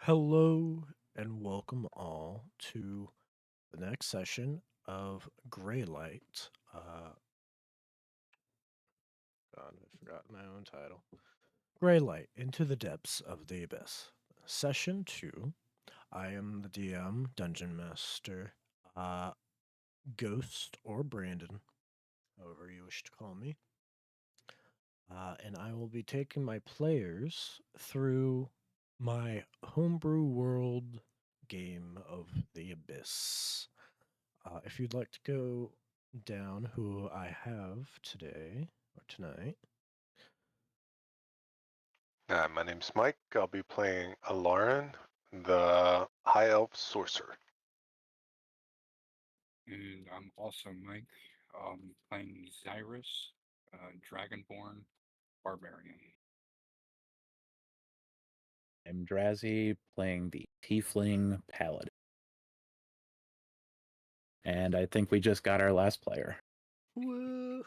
Hello and welcome all to the next session of Greylight. God, I forgot my own title. Greylight Into the Depths of the Abyss. Session 2. I am the DM, Dungeon Master, uh, Ghost, or Brandon, however you wish to call me. And I will be taking my players through my homebrew world game of the Abyss. If you'd like to go down who I have today or tonight. My name's Mike. I'll be playing Alarin, the High Elf Sorcerer. And I'm also Mike, playing Zyrus, Dragonborn Barbarian. I'm Drazi playing the Tiefling Paladin. And I think we just got our last player. Woo!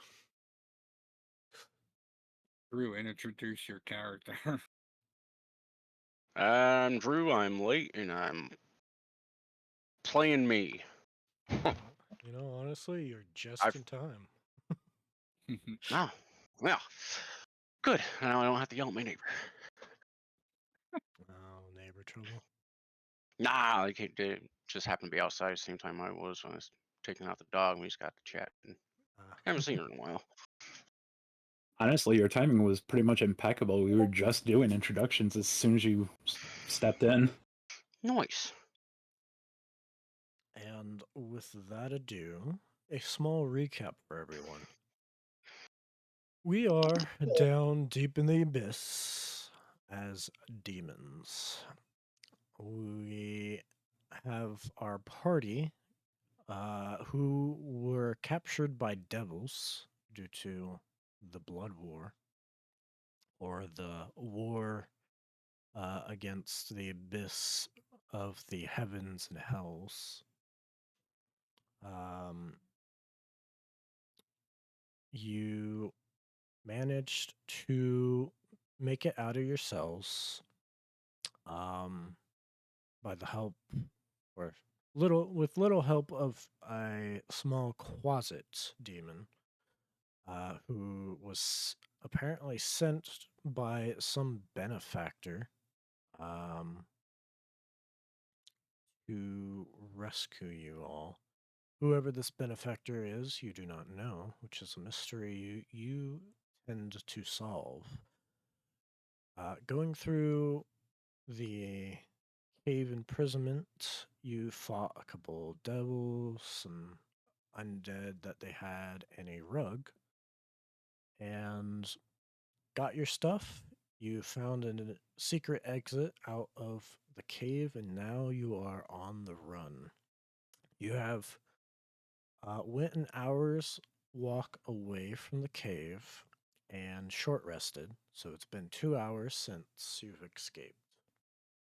Drew, introduce your character. I'm Drew, I'm late, and I'm playing me. Honestly, you're just I've in time. oh, well, good. Now I don't have to yell at my neighbor. Oh, neighbor trouble. Nah, they just happened to be outside at the same time I was when I was taking out the dog. We just got to chat, and haven't seen her in a while. Honestly, your timing was pretty much impeccable. We were just doing introductions as soon as you stepped in. Nice. And with that ado, a small recap for everyone. We are down deep in the abyss as demons. We have our party who were captured by devils due to the Blood War, or the war against the abyss of the heavens and hells. You managed to make it out of your cells by the help, or little help of a small closet demon who was apparently sent by some benefactor um, to rescue you all. Whoever this benefactor is, you do not know, which is a mystery you tend to solve. Going through the cave imprisonment, you fought a couple devils, some undead that they had, and a rug, and got your stuff. You found a secret exit out of the cave, and now you are on the run. You have went an hour's walk away from the cave and short rested, so it's been 2 hours since you've escaped.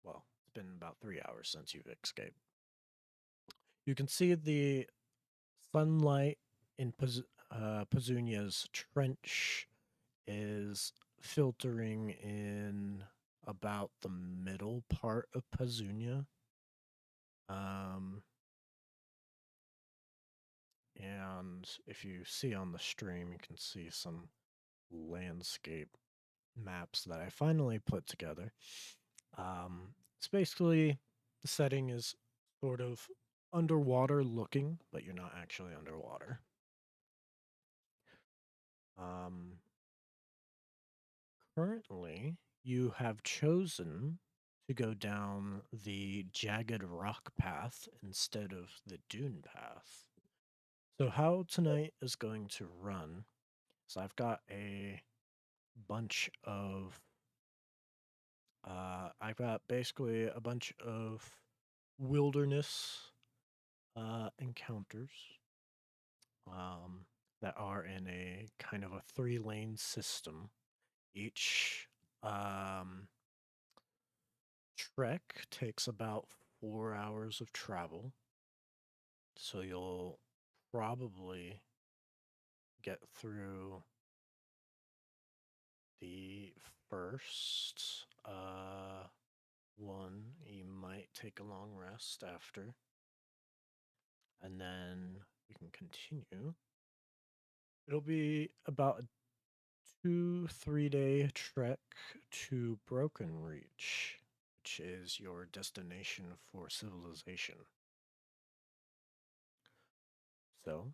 Well, it's been about 3 hours since you've escaped. You can see the sunlight in Pazunia's trench is filtering in about the middle part of Pazunia. And if you see on the stream, you can see some landscape maps that I finally put together. It's basically the setting is sort of underwater looking, but you're not actually underwater. Currently, you have chosen to go down the jagged rock path instead of the dune path. So, how tonight is going to run is I've got a bunch of I've got basically a bunch of wilderness encounters um, that are in a kind of a 3-lane system. Each trek takes about 4 hours of travel, so you'll probably get through the first one. You take a long rest after, and then we can continue. It'll be about a 2-3 day trek to Broken Reach, which is your destination for civilization. So,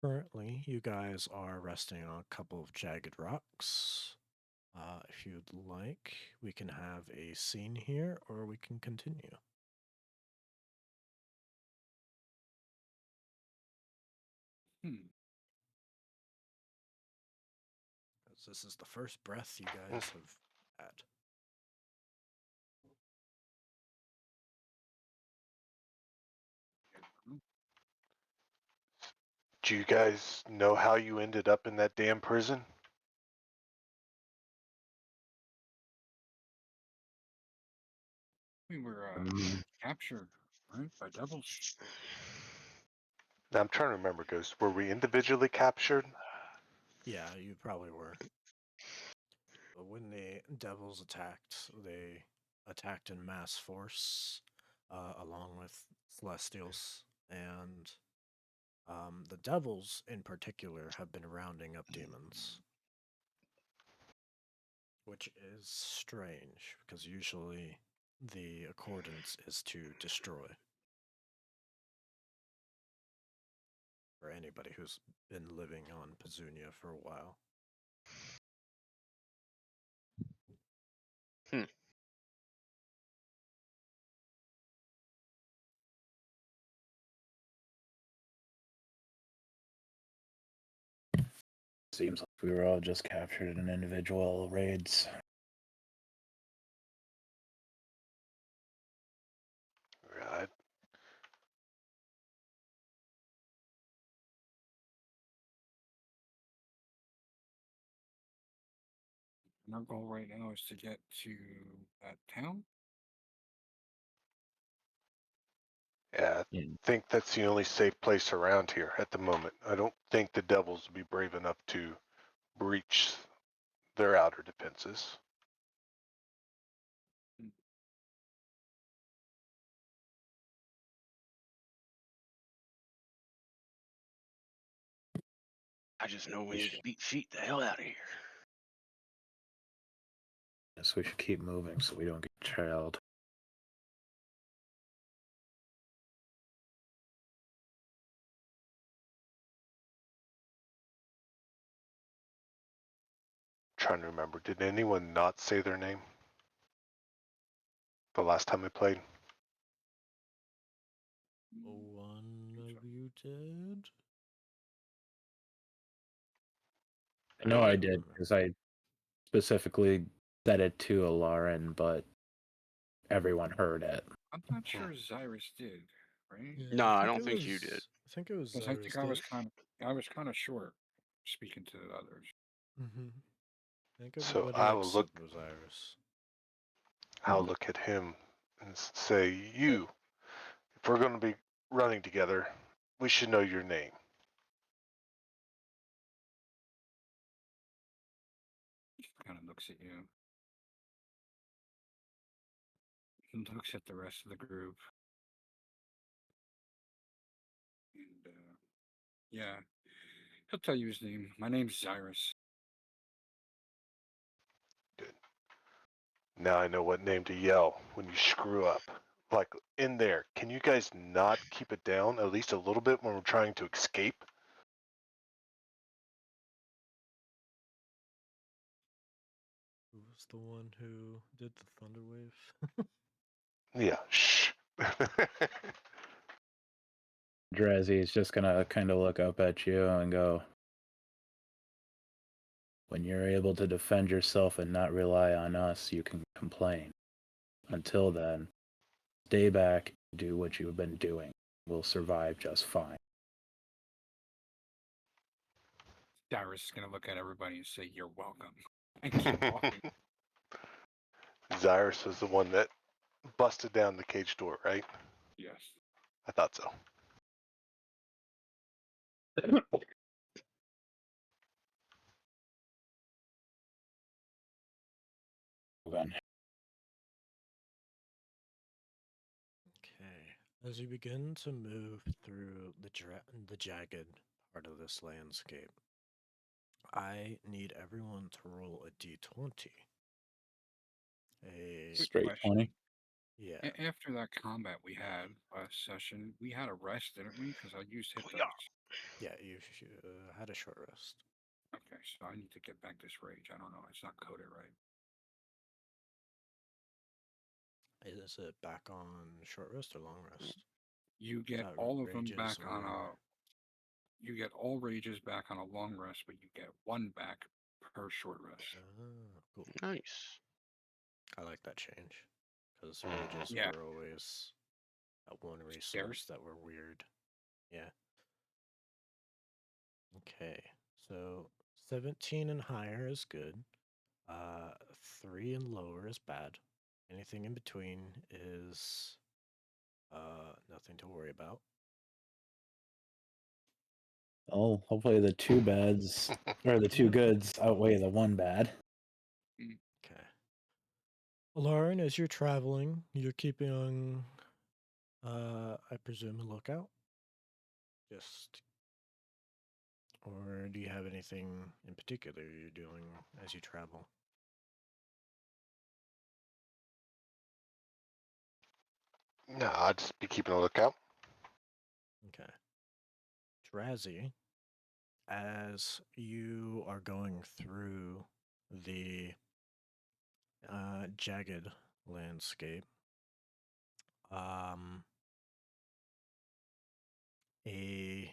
currently, you guys are resting on a couple of jagged rocks. If you'd like, we can have a scene here, or we can continue. Hmm. 'Cause this is the first breath you guys have had. Do you guys know how you ended up in that damn prison? We were captured, right, by devils. Now I'm trying to remember, Ghost. Were we individually captured? Yeah, you probably were. But when the devils attacked, they attacked in mass force, along with celestials, and the devils in particular have been rounding up demons, which is strange because usually the accordance is to destroy. For anybody who's been living on Pezunia for a while. Seems like we were all just captured in individual raids. Right. And our goal right now is to get to that town. Yeah, I think that's the only safe place around here at the moment. I don't think the devils will be brave enough to breach their outer defenses. I just know we need to beat feet the hell out of here. Yes, we should keep moving so we don't get trailed. Trying to remember, did anyone not say their name the last time we played? One of you did? I know I don't did remember. because I specifically said it to Alarin, but everyone heard it. I'm not sure Zyrus did, right? Yeah, No, I think don't it think you was- did. I think it was Because I Zyrus think I was did. kind of short speaking to the others. Mm-hmm. I think So everybody I will look. except Osiris. I'll look at him and say, "You. If we're going to be running together, we should know your name." Kind of looks at you. And looks at the rest of the group. And yeah, he'll tell you his name. My name's Zyrus. Good. Now I know what name to yell when you screw up. Like in there, can you guys not keep it down at least a little bit when we're trying to escape? Who was the one who did the thunder wave? Yeah, shh. Drazzy is just gonna kind of look up at you and go, "When you're able to defend yourself and not rely on us, you can complain. Until then, stay back, do what you've been doing. We'll survive just fine." Zyrus is gonna look at everybody and say, "You're welcome," and keep walking. Zyrus is the one that busted down the cage door, right? Yes. I thought so. Then As you begin to move through the jagged part of this landscape, I need everyone to roll a d20. A Quick Straight question. 20. Yeah, After that combat we had last session, we had a rest, didn't we? Because I used hit Yeah. dice. yeah. You had a short rest. Okay, so I need to get back this rage. I don't know. It's not coded right. Is it back on short rest or long rest? You get That all of them rages back on a. or You get all rages back on a long rest, but you get one back per short rest. cool. Nice. I like that change because Mhm. rages Yeah. were always that one Scary. resource that were weird. Yeah. Okay. So 17 and higher is good. 3 and lower is bad. Anything in between is nothing to worry about. Oh, hopefully the two bads or the two goods outweigh the one bad. Okay. Lauren, as you're traveling, you're keeping on, I presume, a lookout? Just, or do you have anything in particular you're doing as you travel? No, I'd just be keeping a lookout. Okay. Drazzy, as you are going through the jagged landscape, a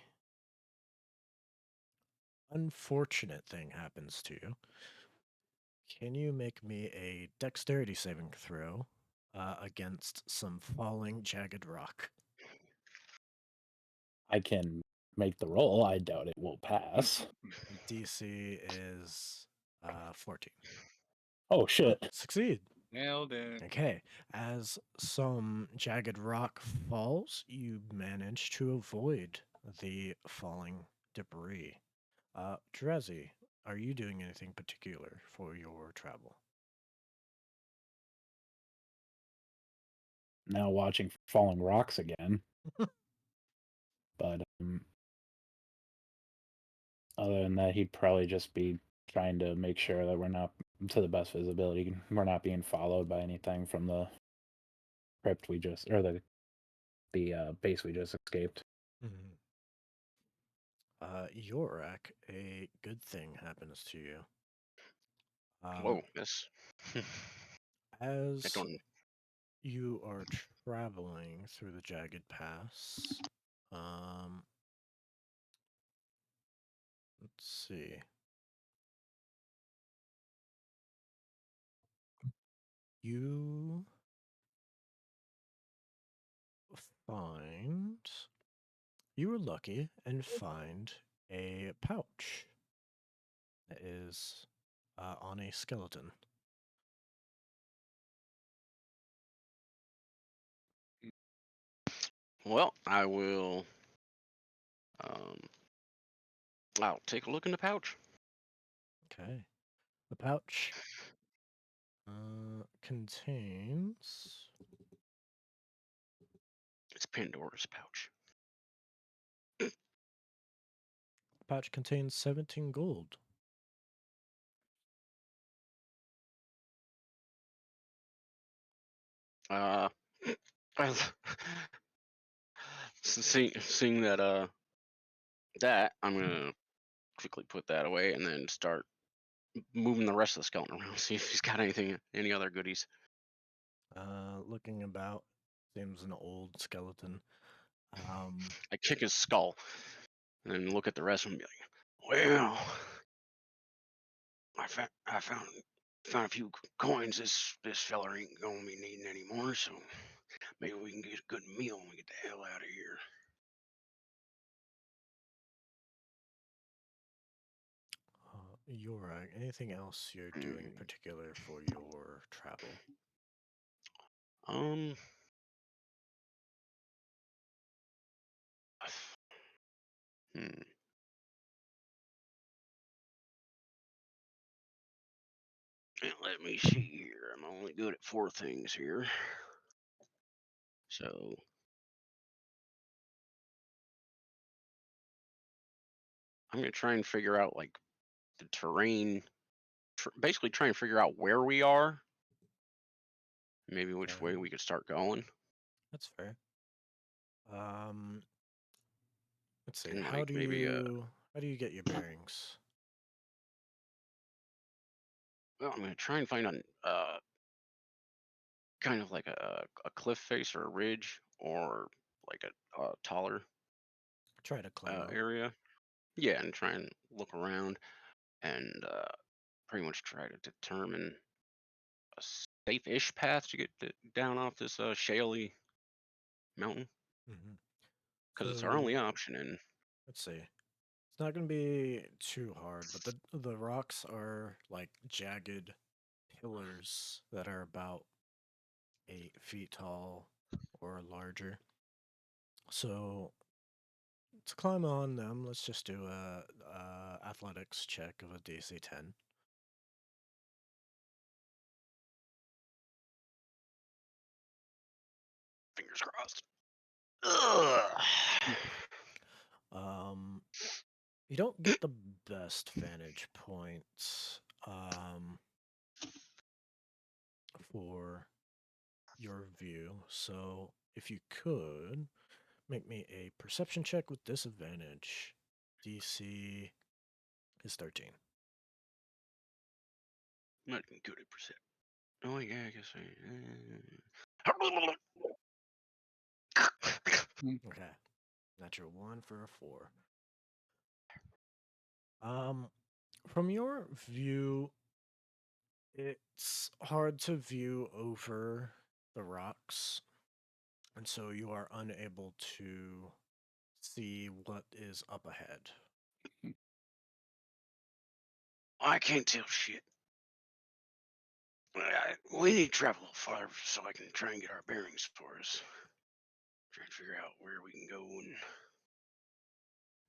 unfortunate thing happens to you. Can you make me a dexterity saving throw against some falling jagged rock? I can make the roll. I doubt it will pass. DC is 14. Oh shit. Succeed. Nailed it. Okay. As some jagged rock falls, you manage to avoid the falling debris. Drezzy, are you doing anything particular for your travel? Now watching falling rocks again. But other than that, he'd probably just be trying to make sure that we're not, to the best visibility, we're not being followed by anything from the crypt we just, or the base we just escaped. Mhm. Yorak, a good thing happens to you. Whoa. That's. I As don't. you are traveling through the jagged pass, let's see. You find you were lucky and find a pouch that is on a skeleton. Well, I will. I'll take a look in the pouch. Okay. The pouch contains. It's Pandora's pouch. The pouch contains 17 gold. Uh, seeing that I'm gonna quickly put that away and then start moving the rest of the skeleton around, see if he's got any other goodies. Looking about, seems an old skeleton. I kick his skull and then look at the rest of him and be like, well, I found a few coins this feller ain't gonna be needing anymore, so maybe we can get a good meal when we get the hell out of here. Yora, anything else you're doing particular for your travel? Um, hmm. Let me see here. I'm only good at 4 things here. So I'm gonna try and figure out like the terrain. Basically, try and figure out where we are. Maybe which way Okay, we could start going. that's fair. Um, let's see. And like maybe How do you get your bearings? well, I'm gonna try and find kind of like a cliff face or a ridge or like a taller Try to climb up. area. Yeah, and try and look around and pretty much try to determine a safe-ish path to get down off this shaly mountain Hmm. because it's our only So option. And let's see. It's not going to be too hard, but the rocks are like jagged pillars that are about 8 feet tall or larger. So to climb on them, let's just do a athletics check of a DC 10. fingers crossed. Ugh. Um, you don't get the best vantage points for your view. So if you could make me a perception check with disadvantage. DC is 13. I'm not even good at percent. Oh yeah, I guess Okay. Natural 1 for a 4. Um, from your view, it's hard to view over the rocks, and so you are unable to see what is up ahead. I can't tell shit. We need to travel a little farther so I can try and get our bearings for us. Try and figure out where we can go. And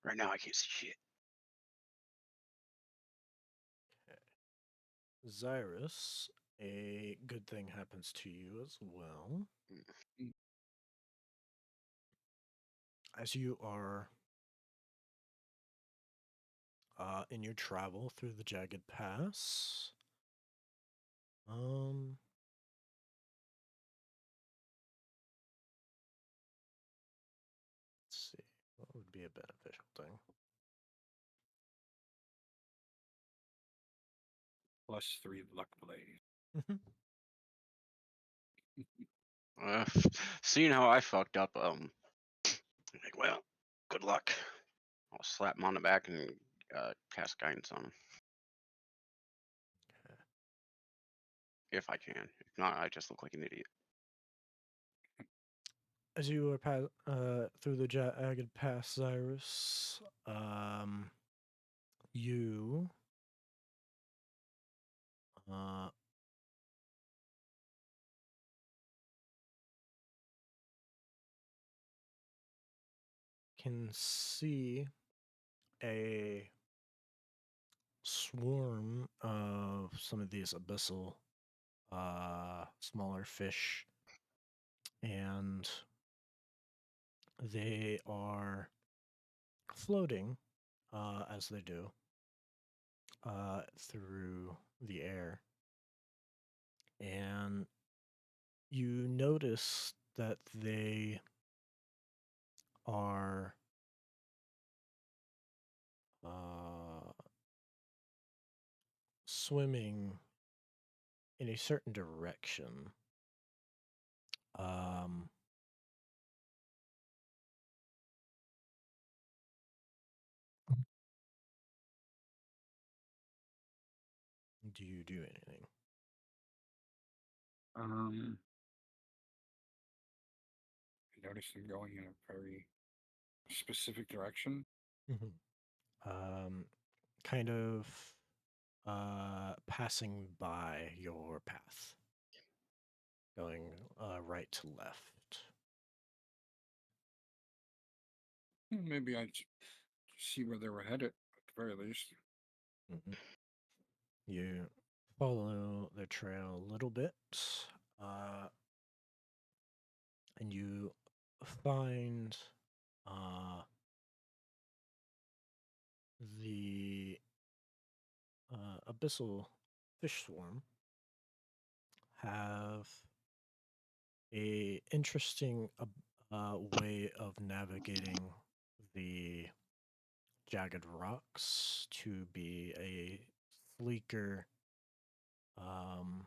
right now, I can't see shit. Zyrus, a good thing happens to you as well. Mm. As you are in your travel through the jagged pass, um, let's see, what would be a beneficial thing? +3 luck blaze. Seeing how I fucked up, like, well, good luck. I'll slap him on the back and cast guidance on him if I can. If not, I just look like an idiot. As you are through the jagged pass, Zyrus, you uh, can see a swarm of some of these abyssal smaller fish, and they are floating as they do through the air. And you notice that they are uh, swimming in a certain direction. Um, do you do anything? I noticed them going in a very specific direction. Mhm. Kind of passing by your path, going right to left. Maybe I see where they were headed at the very least. Mhm. You follow the trail a little bit, uh, and you find uh, the abyssal fish swarm have a interesting way of navigating the jagged rocks to be a sleeker, um,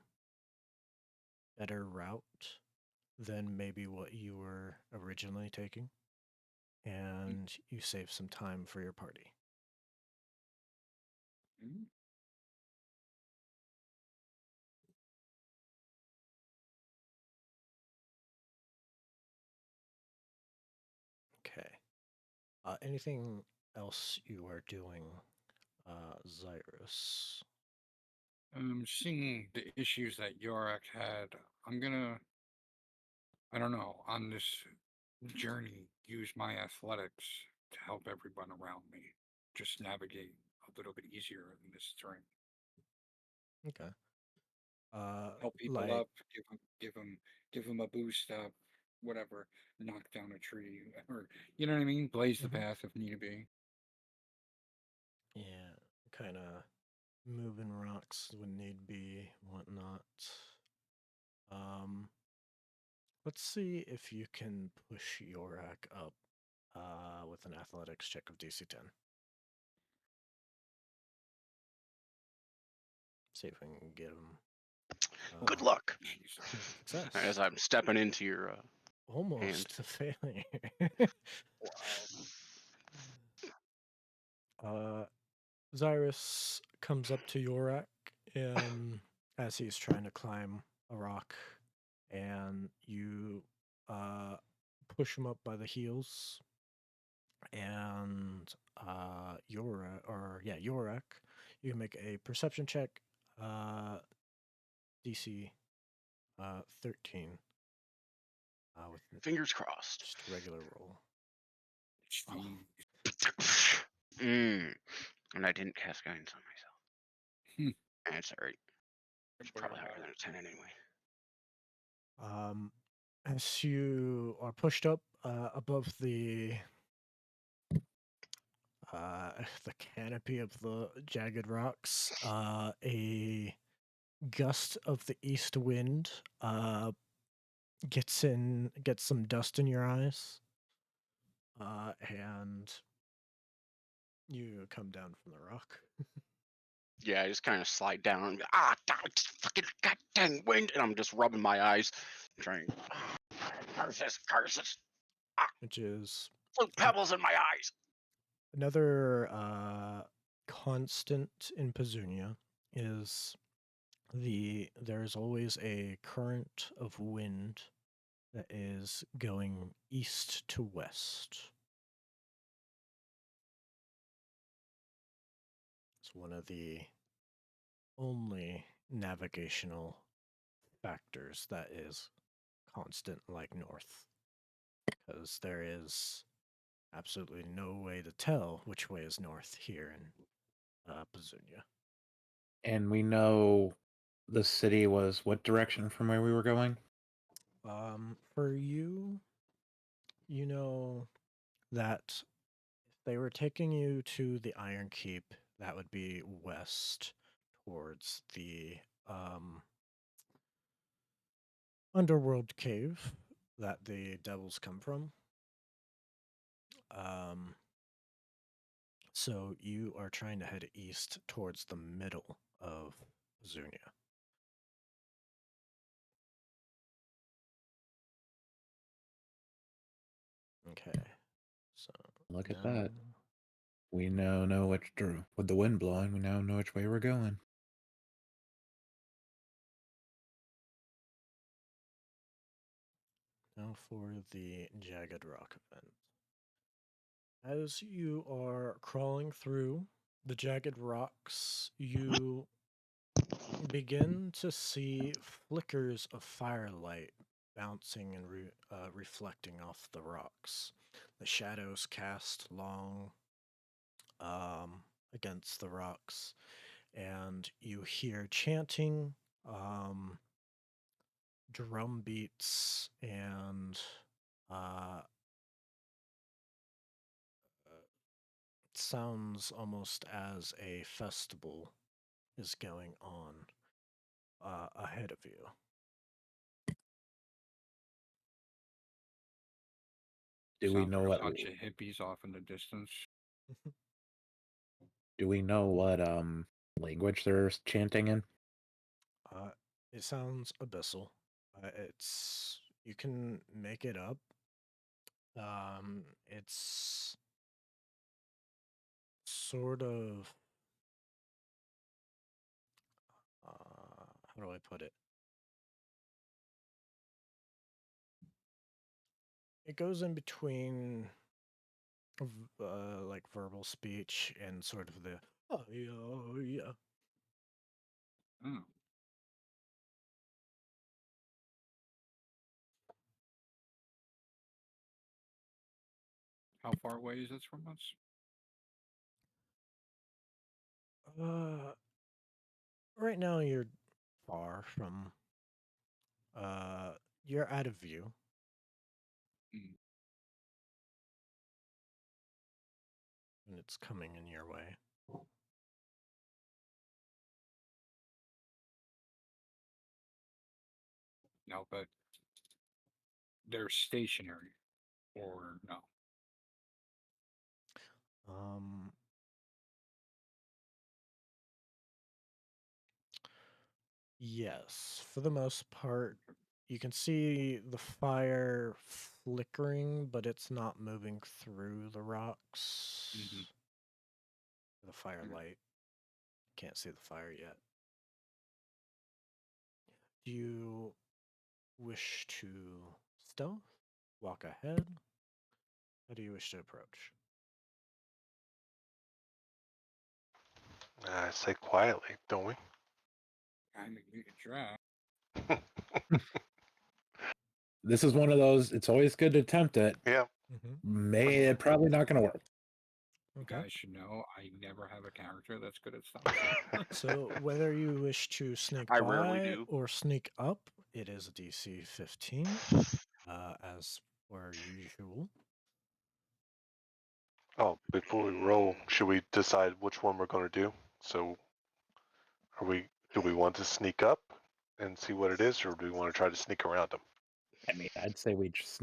better route than maybe what you were originally taking, and you save some time for your party. Mm. Okay. Anything else you are doing, Zyrus? Seeing the issues that Yorak had, I'm gonna, I don't know, on this journey, use my athletics to help everyone around me just navigate a little bit easier in this terrain. Okay. Help people Like, up, give them a boost up, whatever, knock down a tree, or you know what I mean, blaze the mhm, path if need be. yeah, kind of moving rocks when need be, whatnot. Um, let's see if you can push Yorak up with an athletics check of DC 10. See if we can get him. Good Oh, luck. jeez. Success. As I'm stepping into your hand. Almost a failure. Wow. uh, Zyrus comes up to Yorak as he's trying to climb a rock, and you push him up by the heels, and Yorak, you can make a perception check, DC 13, with Fingers crossed. just a regular roll. Oh, Jeez. And I didn't cast guidance on myself. Hmm. That's alright. It's Don't worry probably higher about than a 10 anyway. as you are pushed up above the canopy of the jagged rocks, a gust of the east wind gets some dust in your eyes, and you come down from the rock. Yeah, I just kind of slide down and fucking goddamn wind, and I'm just rubbing my eyes, trying. Curses, Which is flute pebbles in my eyes. another constant in Pezunia is there's always a current of wind that is going east to west. It's one of the only navigational factors that is constant like north, because there is absolutely no way to tell which way is north here in Pezunia. And we know the city was what direction from where we were going? For you, you know that if they were taking you to the Iron Keep, that would be west towards the um, underworld cave that the devils come from. Um, so you are trying to head east towards the middle of Zunia. Okay, so Look at now that. We now know with the wind blowing, we now know which way we're going. now for the Jagged Rock event. As you are crawling through the jagged rocks, you begin to see flickers of firelight bouncing and reflecting off the rocks. The shadows cast long against the rocks, and you hear chanting, drum beats, and sounds almost as a festival is going on ahead of you. Do we Sounds know like what? a bunch of hippies off in the distance. Do we know what language they're chanting in? It sounds abyssal. It's you can make it up. It's sort of how do I put it? It goes in between like verbal speech and sort of the oh yeah, oh yeah. Oh. How far away is this from us? Right now you're far from you're out of view. Mm. And it's coming in your way. No, but they're stationary, or no? Um Yes, for the most part, you can see the fire flickering, but it's not moving through the rocks. Mhm. The firelight. Can't see the fire yet. Do you wish to stealth? Walk ahead? How do you wish to approach? I say quietly, don't we? I mean, you could try. This is one of those. It's always good to attempt it. Yeah. Probably not going to work. You Okay. guys should know I never have a character that's good at stealth. So whether you wish to sneak I rarely by do. or sneak up, it is a DC 15, as per usual. Oh, before we roll, should we decide which one we're going to do? So, do we want to sneak up and see what it is, or do we want to try to sneak around them? I mean, I'd say we just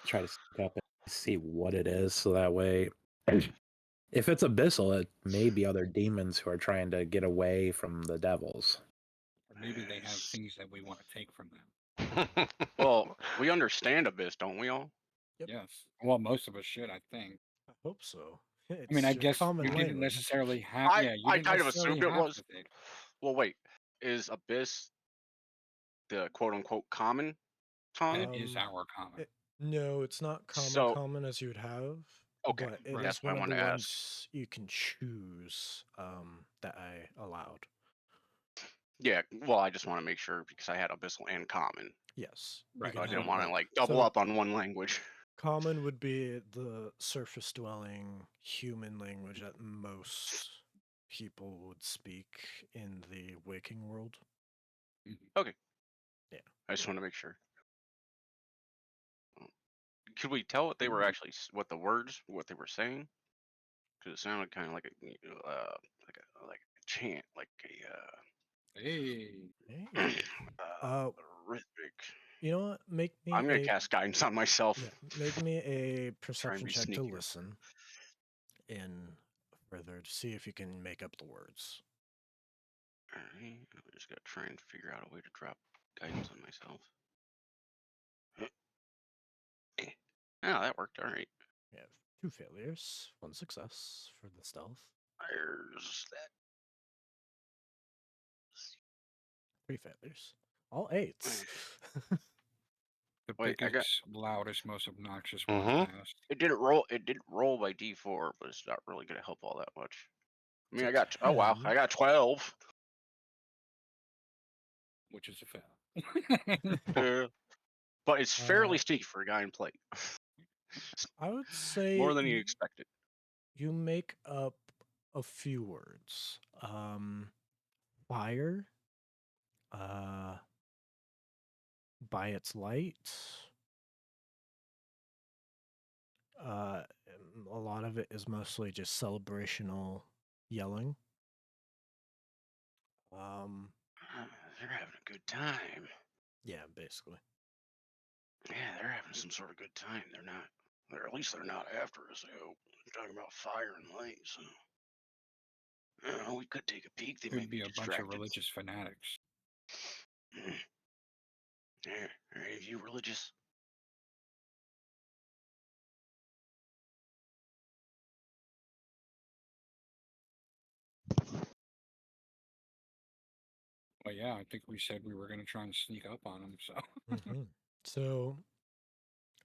try to sneak up and see what it is, so that way, if it's abyssal, it may be other demons who are trying to get away from the devils. Or maybe they have things that we want to take from them. Well, we understand Abyss, don't we all? Yep. Yes. Well, most of us should, I think. I hope so. It's I mean, I your guess common you didn't language. necessarily have. I Yeah, you I didn't kind of necessarily assumed it have was. to take. Well, wait. Is Abyss the quote unquote common tongue? That is Um, our common. No, it's not So common as you would have, okay, but it right. that's is what I one of the wanted to ask. ones you can choose that I allowed. Yeah, well, I just want to make sure because I had Abyssal and common. Yes, you Right. can So I didn't have want to like like double so up on one language. common would be the surface dwelling human language that most people would speak in the waking world. Mhm. Okay. Yeah. I just want to make sure. Could we tell what they were actually, what the words, what they were saying? Because it sounded kind of like like a chant, like a Hey. Hey. rhythmic. You know what? Make me I'm gonna a cast guidance on myself. yeah, make me a Try and perception be check to sneakier. listen in further to see if you can make up the words. Alright, I just gotta try and figure out a way to drop guidance on myself. Oh, that worked. All right. We have 2 failures, 1 success for the stealth, There's that. 3 failures. All 8s. The Wait, I got. biggest, loudest, most obnoxious one Mhm. passed. It didn't roll. It didn't roll by D4, but it's not really gonna help all that much. I mean, It's I a got. Oh wow, 10. I got 12. Which is a fail. But it's fairly Uh, steep for a guy in plate. I would say More than you expected. you make up a few words. Fire, uh, by its light, a lot of it is mostly just celebrational yelling. They're having a good time. Yeah, basically. Yeah, they're having some sort of good time. They're not, or at least they're not after us. I hope. They're talking about fire and light, so I don't know. We could take a peek. They may Could be be a bunch of distracted. religious fanatics. Are any of you religious? Well, yeah, I think we said we were going to try and sneak up on them. So So,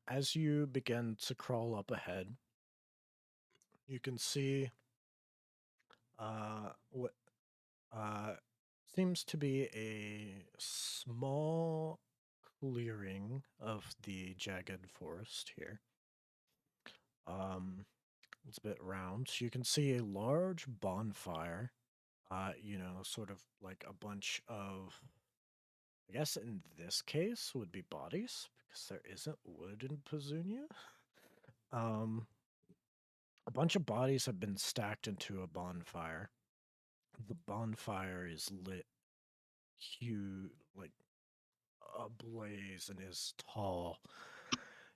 as you begin to crawl up ahead, you can see what seems to be a small clearing of the jagged forest here. It's a bit round. So you can see a large bonfire. Sort of like a bunch of, I guess in this case would be bodies because there isn't wood in Pazunia. A bunch of bodies have been stacked into a bonfire. The bonfire is lit huge, like ablaze, and is tall.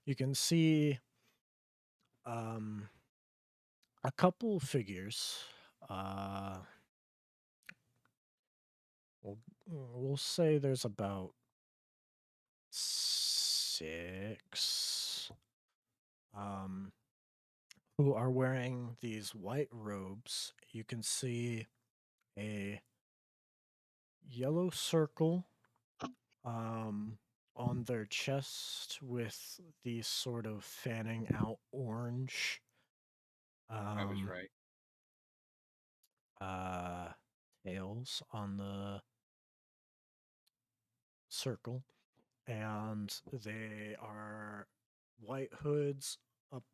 You can see a couple figures. We'll say there's about 6 who are wearing these white robes. You can see a yellow circle on their chest with these sort of fanning out orange I was right. uh tails on the circle, and they are white hoods up.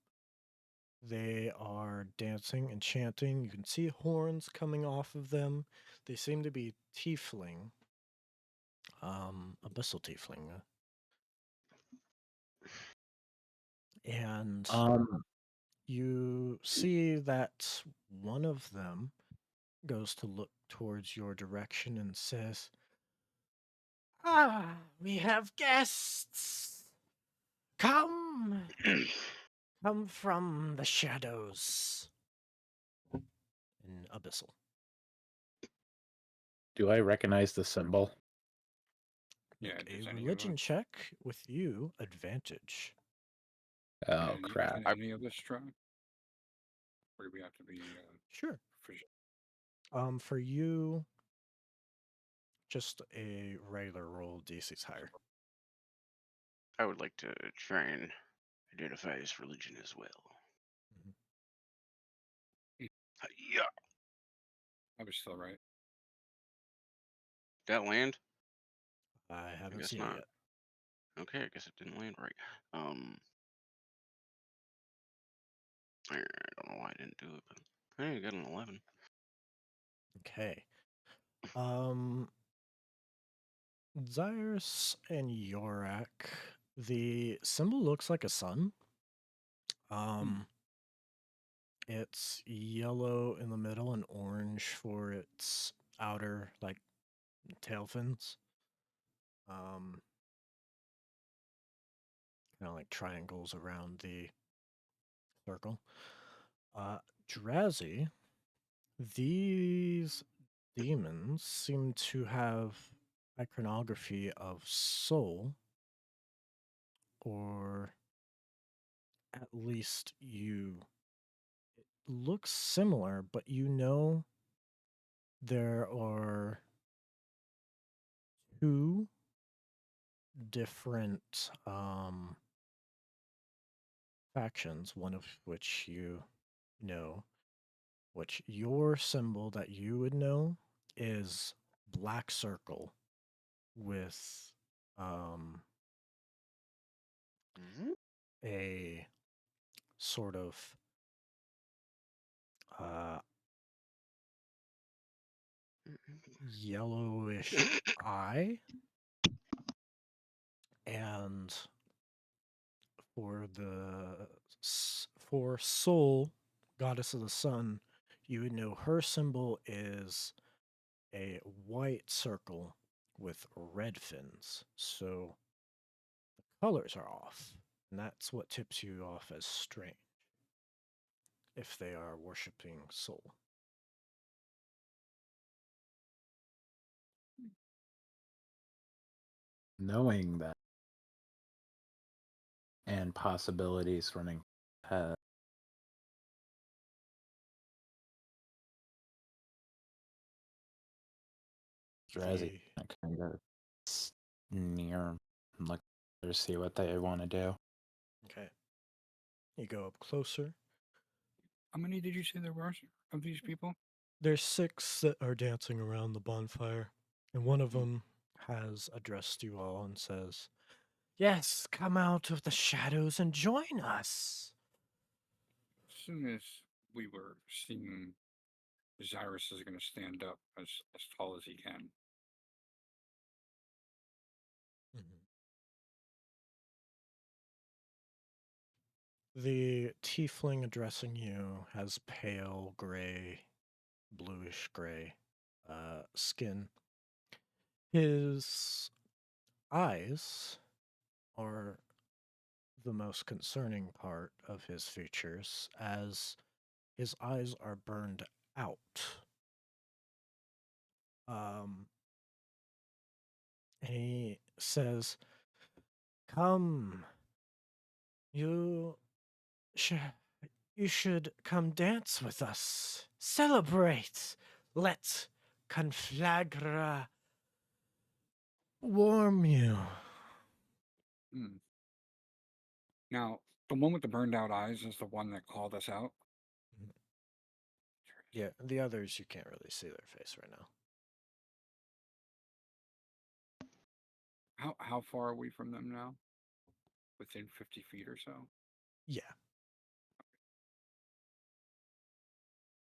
They are dancing and chanting. You can see horns coming off of them. They seem to be tiefling, abyssal tiefling, and you see that one of them goes to look towards your direction and says, "Ah, we have guests. Come, come from the shadows." In abyssal. Do I recognize the symbol? Yeah, Make a does any of religion us? check with you advantage. Oh Can crap! any of us try? Or do we have to be Sure. proficient? For you, just a regular roll. DC's higher. I would like to try and identify this religion as well. Yeah. I was still right. That land? I haven't guess seen not. it yet. Okay, I guess it didn't land right. I don't know why I didn't do it, but hey, I got an 11. Okay. Zyrus and Yorak. The symbol looks like a sun. It's yellow in the middle and orange for its outer, like, tail fins. Kind of like triangles around the circle. Drazi, these demons seem to have iconography of soul, or at least you. It looks similar, but there are 2 different factions, one of which you know, which your symbol that you would know is black circle with a sort of uh yellowish eye, and for the For Sol, goddess of the sun, you would know her symbol is a white circle with red fins. So the colors are off. And that's what tips you off as strange if they are worshiping Sol. Knowing that and possibilities running ahead. Drazzy The kind of near and look to see what they want to do. Okay. You go up closer. How many did you say there were of these people? There's 6 that are dancing around the bonfire, and one of Hmm. them has addressed you all and says, "Yes, come out of the shadows and join us." As soon as we were seeing Cyrus is going to stand up as tall as he can. Mhm. The tiefling addressing you has pale gray, bluish gray skin. His eyes are the most concerning part of his features, as his eyes are burned out. Um, and he says, "Come, you sh- you should come dance with us. Celebrate. Let conflagra warm you." Hmm. Now, the one with the burned out eyes is the one that called us out. Mhm. Yeah, the others you can't really see their face right now. How far are we from them now? Within 50 feet or so? Yeah.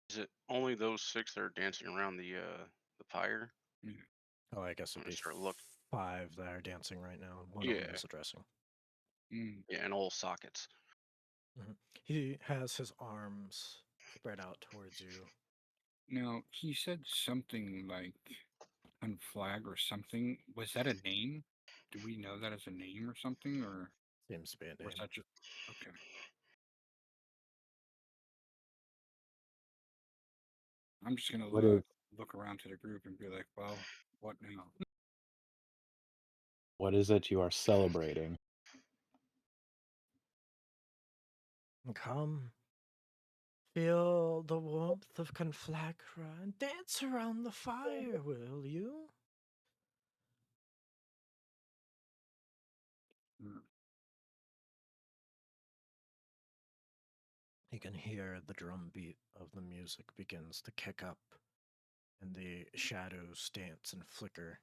Is it only those 6 that are dancing around the fire? Yeah. Oh, I guess I'm it'd gonna be start look. 5 that are dancing right now, and one of them Yeah, is addressing. Mm. yeah, and all sockets. He has his arms spread out towards you. Now, he said something like unflag or something. Was that a name? Do we know that as a name or something? Or Seems to be a was name. that just. Okay. I'm just going What to is look around to the group and be like, well, what now? it you are celebrating? Come, feel the warmth of conflagra and dance around the fire, will you? Mm. You can hear the drum beat of the music begins to kick up, and the shadows dance and flicker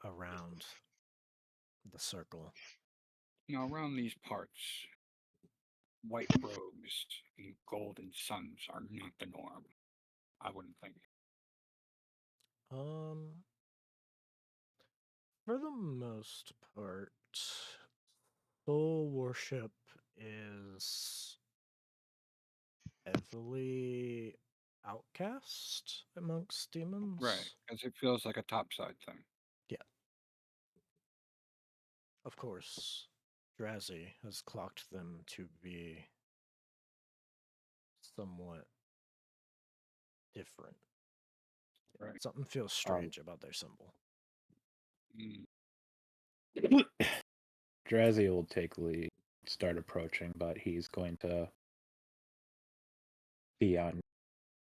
around the circle. Now, around these parts, white robes and golden suns are not the norm. I wouldn't think. Um, for the most part, soul worship is heavily outcast amongst Right. demons. Because it feels like a topside thing. Yeah, of course, Drazi has clocked them to be somewhat different. Right. Something feels Um, strange about their symbol. Mm. Drazzy will take lead, start approaching, but he's going to be on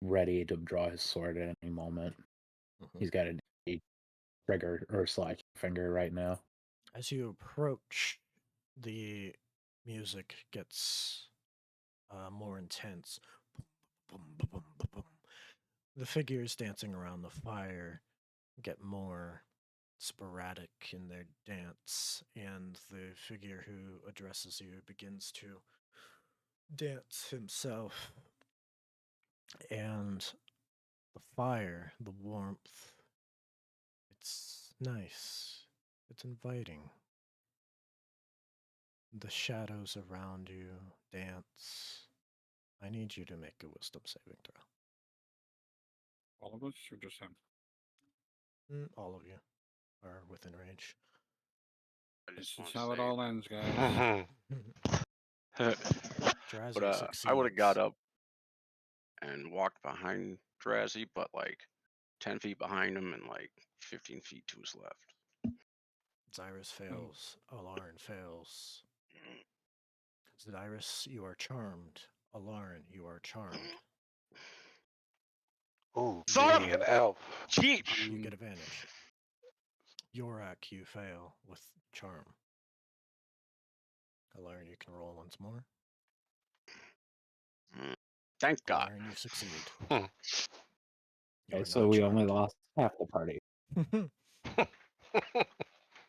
ready to draw his sword at any moment. Mhm. He's got a trigger or slash finger right now. As you approach, the music gets more intense. Boom, boom, boom, boom, boom. The figures dancing around the fire get more sporadic in their dance, and the figure who addresses you begins to dance himself. And the fire, the warmth, it's nice, it's inviting. the shadows around you dance. I need you to make a wisdom saving throw. All of us or just him? All of you are within range. I This just is want how it to all ends, guys. say. Drazi But succeeds. I would have got up and walked behind Drazi, but like 10 feet behind him and like 15 feet to his left. Zyrus fails. Alarin fails. Zyrus, you are charmed. Alarin, you are charmed. Oh, Son being of an elf. Cheech! You get advantage. Yorak, you fail with charm. Alarin, you can roll once more. Thank God. Alarin, you succeed. Hmm. You Okay, are so not we only charmed. lost half the party.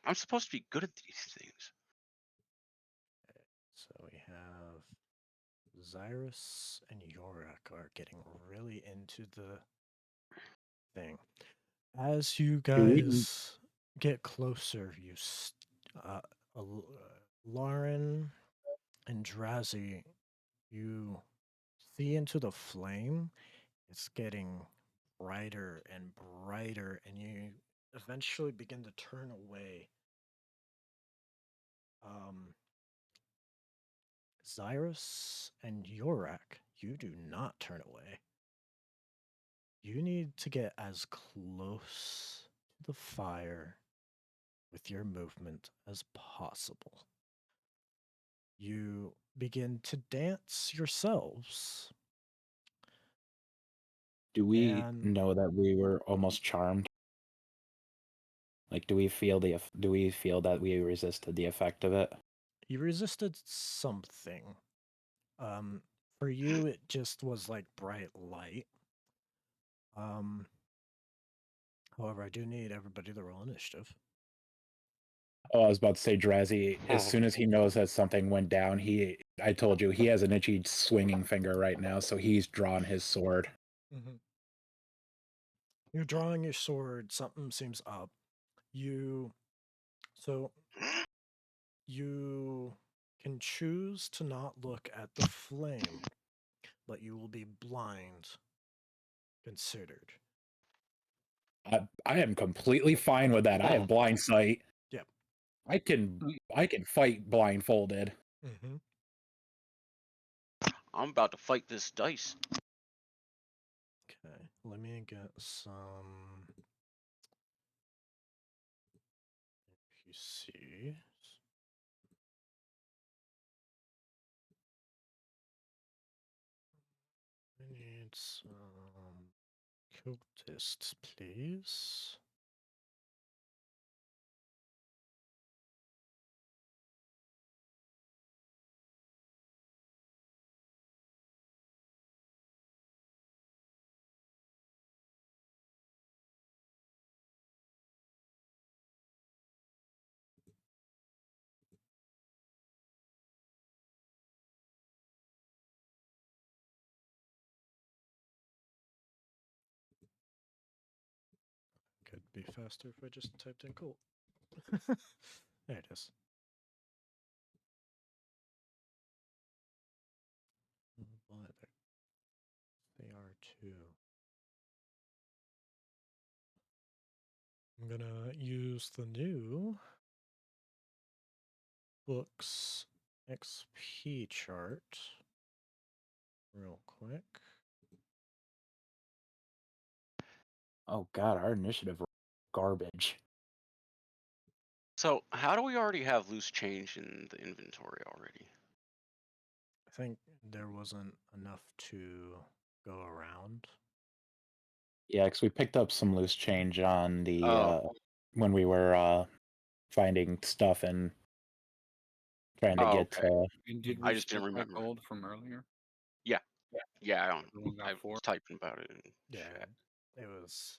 I'm supposed to be good at these things. So we have Zyrus and Yorak are getting really into the thing. As you Do we- guys get closer, Lauren and Drazi, you see into the flame. It's getting brighter and brighter, and you eventually begin to turn away. Zyrus and Yorak, you do not turn away. You need to get as close to the fire with your movement as possible. You begin to dance yourselves. Do we And know that we were almost charmed? Like, do we feel that we resisted the effect of it? you resisted something. For you, it just was like bright light. However, I do need everybody to roll initiative. Oh, I was about to say, Drazi, as soon as he knows that something went down, I told you, he has an itchy swinging finger right now, so he's drawn his sword. You're drawing your sword, something seems up. You can choose to not look at the flame, but you will be blind considered. I am completely fine with that. I have blind sight. Yep. I can fight blindfolded. Mm-hmm. I'm about to fight this dice. Okay, let me get some. If you see. I need some cultists, please. Could be faster if I just typed in cult. There it is. But they are too. I'm gonna use the new books XP chart real quick. Oh god, our initiative garbage. So, how do we already have loose change in the inventory already? I think there wasn't enough to go around. Yeah, because we picked up some loose change on the Oh. when we were finding stuff and trying to Oh, get okay. And did I we just skip didn't that remember. gold from earlier? Yeah, I don't. We only got I 4? was typing about it in Yeah, chat. it was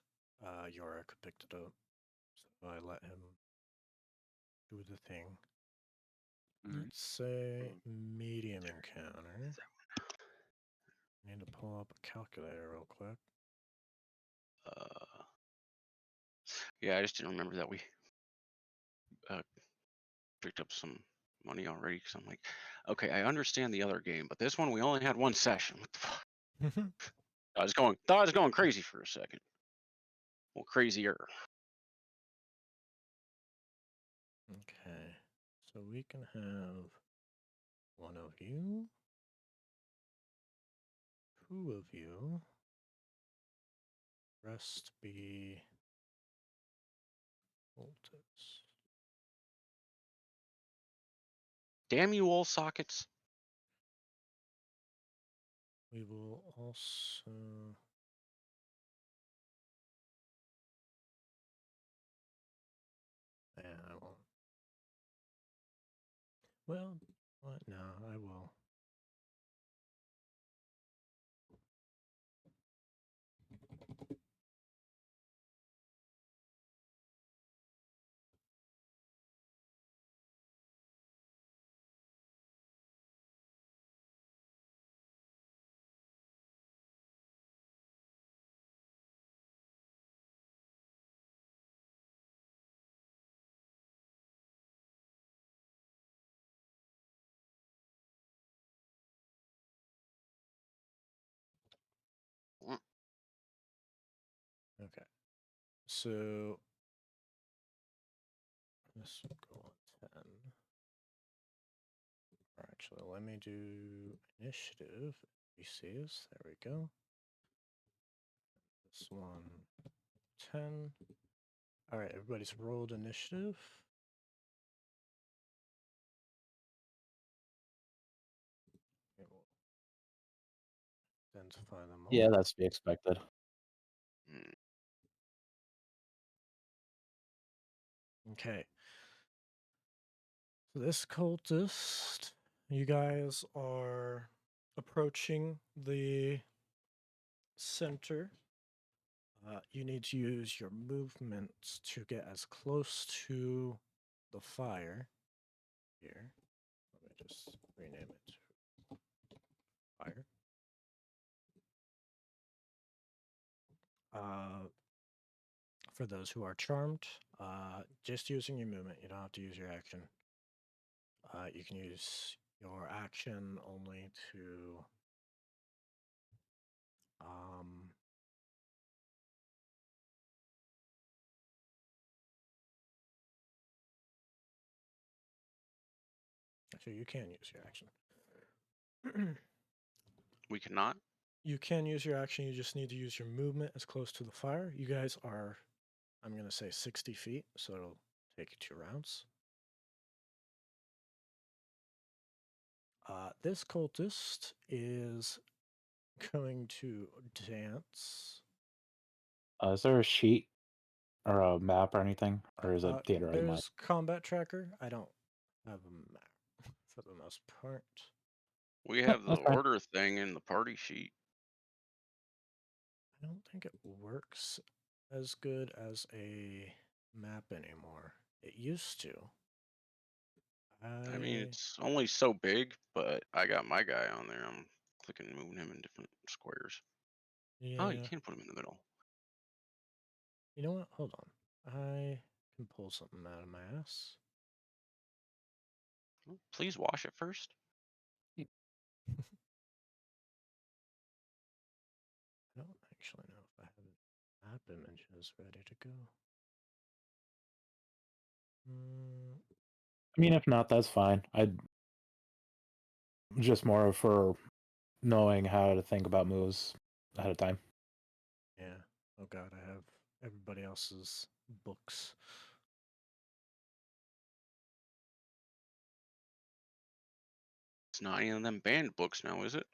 Yorick who picked it up. So I let him do the thing. Alright. Let's say medium encounter. Need to pull up a calculator real quick. Yeah, I just didn't remember that we picked up some money already because I'm like, okay, I understand the other game, but this one we only had one session. What the fuck? Thought I was going crazy for a second. Well, crazier. Okay, so we can have one of you, two of you, rest be voltage. Damn you, all sockets. We will also. Yeah, I won't. Well, what? No, I will. Okay, so this will go on 10. Or actually, let me do initiative. VCs, there we go. This one, 10. All right, everybody's rolled initiative. It will identify them all. Yeah, that's to be expected. Mm. Okay. So this cultist, you guys are approaching the center. You need to use your movements to get as close to the fire here. Let me just rename it to fire. For those who are charmed, just using your movement, you don't have to use your action. You can use your action only to actually, you can use your action. We cannot. You can use your action, you just need to use your movement as close to the fire. You guys are, I'm going to say 60 feet, so it'll take you 2 rounds. This cultist is going to dance. Is there a sheet or a map or anything, or is it theater of the mind? There's combat tracker. I don't have a map for the most part. We No, have the that's fine. order thing in the party sheet. I don't think it works as good as a map anymore. It used to. I mean, it's only so big, but I got my guy on there. I'm clicking and moving him in different squares. Yeah. Oh, you can put him in the middle. You know what? Hold on. I can pull something out of my ass. Well, please wash it first. I don't actually know if I have map images ready to go. I mean, if not, that's fine. I'd just more for knowing how to think about moves ahead of time. Yeah. Oh god, I have everybody else's books. It's not any of them banned books now, is it?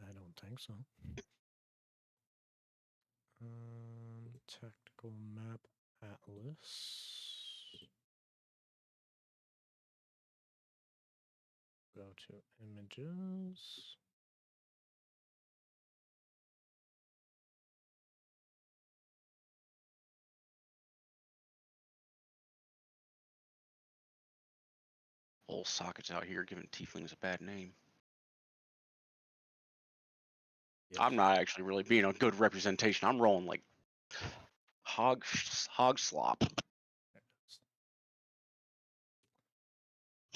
I don't think so. Tactical map atlas. Go to images. Old sockets out here giving tieflings a bad name. Yes. I'm not actually really being a good representation. I'm rolling like hog slop.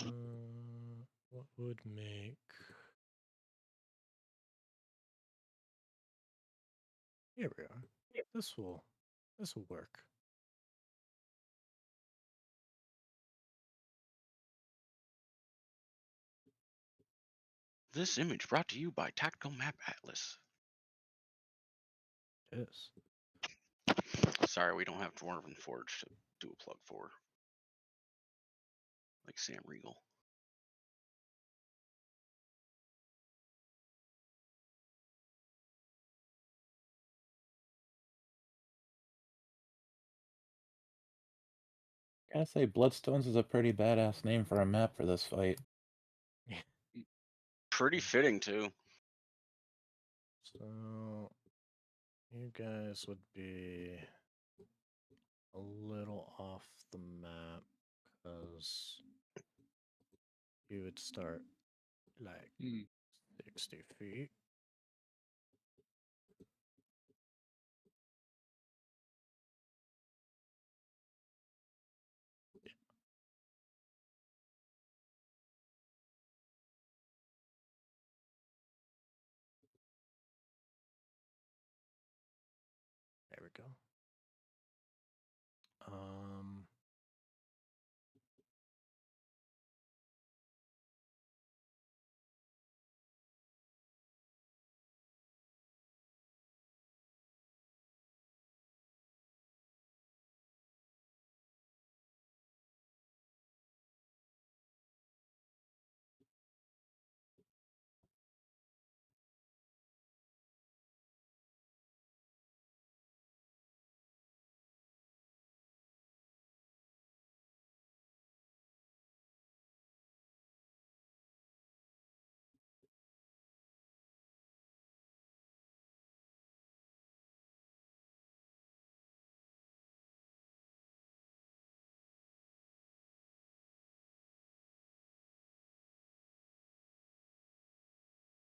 What would make... Here we are. This will work. This image brought to you by Tactical Map Atlas. It is. Sorry, we don't have Dwarven Forge to do a plug for. Like Sam Riegel. I gotta say, Bloodstones is a pretty badass name for a map for this fight. Pretty fitting too. So you guys would be a little off the map because you would start like 60 feet. There we go.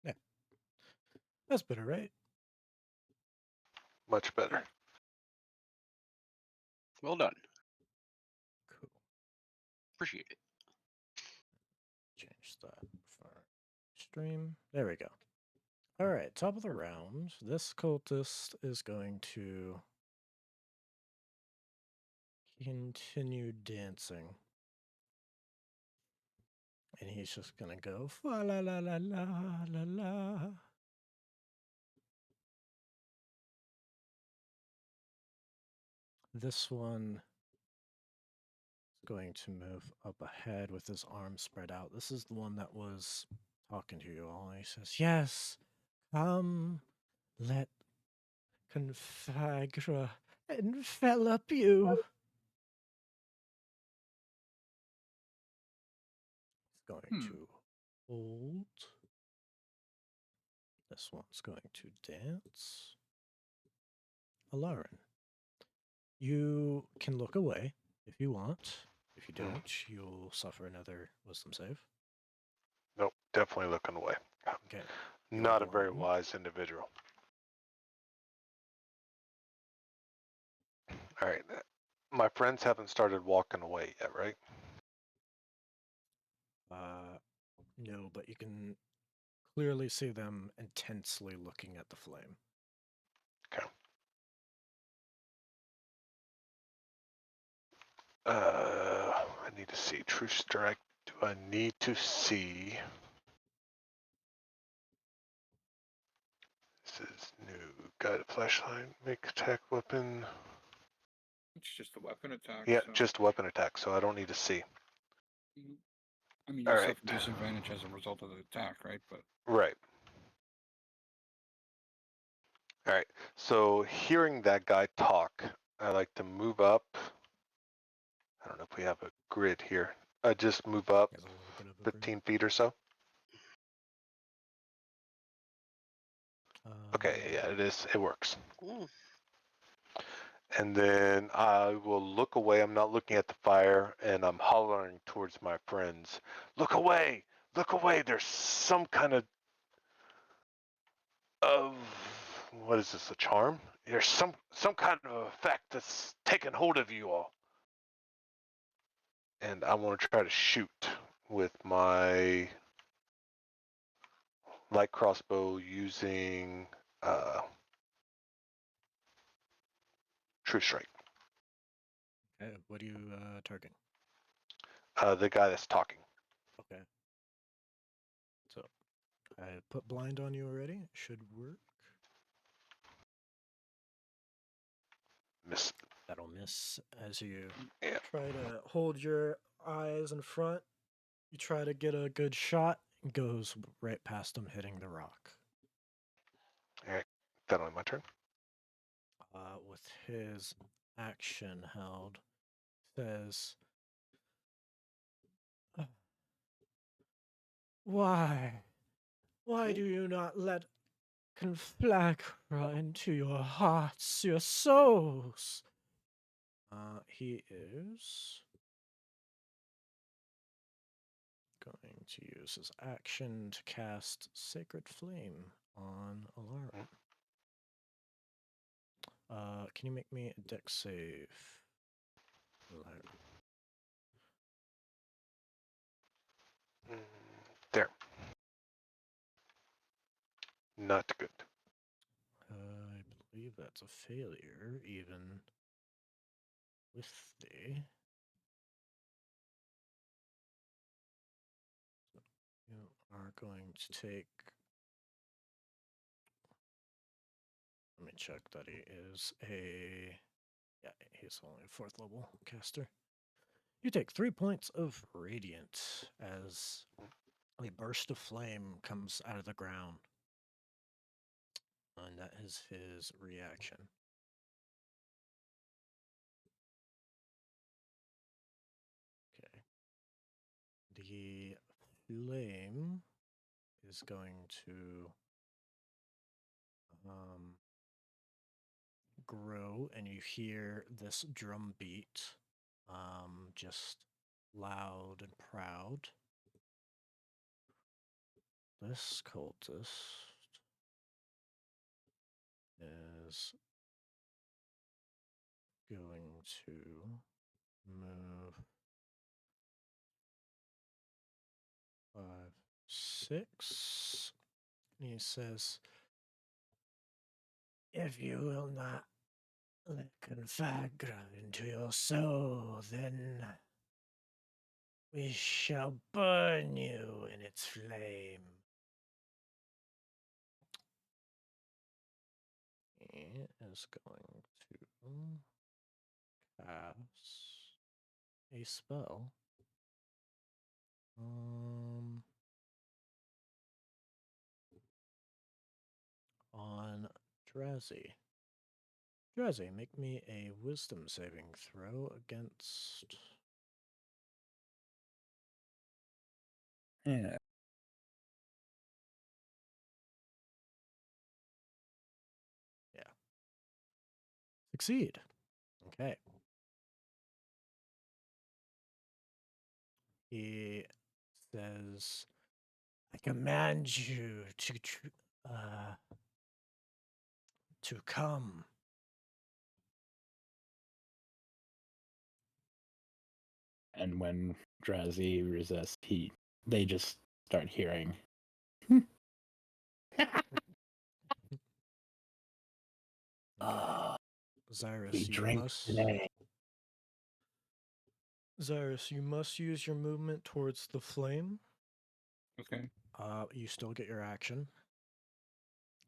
Yeah. That's better, right? Much better. Well done. Cool. Appreciate it. Change that for stream. There we go. All right, top of the round. This cultist is going to continue dancing. And he's just going to go, fa la la la la la la. This one is going to move up ahead with his arms spread out. This is the one that was talking to you all. He says, yes, come, let Confagra envelop you. It's going to hold. This one's going to dance. Alarin, you can look away if you want. If you don't, you'll suffer another wisdom save. Nope, definitely looking away. Okay. Not a very wise individual. All right. My friends haven't started walking away yet, right? No, but you can clearly see them intensely looking at the flame. Okay. I need to see. True strike. Do I need to see? This is new. Guided flashlight. Make attack weapon. It's just a weapon attack. Yeah, so. just weapon attack, so I don't need to see. I mean, All you right. suffer disadvantage as a result of the attack, right? But Right. All right. So hearing that guy talk, I like to move up. I don't know if we have a grid here. I just move up There's a little bit of a 15 feet or so. Okay, yeah, it is. It works. Ooh. And then I will look away. I'm not looking at the fire, and I'm hollering towards my friends. Look away! Look away! There's some kind of what is this? A charm? There's some kind of effect that's taken hold of you all. And I want to try to shoot with my light crossbow using True Strike. Okay, what are you targeting? The guy that's talking. Okay. So I put blind on you already. It should work. Miss. That'll miss as you Yeah. try to hold your eyes in front. You try to get a good shot. It goes right past him, hitting the rock. All right. That only my turn. With his action held, says, "Why? Why do you not let conflagra into your hearts, your souls?" He is going to use his action to cast Sacred Flame on Alarm. Can you make me a dex save? Alarm. There. Not good. I believe that's a failure, even with the. You are going to take. Let me check that he is a. Yeah, he's only a 4th level caster. You take 3 points of radiant as a burst of flame comes out of the ground. And that is his reaction. Okay. The flame is going to grow, and you hear this drum beat, just loud and proud. This cultist is going to move 5, 6. And he says, "If you will not let conflagra into your soul, then we shall burn you in its flame." He is going to cast a spell on Drazi. Drazi, make me a wisdom saving throw against. Yeah. Yeah. Succeed. Okay. He says, "I command you to come." And when Drazi resists, they just start hearing. Okay. He Zyrus, you drinks must. today. Zyrus, you must use your movement towards the flame. Okay. You still get your action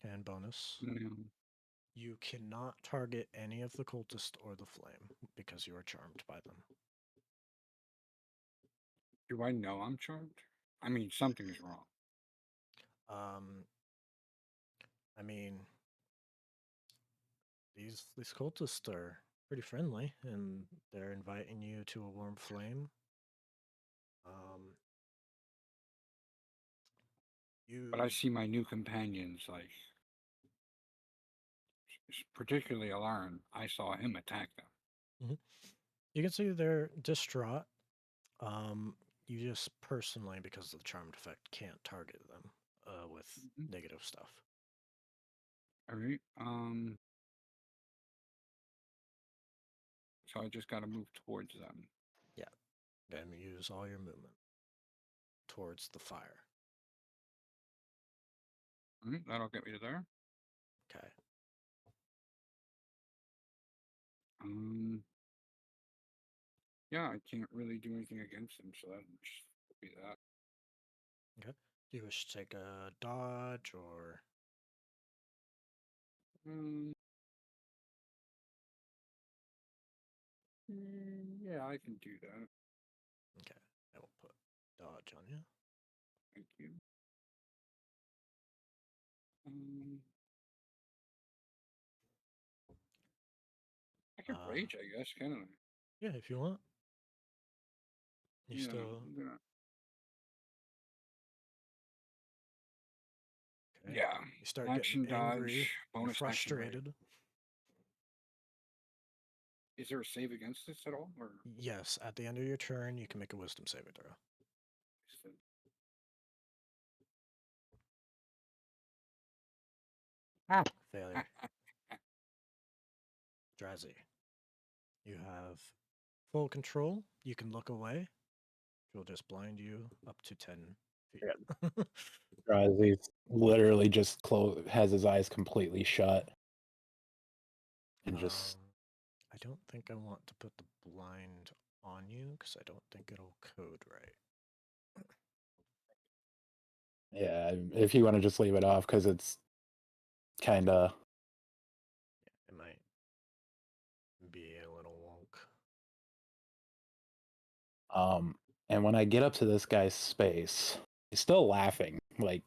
and bonus. No. You cannot target any of the cultist or the flame because you are charmed by them. Do I know I'm charmed? I mean, something is wrong. I mean, these cultists are pretty friendly, and they're inviting you to a warm flame. But I see my new companions, like, particularly Alarm. I saw him attack them. You can see they're distraught. You just personally, because of the charmed effect, can't target them with negative stuff. All right. So I just got to move towards them. Yeah. Then use all your movement. towards the fire. That'll get me to there. Okay. Yeah, I can't really do anything against him, so that just be that. Okay. Do you wish to take a dodge or? Yeah, I can do that. Okay. I will put dodge on you. Thank you. I can rage, I guess, can I? Yeah, if you want. You Yeah, still. I'm gonna. Okay. Yeah. You start Action getting angry. dodge, You're bonus action rage. frustrated. Is there a save against this at all, or Yes, at the end of your turn, you can make a wisdom saving throw. is it... Failure. Drazi. You have full control. You can look away. She'll just blind you up to 10 feet. He's literally just has his eyes completely shut. And just. I don't think I want to put the blind on you because I don't think it'll code right. Yeah, if you want to just leave it off, because it's kind of. It might be a little wonk. And when I get up to this guy's space, he's still laughing, like,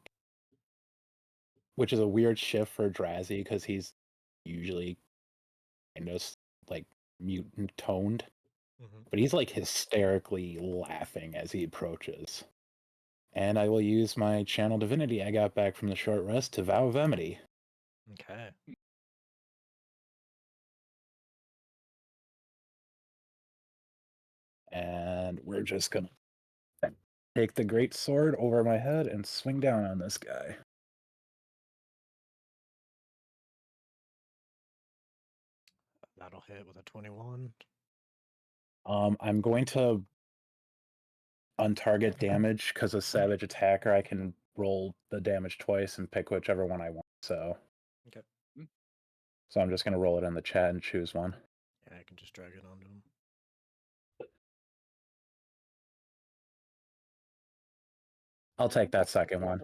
which is a weird shift for Drazi because he's usually kind of like mutant toned, but he's like hysterically laughing as he approaches. And I will use my channel divinity I got back from the short rest to vow of enmity. Okay. And we're just gonna take the great sword over my head and swing down on this guy. That'll hit with a 21. I'm going to untarget damage because a savage attacker, I can roll the damage twice and pick whichever one I want. So I'm just going to roll it in the chat and choose one. Yeah, I can just drag it onto him. I'll take that second one.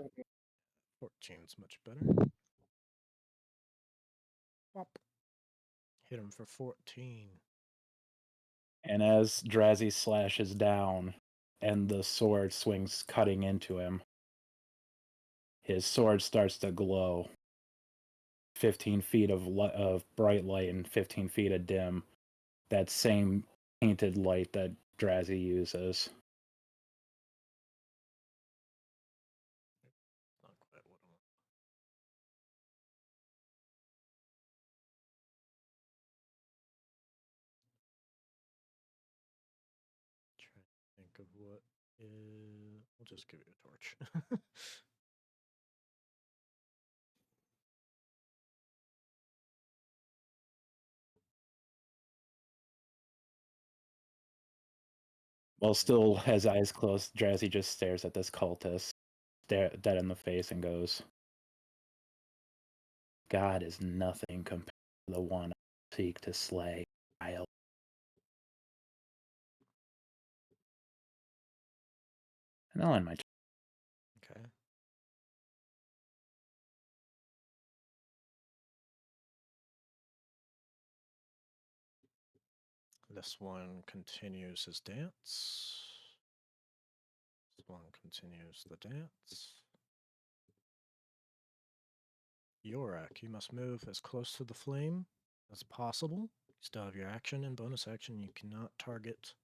14's much better. Pop. Hit him for 14. And as Drazi slashes down and the sword swings cutting into him, his sword starts to glow. 15 feet of bright light and 15 feet of dim. That same painted light that Drazi uses. Not quite what I want. Try to think of what is. We'll just give you a torch. While still has eyes closed, Drazi just stares at this cultist, dead in the face, and goes, God is nothing compared to the one I seek to slay. And I'll end my turn. Okay. This one continues his dance. This one continues the dance. Yorak, you must move as close to the flame as possible. You still have your action and bonus action. You cannot target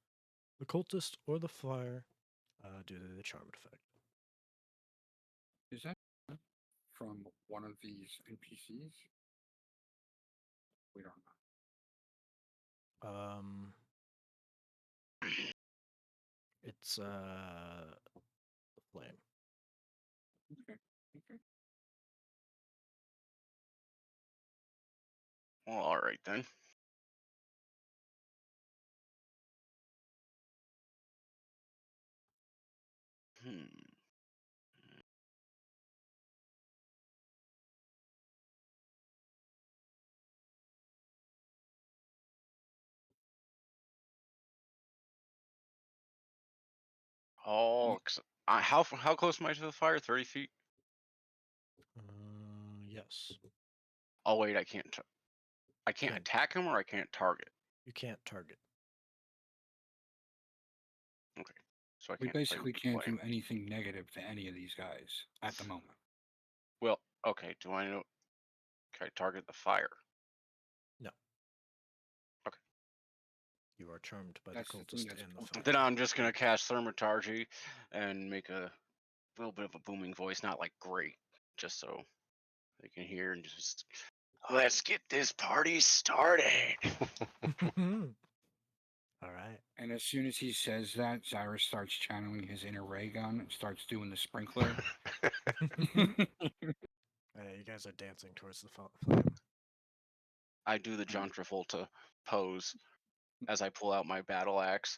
the cultist or the fire due to the charmed effect. Is that from one of these NPCs? We don't know. It's the flame. Okay. Well, all right then. Oh, how close am I to the fire? 30 feet? Yes. Oh wait, I can't. I can't Can't. attack him, or I can't target. You can't target. Okay, so I We can't. play basically can't flame. do anything negative to any of these guys at the moment. Well, okay. Do I know? Can I target the fire? No. Okay. You are charmed by That's the the thing cultist that's and the built fire. Then I'm just gonna cast Thermatargy and make a little bit of a booming voice, not like great, just so they can hear and just let's get this party started. All right. And as soon as he says that, Cyrus starts channeling his inner ray gun and starts doing the sprinkler. You guys are dancing towards the flame. I do the John Travolta pose as I pull out my battle axe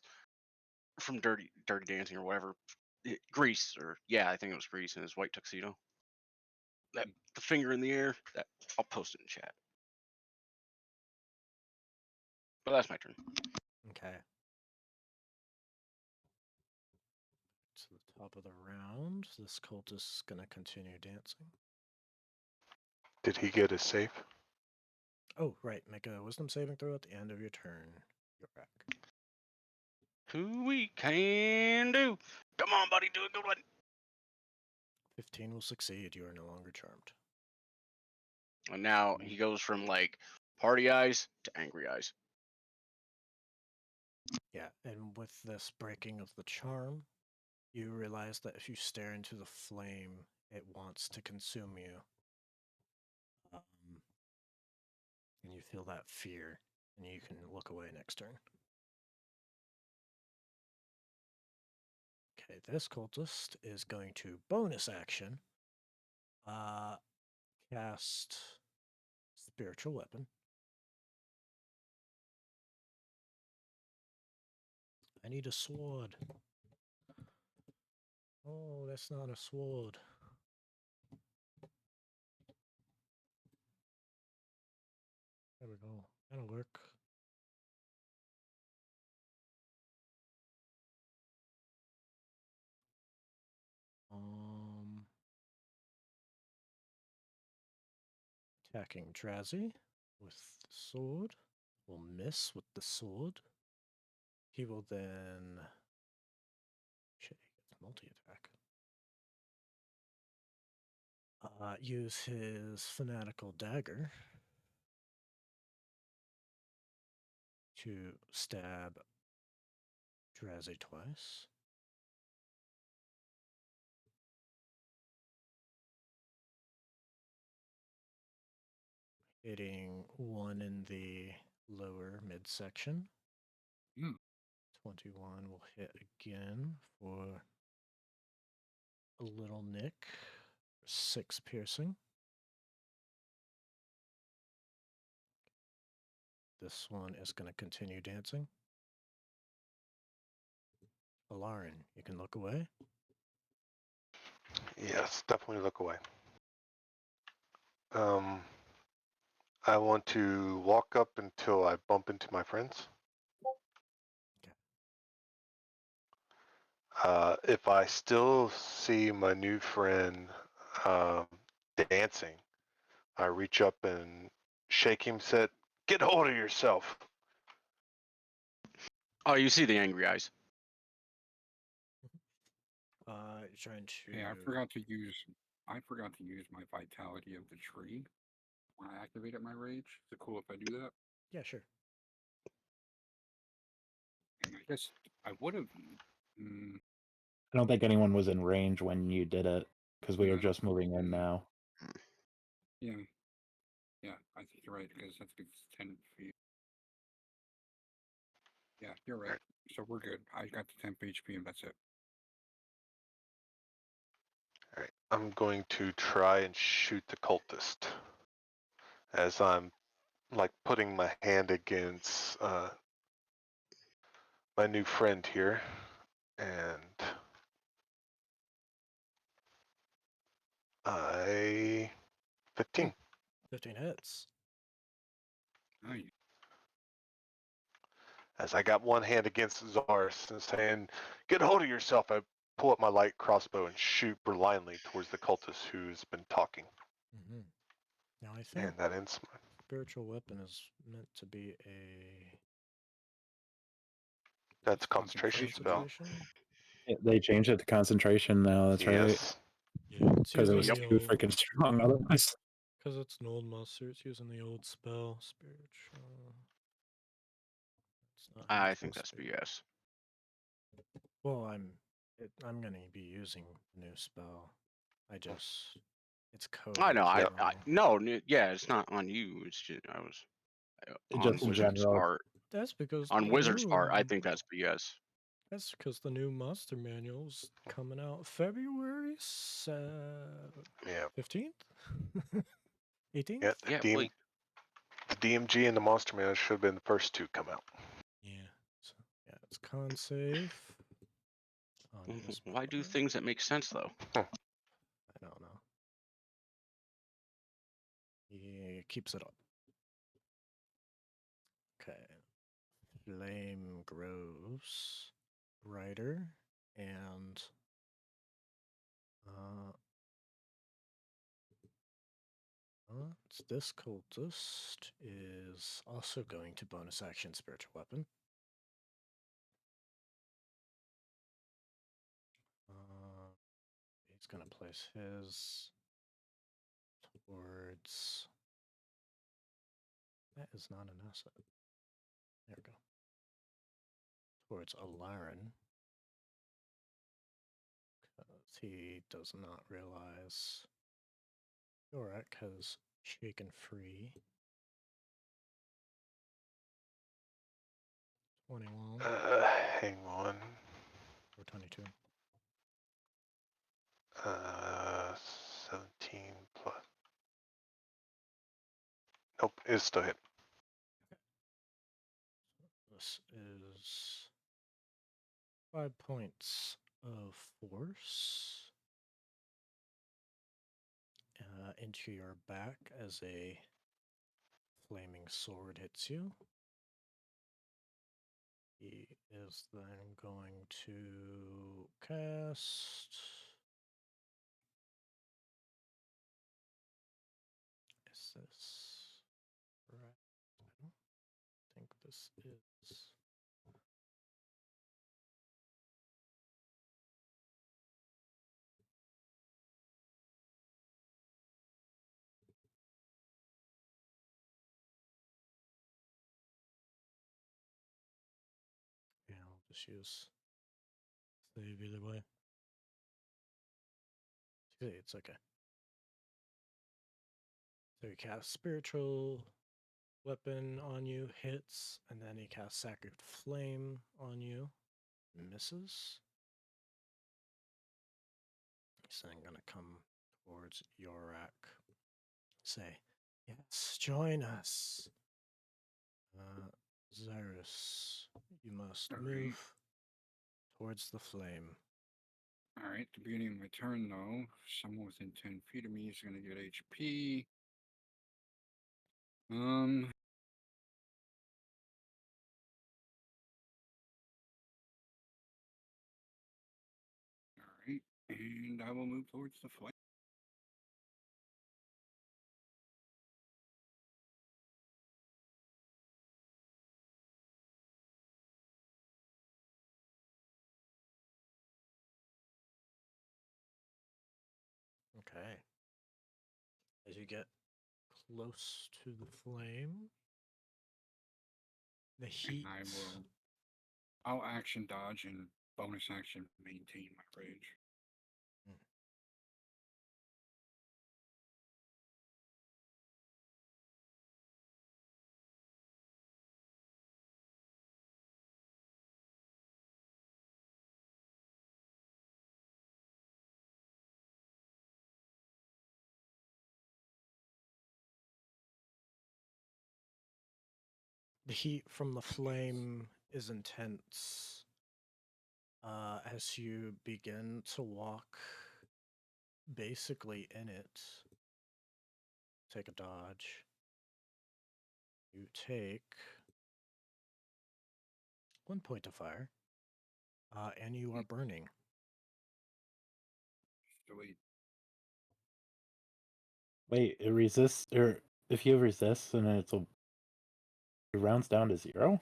from Dirty Dancing or whatever. Grease, or yeah, I think it was Grease in his white tuxedo. That the finger in the air. That I'll post it in chat. But that's my turn. Okay. To the top of the round, this cultist is going to continue dancing. Did he get a safe? Oh, right. Make a wisdom saving throw at the end of your turn. You're back. Who we can do? Come on, buddy, do a good one. 15 will succeed. You are no longer charmed. And now he goes from like party eyes to angry eyes. Yeah, and with this breaking of the charm, you realize that if you stare into the flame, it wants to consume you. And you feel that fear, and you can look away next turn. Okay, this cultist is going to bonus action cast Spiritual Weapon. I need a sword. Oh, that's not a sword. There we go. That'll work. Attacking Drazi with the sword. Will miss with the sword. He will then... Shit, he gets multi-attack. Use his Fanatical Dagger to stab Drazi twice. Hitting one in the lower midsection. 21 will hit again for a little nick. 6 piercing. This one is going to continue dancing. Alarin, you can look away. Yes, definitely look away. I want to walk up until I bump into my friends. Okay. If I still see my new friend dancing, I reach up and shake him, said, "Get hold of yourself." Oh, you see the angry eyes. You're trying to... Hey, I forgot to use my vitality of the tree when I activated my rage. Is it cool if I do that? Yeah, sure. And I guess I would have. I don't think anyone was in range when you did it, because we are just moving in now. Yeah. Yeah, I think you're right, because that's 10 feet. Yeah, you're right. So we're good. I got the 10 HP and that's it. All right, I'm going to try and shoot the cultist as I'm like putting my hand against my new friend here, and I 15. 15 hits. Nice. As I got one hand against Zaris and saying, "Get hold of yourself," I pull up my light crossbow and shoot blindly towards the cultist who's been talking. Mm-hmm. Now I think And that ends my... spiritual weapon is meant to be a That's a concentration spell. concentration. Yeah, they changed it to concentration now. That's right. Yes. Yeah, it's Because it using was the too old. freaking strong otherwise. Because it's an old monster, it's using the old spell spiritual. It's not how I it's think supposed that's to be. BS. Well, I'm gonna be using the new spell. It's coded. I know. Yep. No. Yeah, it's not on you. It's just I was on Just in Wizard's general. part. That's because On the Wizard's part, I new. think that's BS. That's because the new monster manual's coming out February Yeah. 15th, 18th. Yeah. Yeah. The Wait. DMG and the Monster Man should have been the first two come out. Yeah. So, yeah, it's con save. On his Why do part. things that make sense though? I don't know. He keeps it up. Okay. Flame grows brighter, and this cultist is also going to bonus action spiritual weapon. He's gonna place his towards. That is not an asset. There we go. Towards Alarin. Because he does not realize Yorak has shaken free. 21 Hang on. or 22. 17 plus. Nope, it's still hit. This is 5 points of force into your back as a flaming sword hits you. He is then going to cast. Is this right? I don't think this is. Yeah, I'll just use save either way. See, it's okay. So he casts spiritual weapon on you, hits, and then he casts sacred flame on you, misses. He's then gonna come towards Yorak. Say, yes, join us. Zyrus, you must move towards the flame. Alright, at the beginning of my turn, though, someone within 10 feet of me is going to get HP. Alright, and I will move towards the flame. Okay. As you get close to the flame, the heat. I'll action dodge and bonus action maintain my rage. The heat from the flame is intense. As you begin to walk basically in it, take a dodge. You take 1 point of fire, and you are burning. delete. Wait, it resists, or if you resist, then it rounds down to 0?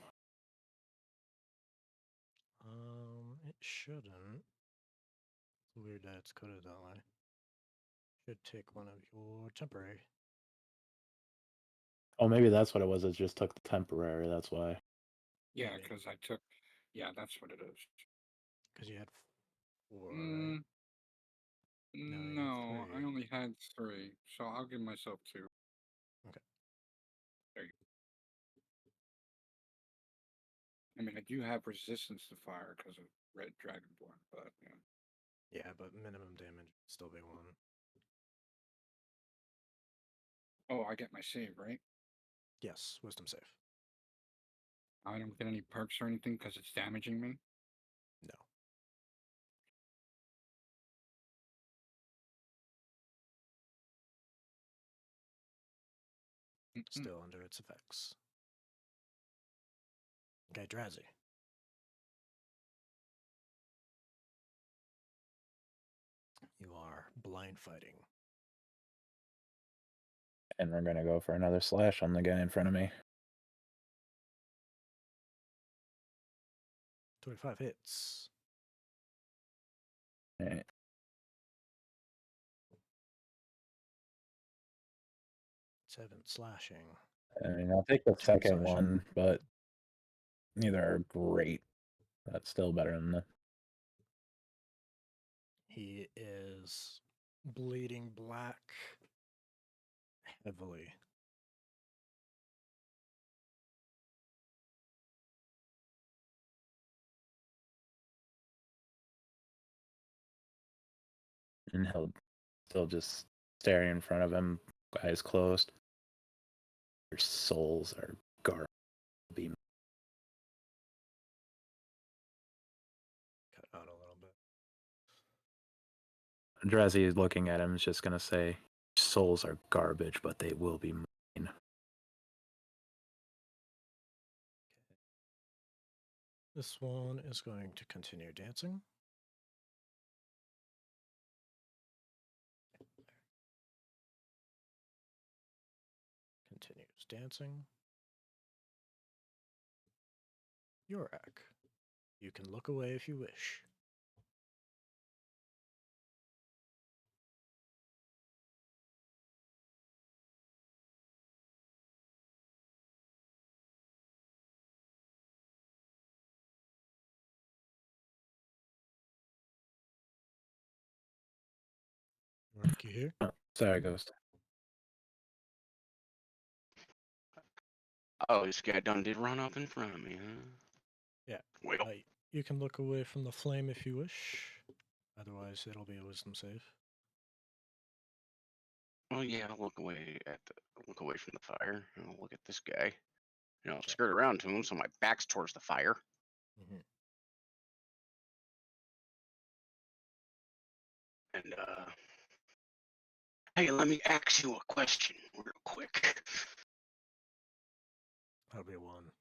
It shouldn't. It's weird that it's coded that way. Should take one of your temporary. Oh, maybe that's what it was. It just took the temporary. That's why. Yeah, Maybe. because I took. Yeah, that's what it is. Because you had 4, right? No, I 3. only had 3, so I'll give myself 2. Okay. There you go. I mean, I do have resistance to fire because of Red Dragonborn, but yeah. Yeah, but minimum damage would still be 1. Oh, I get my save, right? Yes, wisdom save. I don't get any perks or anything because it's damaging me. No. Still under its effects. Okay, Drazi. You are blind fighting. And we're going to go for another slash on the guy in front of me. 25 hits. Right. 7 slashing. I mean, I'll take the 10 second slashing. one, but neither are great. That's still better than the. He is bleeding black heavily. And he'll still just staring in front of him, eyes closed. Your souls are garbage. Cut out a little bit. Drazi is looking at him, is just going to say, souls are garbage, but they will be mine. This one is going to continue dancing. Continues dancing. Yorak. You can look away if you wish. Yorak, you here? Oh, sorry, Ghost. Oh, this guy done did run up in front of me, huh? Yeah. Well, You can look away from the flame if you wish. Otherwise, it'll be a wisdom save. well, yeah, I'll look away from the fire. And I'll look at this guy. You know, I'll skirt around to him so my back's towards the fire. Mm-hmm. And hey, let me ask you a question real quick. That'll be 1.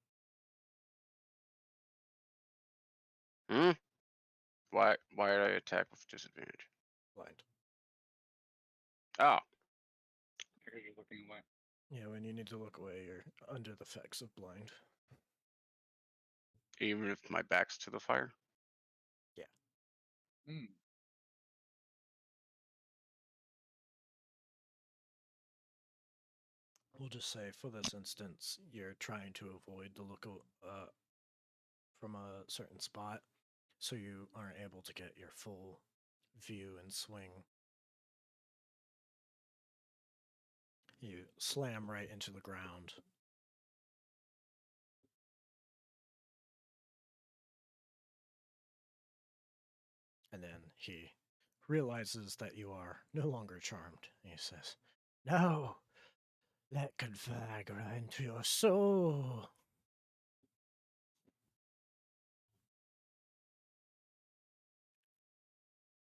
Why did I attack with disadvantage? Blind. Oh, Because you're looking away. Yeah, when you need to look away, you're under the effects of blind. even if my back's to the fire? Hmm. We'll just say, for this instance, you're trying to avoid the look from a certain spot, so you aren't able to get your full view and swing. You slam right into the ground. And then he realizes that you are no longer charmed. And he says, "No, let Confagra into your soul."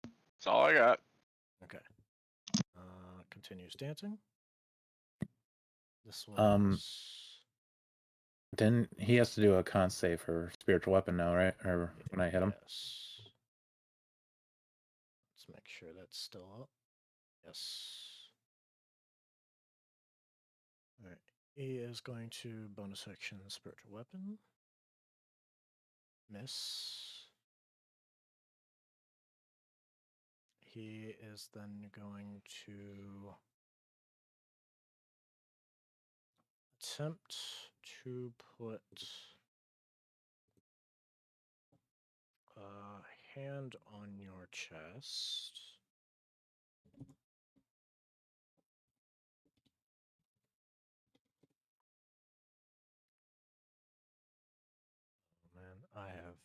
That's all I got. Okay. Continues dancing. This Um, one's Then he has to do a con save for spiritual weapon now, right? Or when I hit him? yes. Let's make sure that's still up. Yes. All right. He is going to bonus action spiritual weapon. Miss. He is then going to attempt to put a hand on your chest. Oh, man, I have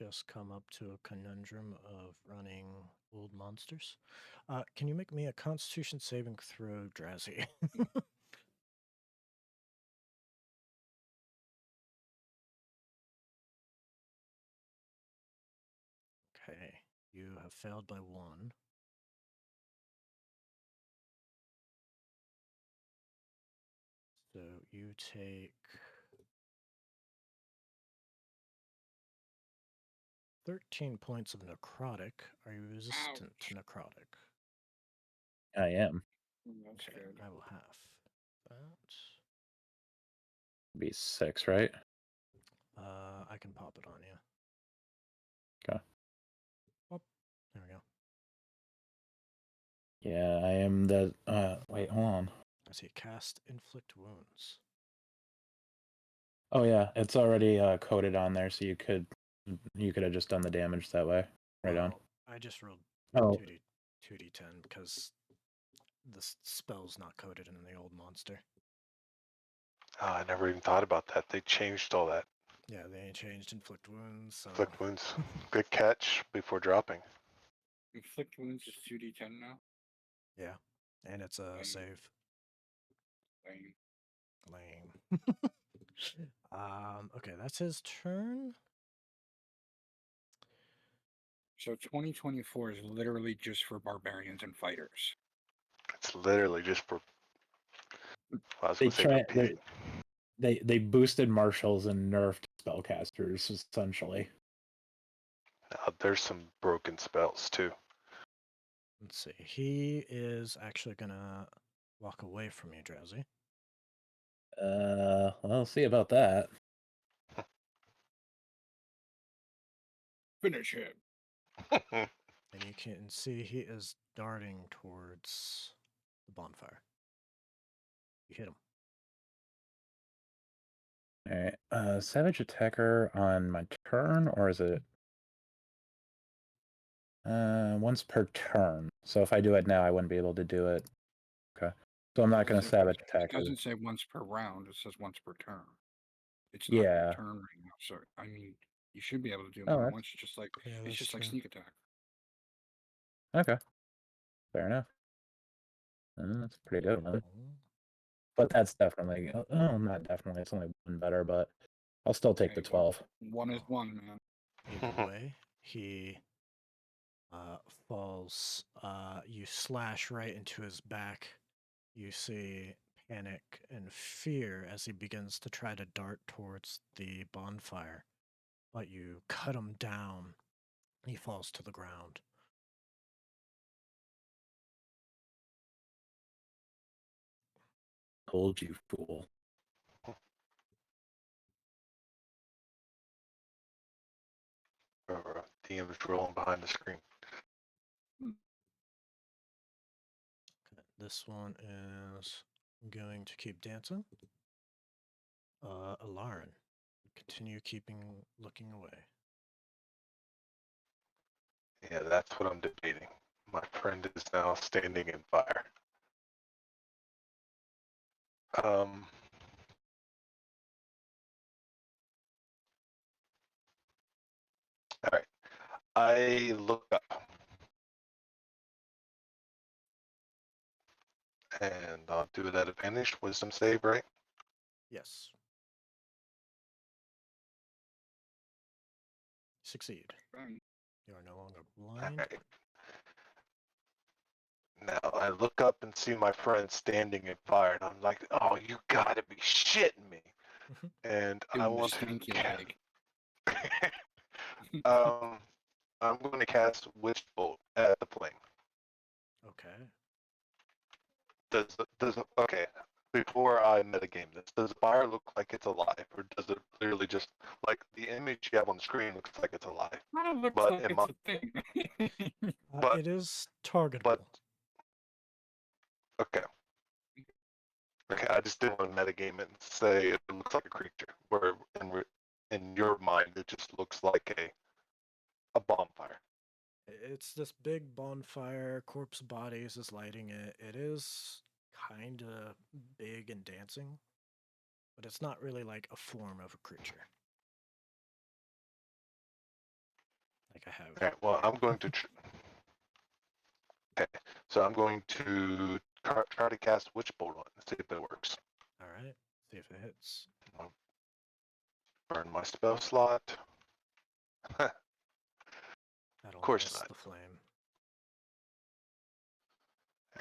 just come up to a conundrum of running old monsters. Can you make me a Constitution saving throw, Drazi? Okay, you have failed by 1. So you take 13 points of necrotic. Are you resistant to necrotic? I am. That's Okay, good. I will half that. Be 6, right? I can pop it on you. Okay. Pop. There we go. Yeah, I am the. Wait, hold on. I see cast inflict wounds. Oh yeah, it's already coded on there, so you could have just done the damage that way. Right on. Well, I just rolled Oh, 2d10 because the spell's not coded in the old monster. Oh, I never even thought about that. They changed all that. Yeah, they changed inflict wounds. So Inflict wounds. Good catch before dropping. Inflict wounds is 2d10 now. yeah, and it's a Lame. save. Lame. Lame. Okay, that's his turn. So 2024 is literally just for barbarians and fighters. It's literally just for. I was they going to say try repeating. they boosted marshals and nerfed spellcasters essentially. There's some broken spells too. Let's see. He is actually gonna walk away from you, Drowsy. I'll see about that. Finish him. And you can see he is darting towards the bonfire. You hit him. All right. Savage attacker on my turn, or is it once per turn? So if I do it now, I wouldn't be able to do it. Okay. So I'm not going to savage attack. It doesn't say once per round. It says once per turn. It's not Yeah. your turn right now. So I mean, you should be able to do Oh, more that's- once. Just like Yeah, it's that's just like true. sneak attack. Okay. Fair enough. That's pretty good, man. Oh, But that's definitely, not definitely. It's only 1 better, but I'll still take the Hey, well, 12. One is one, man. Either way, he falls. You slash right into his back. You see panic and fear as he begins to try to dart towards the bonfire. But you cut him down. He falls to the ground. Told you, fool. DM is rolling behind the screen. Okay, this one is going to keep dancing. Alarin, continue looking away. Yeah, that's what I'm debating. My friend is now standing in fire. All right. I look up. And I'll do it at advantage. Wisdom save, right? Yes. Succeed. You are no longer blind. All right. Now I look up and see my friend standing in fire, and I'm like, "Oh, you gotta be shitting me!" And I Doing the want to stinky leg. I'm going to cast Witch Bolt at the plane. Okay, before I metagame this, does the fire look like it's alive, or does it clearly just like the image you have on the screen looks like it's alive? Kind of looks But like in it's my, a thing. but It is targetable. but okay, I just didn't want to metagame it and say it looks like a creature, where in your mind it just looks like a bonfire. It's this big bonfire, corpse bodies is lighting it. It is kind of big and dancing, but it's not really like a form of a creature. Like I have. Okay, well, here. I'm going to. Okay, so I'm going to try to cast Witch Bolt on it and see if it works. All right, see if it hits. I'll burn my spell slot. That'll course miss not. the flame.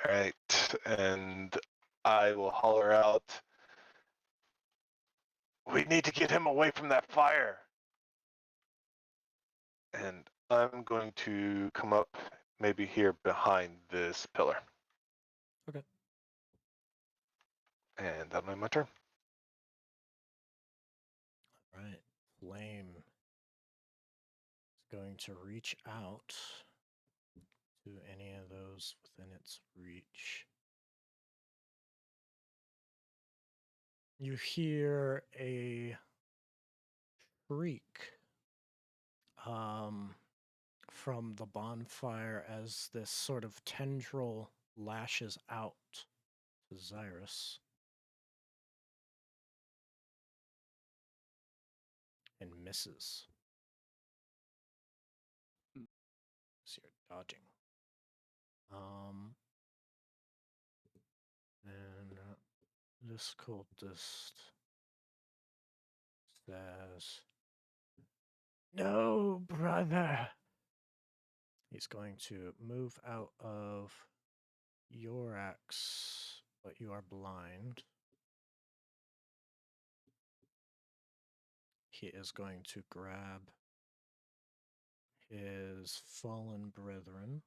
All right, and I will holler out, "We need to get him away from that fire!" And I'm going to come up maybe here behind this pillar. Okay. And that'll be my turn. All right, flame is going to reach out to any of those within its reach. You hear a shriek from the bonfire as this sort of tendril lashes out to Xyrus and misses. So you're dodging. And this cultist says, "No, brother." He's going to move out of your axe, but you are blind. He is going to grab his fallen brethren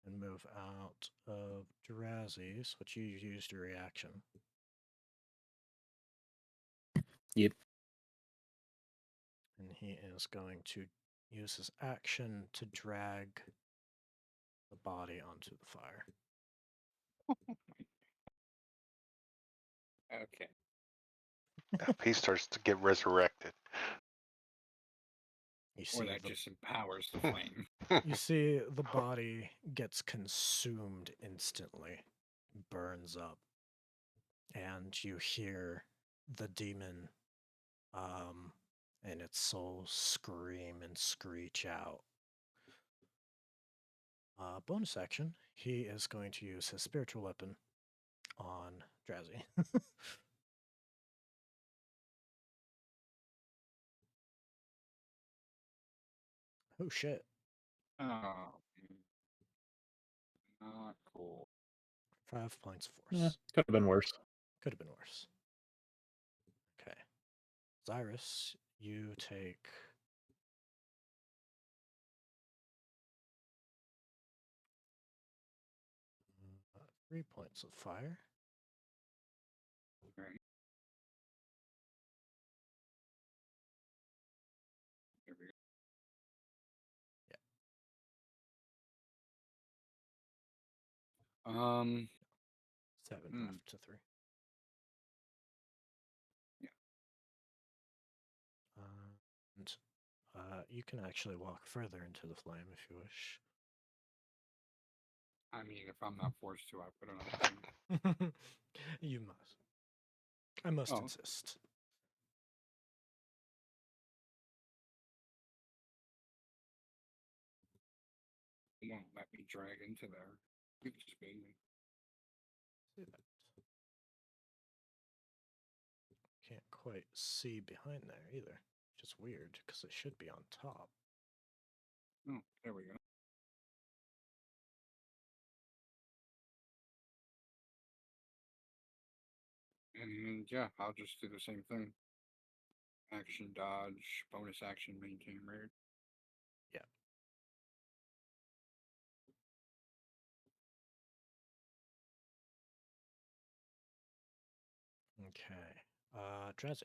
and move out of Drazi's, which you used your reaction. Yep. And he is going to use his action to drag the body onto the fire. Okay. If he starts to get resurrected. You Or see that the just empowers the flame. you see the body gets consumed instantly, burns up, and you hear the demon and its soul scream and screech out. Bonus action, he is going to use his spiritual weapon on Drazi. Oh shit. Oh, not cool. 5 points of Yeah, force. could have been worse. Could have been worse. Okay. Xyrus, you take 3 points of fire. Right. There we go. 7 left to 3. Yeah. And you can actually walk further into the flame if you wish. I mean, if I'm not forced to, I put it on the thing. You must. I must Oh. insist. It won't let me drag into there. You just made me. See that. Can't quite see behind there either. Which is weird because it should be on top. Oh, there we go. And yeah, I'll just do the same thing. Action dodge, bonus action maintain raid. Yeah. Okay. Drazzy.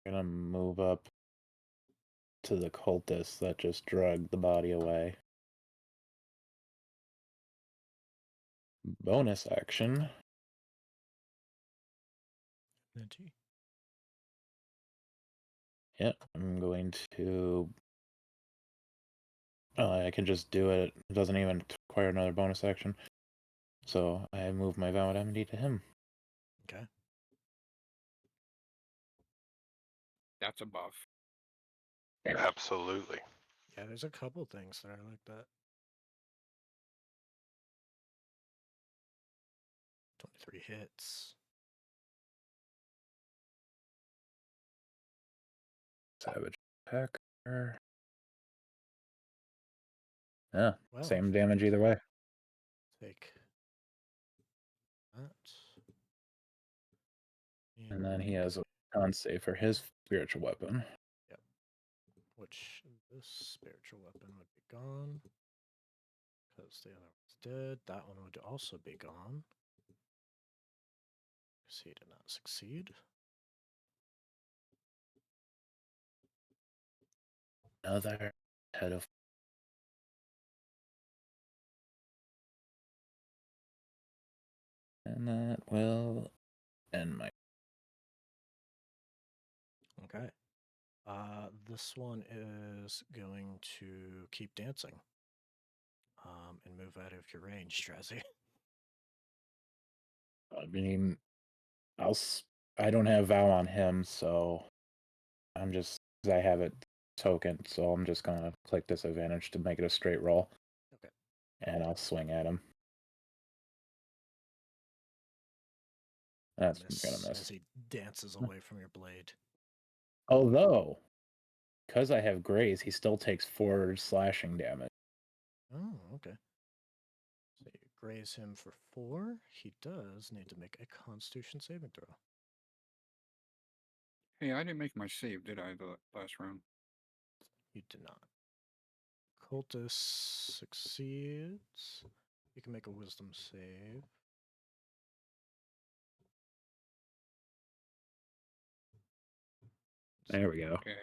Gonna move up to the cultist that just dragged the body away. Bonus action. Ninety. Yep, I'm going to. Oh, I can just do it. It doesn't even require another bonus action. So I move my Vow of Enmity to him. Okay. That's a buff. Absolutely. Yeah, there's a couple things that are like that. 23 hits. Savage Pecker. Yeah, Well, same damage either way. take that. And then he has a con save for his spiritual weapon. Yep. Which this spiritual weapon would be gone. Because the other one's dead. That one would also be gone. Because he did not succeed. Another head of. And that will end my. Okay. This one is going to keep dancing. And move out of your range, Strazzy. I mean, I don't have Vow on him, so I'm just. I have it token, so I'm just gonna click disadvantage to make it a straight roll. Okay. And I'll swing at him. That's gonna miss. As he dances away from your blade. Although, because I have graze, he still takes 4 slashing damage. Oh, okay. So you graze him for 4. He does need to make a Constitution saving throw. Hey, I didn't make my save, did I, the last round? You did not. Cultist succeeds. You can make a Wisdom save. There we go. Okay.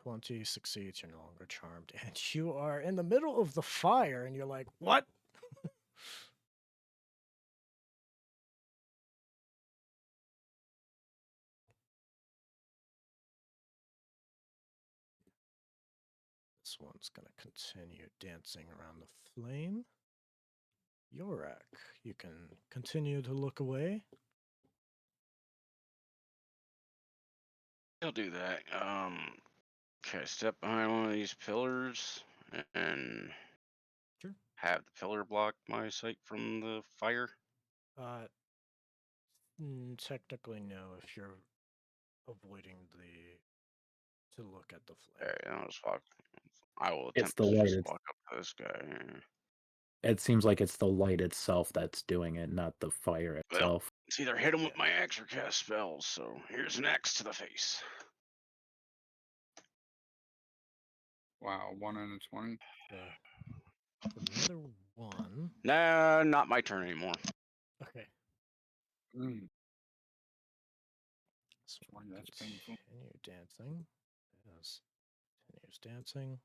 20 succeeds. You're no longer charmed, and you are in the middle of the fire, and you're like, "What?" This one's going to continue dancing around the flame. Yorak, you can continue to look away. He'll do that. Okay, step behind one of these pillars and Sure. have the pillar block my sight from the fire. Technically, no, if you're avoiding to look at the flame. Okay, I'll just walk. I will It's attempt the to light. just walk up to this guy. It seems like it's the light itself that's doing it, not the fire Well, itself. it's either hit him with my axe or cast spells. So here's an axe to the face. Wow, 1 and a 20. Another one. Nah, not my turn anymore. Okay. Mm. This one That's painful. continue dancing. Yes. Continues dancing.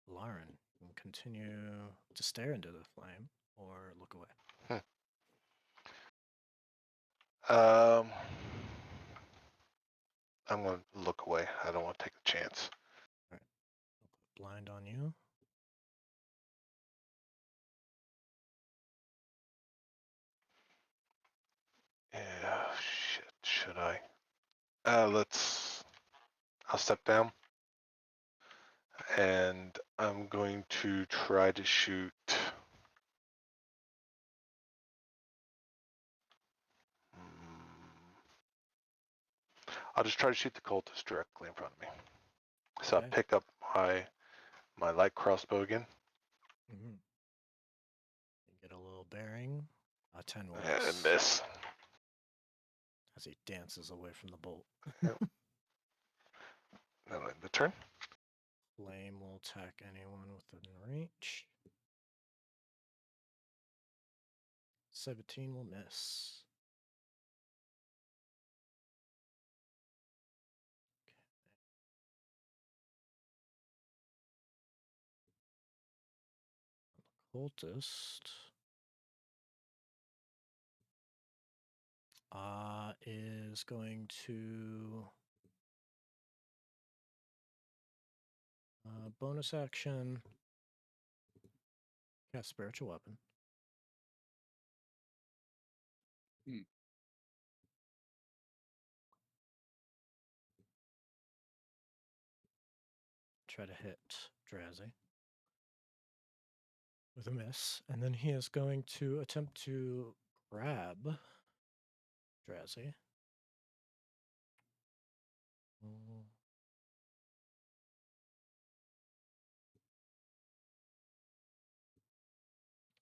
Lauren can continue to stare into the flame or look away. I'm going to look away. I don't want to take a chance. All right. I'll put blind on you. Yeah, shit. Should I? I'll step down. And I'm going to try to shoot. I'll just try to shoot the cultist directly in front of me. So I Okay. pick up my light crossbow again. Mm-hmm. You get a little bearing. 10 will And miss. miss. As he dances away from the bolt. Yep. Then I end the turn. Flame will attack anyone within reach. 17 will miss. Cultist is going to bonus action cast spiritual weapon. Try to hit Drazi with a miss, and then he is going to attempt to grab Drazi.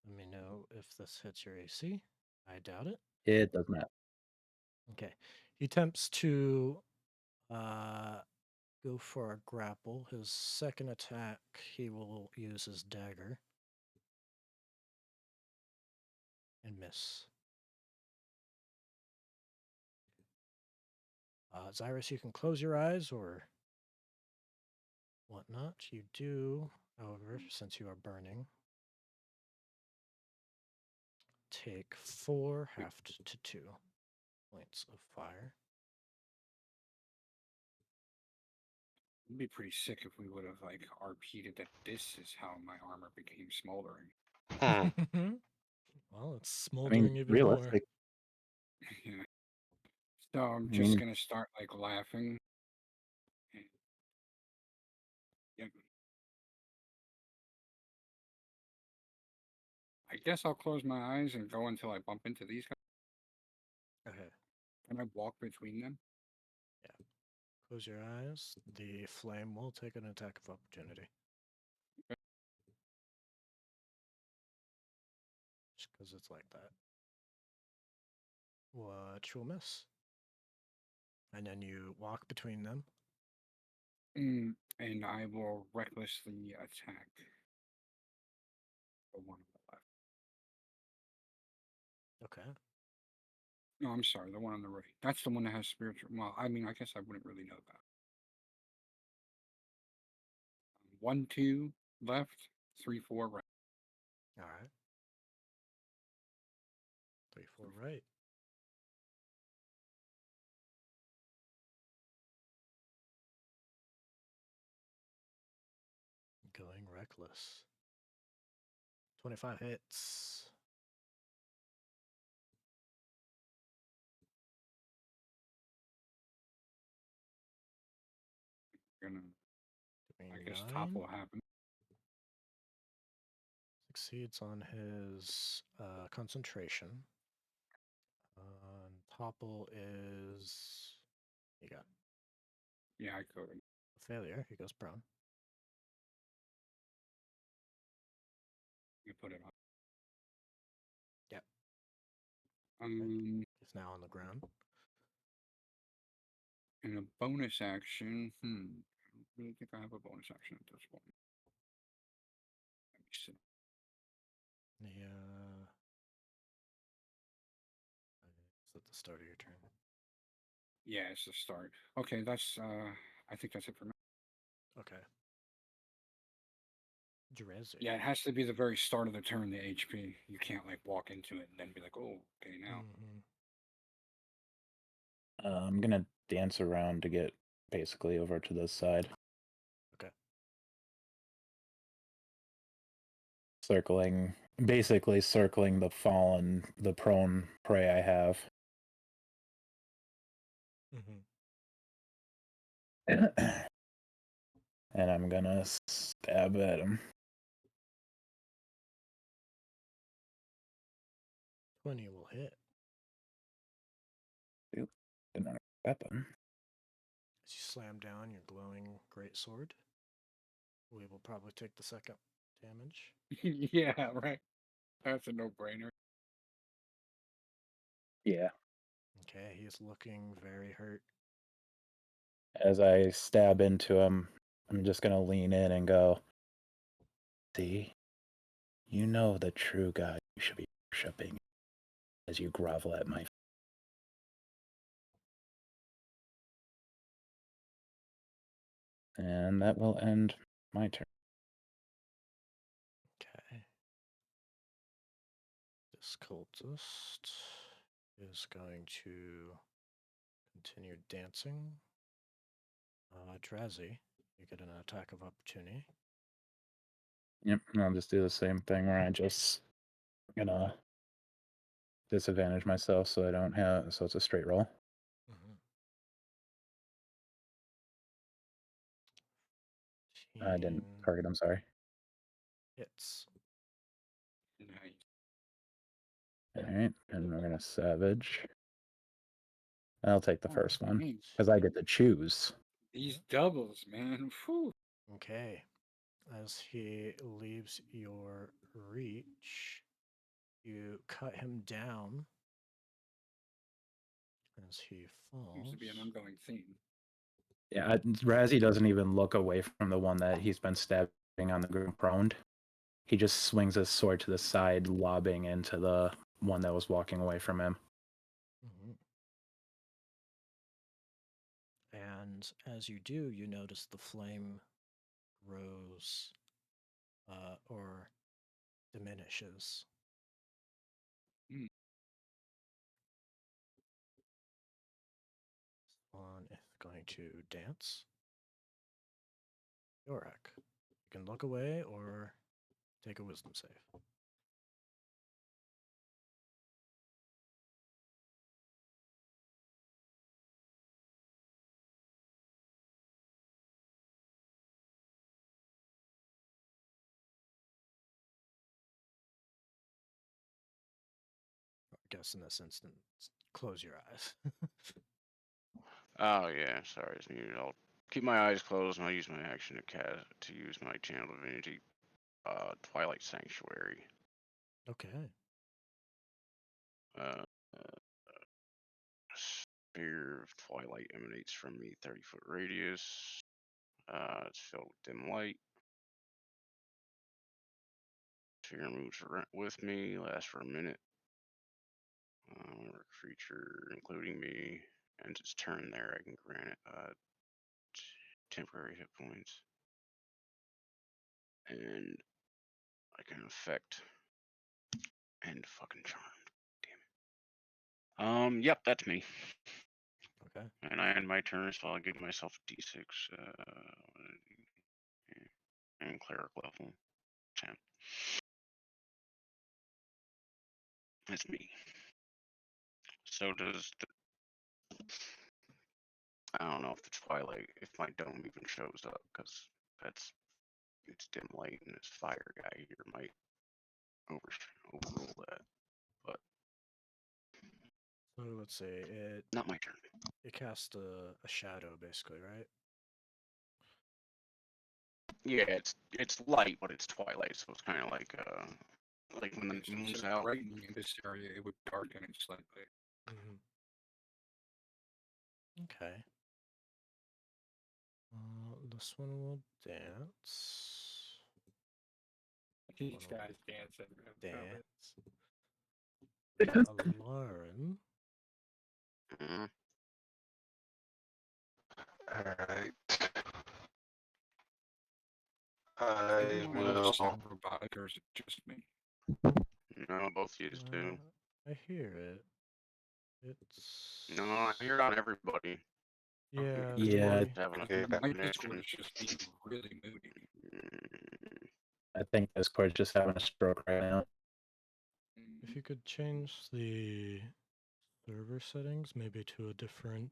Let me know if this hits your AC. I doubt it. It does not. Okay. He attempts to go for a grapple. His second attack, he will use his dagger and miss. Zyrus, you can close your eyes or whatnot. You do, however, since you are burning, take 4 halved to 2 points of fire. It'd be pretty sick if we would have like RP'd that this is how my armor became smoldering. Well, it's I smoldering mean, even more. realistic. Yeah. So I'm I just mean- gonna start like laughing. Yep. I guess I'll close my eyes and go until I bump into these guys. Okay. Can I walk between them? Close your eyes. The flame will take an attack of opportunity. Just because it's like that. What you'll miss. And then you walk between them. And I will recklessly attack the one on the left. Okay. No, I'm sorry, the one on the right. That's the one that has spiritual. Well, I mean, I guess I wouldn't really know that. 1, 2 left, 3, 4 right. All right. 3, 4 right. Going reckless. 25 hits. Gonna, Doing I guess 9. top will happen. Succeeds on his concentration. Topple is. You got Yeah, I could. a failure. He goes prone. You put it on. Yep. Um, He's now on the ground. and a bonus action. I don't really think I have a bonus action at this point. Let me see. Yeah. It's at the start of your turn. Yeah, it's the start. Okay, that's I think that's it for me. Okay. Drezzy. Yeah, it has to be the very start of the turn, the HP. You can't like walk into it and then be like, oh, okay, now. I'm gonna dance around to get basically over to this side. Okay. Basically circling the fallen, the prone prey I have. And I'm gonna stab at him. 20 will hit. Oop, another weapon. As you slam down your glowing greatsword, we will probably take the second damage. Yeah, right. That's a no-brainer. Yeah. Okay, he is looking very hurt. As I stab into him, I'm just gonna lean in and go, see, you know the true God you should be worshipping. as you grovel at my feet. And that will end my turn. Okay. This cultist is going to continue dancing. Drazi, you get an attack of opportunity. Yep, and I'll just do the same thing where I just gonna disadvantage myself so I don't have, so it's a straight roll. I didn't target, I'm sorry. Hits. Nice. Alright, and we're gonna savage. I'll take the first one, man. because I get to choose. These doubles, man. Whew. Okay. As he leaves your reach, you cut him down as he falls. Seems to be an ongoing theme. Yeah, Razzie doesn't even look away from the one that he's been stabbing on the ground prone. He just swings his sword to the side, lobbing into the one that was walking away from him. And as you do, you notice the flame grows or diminishes. Mm. One is going to dance. Yorak. You can look away or take a wisdom save. I guess in this instance, close your eyes. Oh yeah, sorry, it's muted. I'll keep my eyes closed and I'll use my action to use my channel divinity, Twilight Sanctuary. Okay. Sphere of twilight emanates from me, 30-foot radius. It's filled with dim light. Sphere moves with me, lasts for a minute. Whenever a creature, including me, ends its turn there, I can grant it temporary hit points. And I can affect end fucking charmed. Damn it. Yep, that's me. Okay. And I end my turn, so I'll give myself a d6 and cleric level 10. That's me. So does the, I don't know if the twilight, if my dome even shows up, because it's dim light and this fire guy here might overrule that. But So let's see. It not my turn. It casts a shadow, basically, right? Yeah, it's light, but it's twilight, so it's kind of like when the moon's Instead of out. brightening in this area, it would darken it slightly. Okay. This one will dance. These guys dancing. Dance. Lauren. Alright. I will. Sound robotic, or is it just me? No, both of you do. I hear it. It's. No, I hear it on everybody. Yeah. Yeah. My Discord is just being really moody. I think Discord's just having a stroke right now. If you could change the server settings, maybe to a different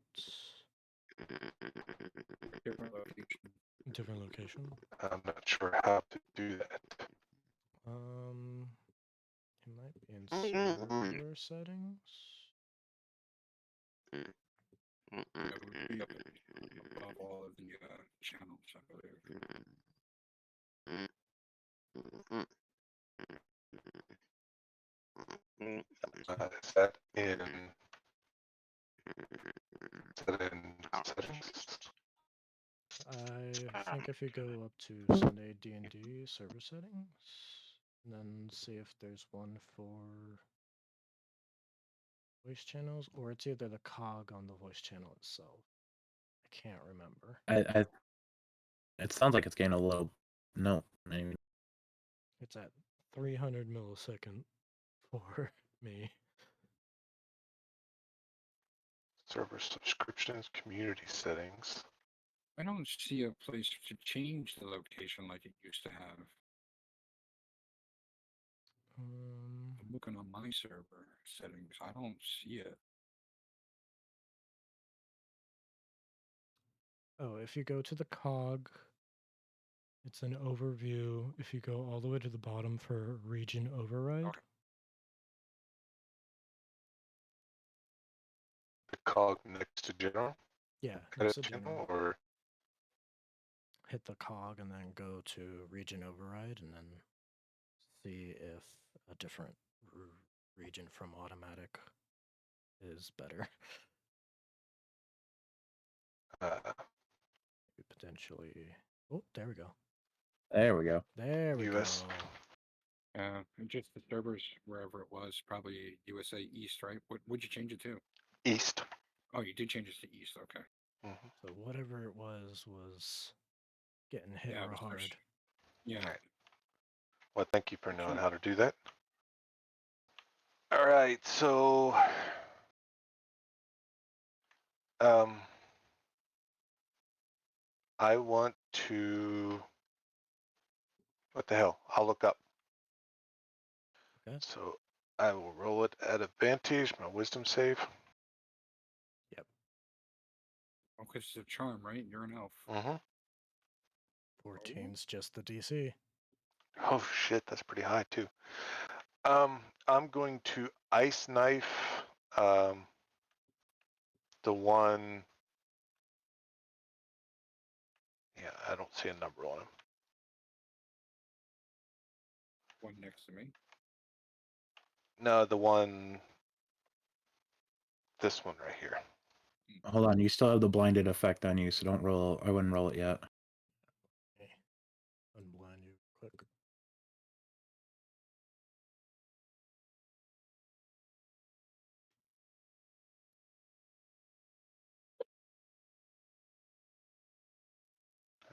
location. I'm not sure how to do that. It might be in server settings. That would be above all of the channels, I believe. Is that in settings? I think if you go up to Sunday D&D server settings, and then see if there's one for voice channels, or it's either the cog on the voice channel itself. I can't remember. It sounds like it's getting a little. No, maybe. It's at 300 millisecond for me. Server subscriptions, community settings. I don't see a place to change the location like it used to have. I'm looking on my server settings. I don't see it. Oh, if you go to the cog, it's an overview. If you go all the way to the bottom for region override, Okay. The cog next to general. yeah, Got next a to channel general, or hit the cog and then go to region override and then see if a different region from automatic is better. Potentially. Oh, there we go. There we go. There we US. go. And just the servers wherever it was, probably USA East, right? What'd you change it to? East. Oh, you did change it to East. Okay. Mm-hmm. So whatever it was getting hit Yeah, it real was hard. pushed. Yeah. All right. Well, thank you for knowing Sure. how to do that. All right, so I want to. What the hell? I'll look up. Okay. So I will roll it at advantage. My wisdom save. Oh, because it's a charm, right? You're an elf. Mm-hmm. 14's just the DC. Oh shit, that's pretty high too. I'm going to ice knife the one. Yeah, I don't see a number on him. One next to me. No, the one. This one right here. Hold on, you still have the blinded effect on you, so don't roll. I wouldn't roll it yet. Okay. Unblind you quick.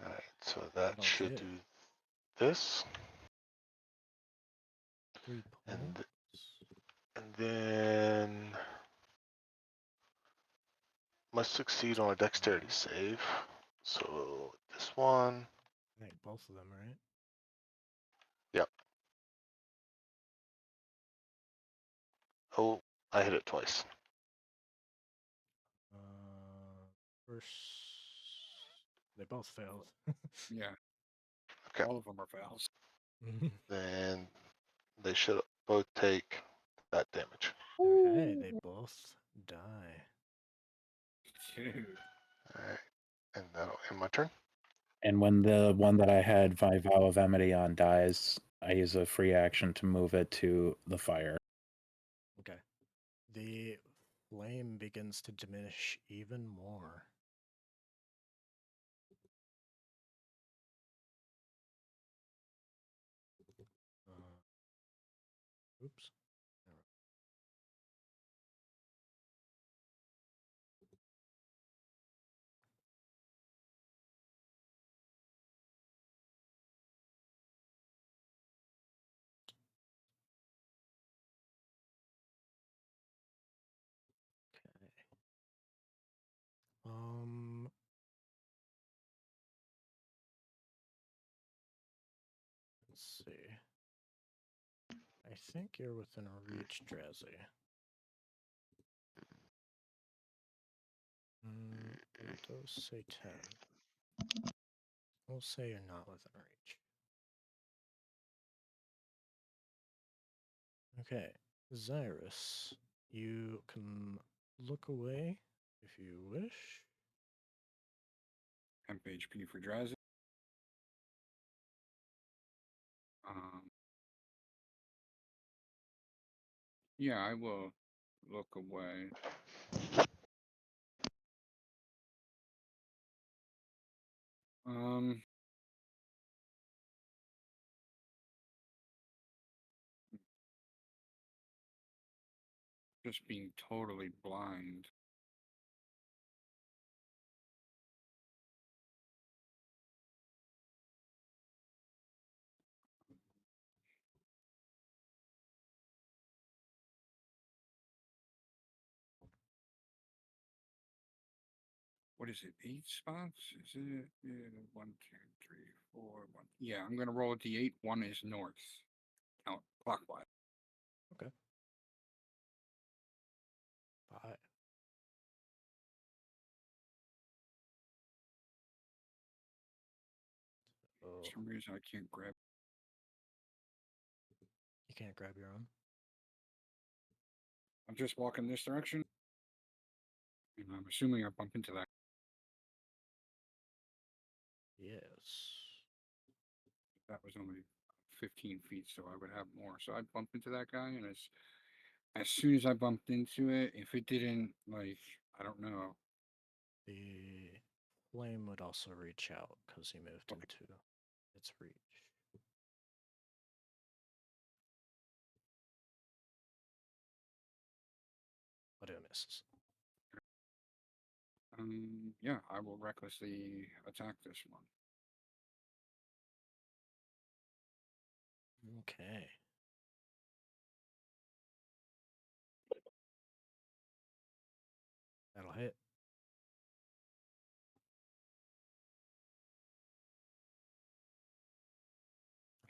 All right, so I that don't see should it. do this. 3 And points. and then must succeed on a dexterity save. So this one. I think both of them, right? Yep. Oh, I hit it twice. First, they both failed. Yeah. Okay. All of them are fails. Then they should both take that damage. Okay, they both die. Dude. All right, and that'll end my turn. And when the one that I had my vow of enmity on dies, I use a free action to move it to the fire. Okay. The flame begins to diminish even more. Oops. Okay. Let's see. I think you're within reach, Drazzy. It does say 10. We'll say you're not within reach. Okay, Zyrus, you can look away if you wish. Temp HP for Drazi. Yeah, I will look away. just being totally blind. What is it? 8 spots? Is it? Yeah, 1, 2, 3, 4, 1. Yeah, I'm gonna roll a d8. 1 is north. Count clockwise. Okay. 5. For Oh, some reason I can't grab. you can't grab your own. I'm just walking this direction. And I'm assuming I bump into that. Yes. That was only 15 feet, so I would have more. So I'd bump into that guy, and as soon as I bumped into it, if it didn't, like, I don't know. The flame would also reach out because he moved Okay. into its reach. But it misses. Yeah, I will recklessly attack this one. Okay. That'll hit.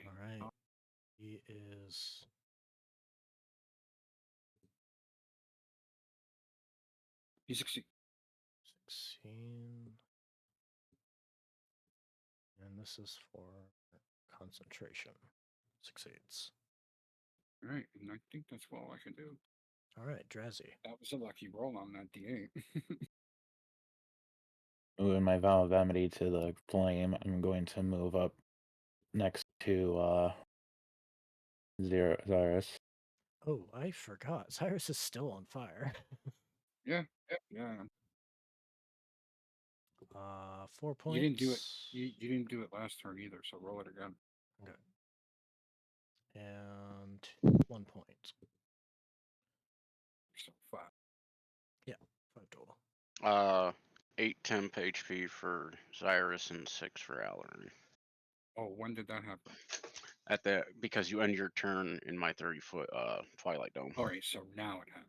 All right. He is He succeeds. 16. And this is for concentration. Succeeds. All right, and I think that's all I can do. All right, Drazzy. That was a lucky roll on that d8. Moving my Vow of Amity to the flame, I'm going to move up next to Zyrus. Oh, I forgot. Cyrus is still on fire. yeah. 4 points. You didn't do it. You didn't do it last turn either, so roll it again. Okay. And 1 point. So 5. Yeah, 5 total. 8 temp HP for Cyrus and 6 for Alarin. Oh, when did that happen? Because you end your turn in my 30-foot Twilight Dome. All right, so now it happened.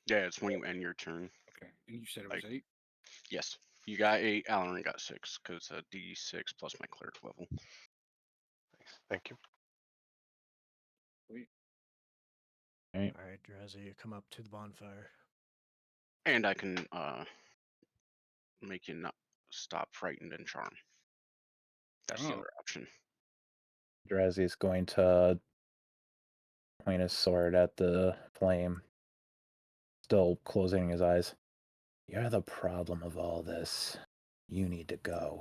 Yeah, it's when you end your turn. Okay, and you said it was 8. Yes, you got 8. Alarin got 6 because it's a D6 plus my cleric level. Thanks. Thank you. Sweet. All right, Drazzy, you come up to the bonfire. And I can make you not stop frightened and charm. That's the other option. Drazzy's going to point his sword at the flame, still closing his eyes. You're the problem of all this. You need to go.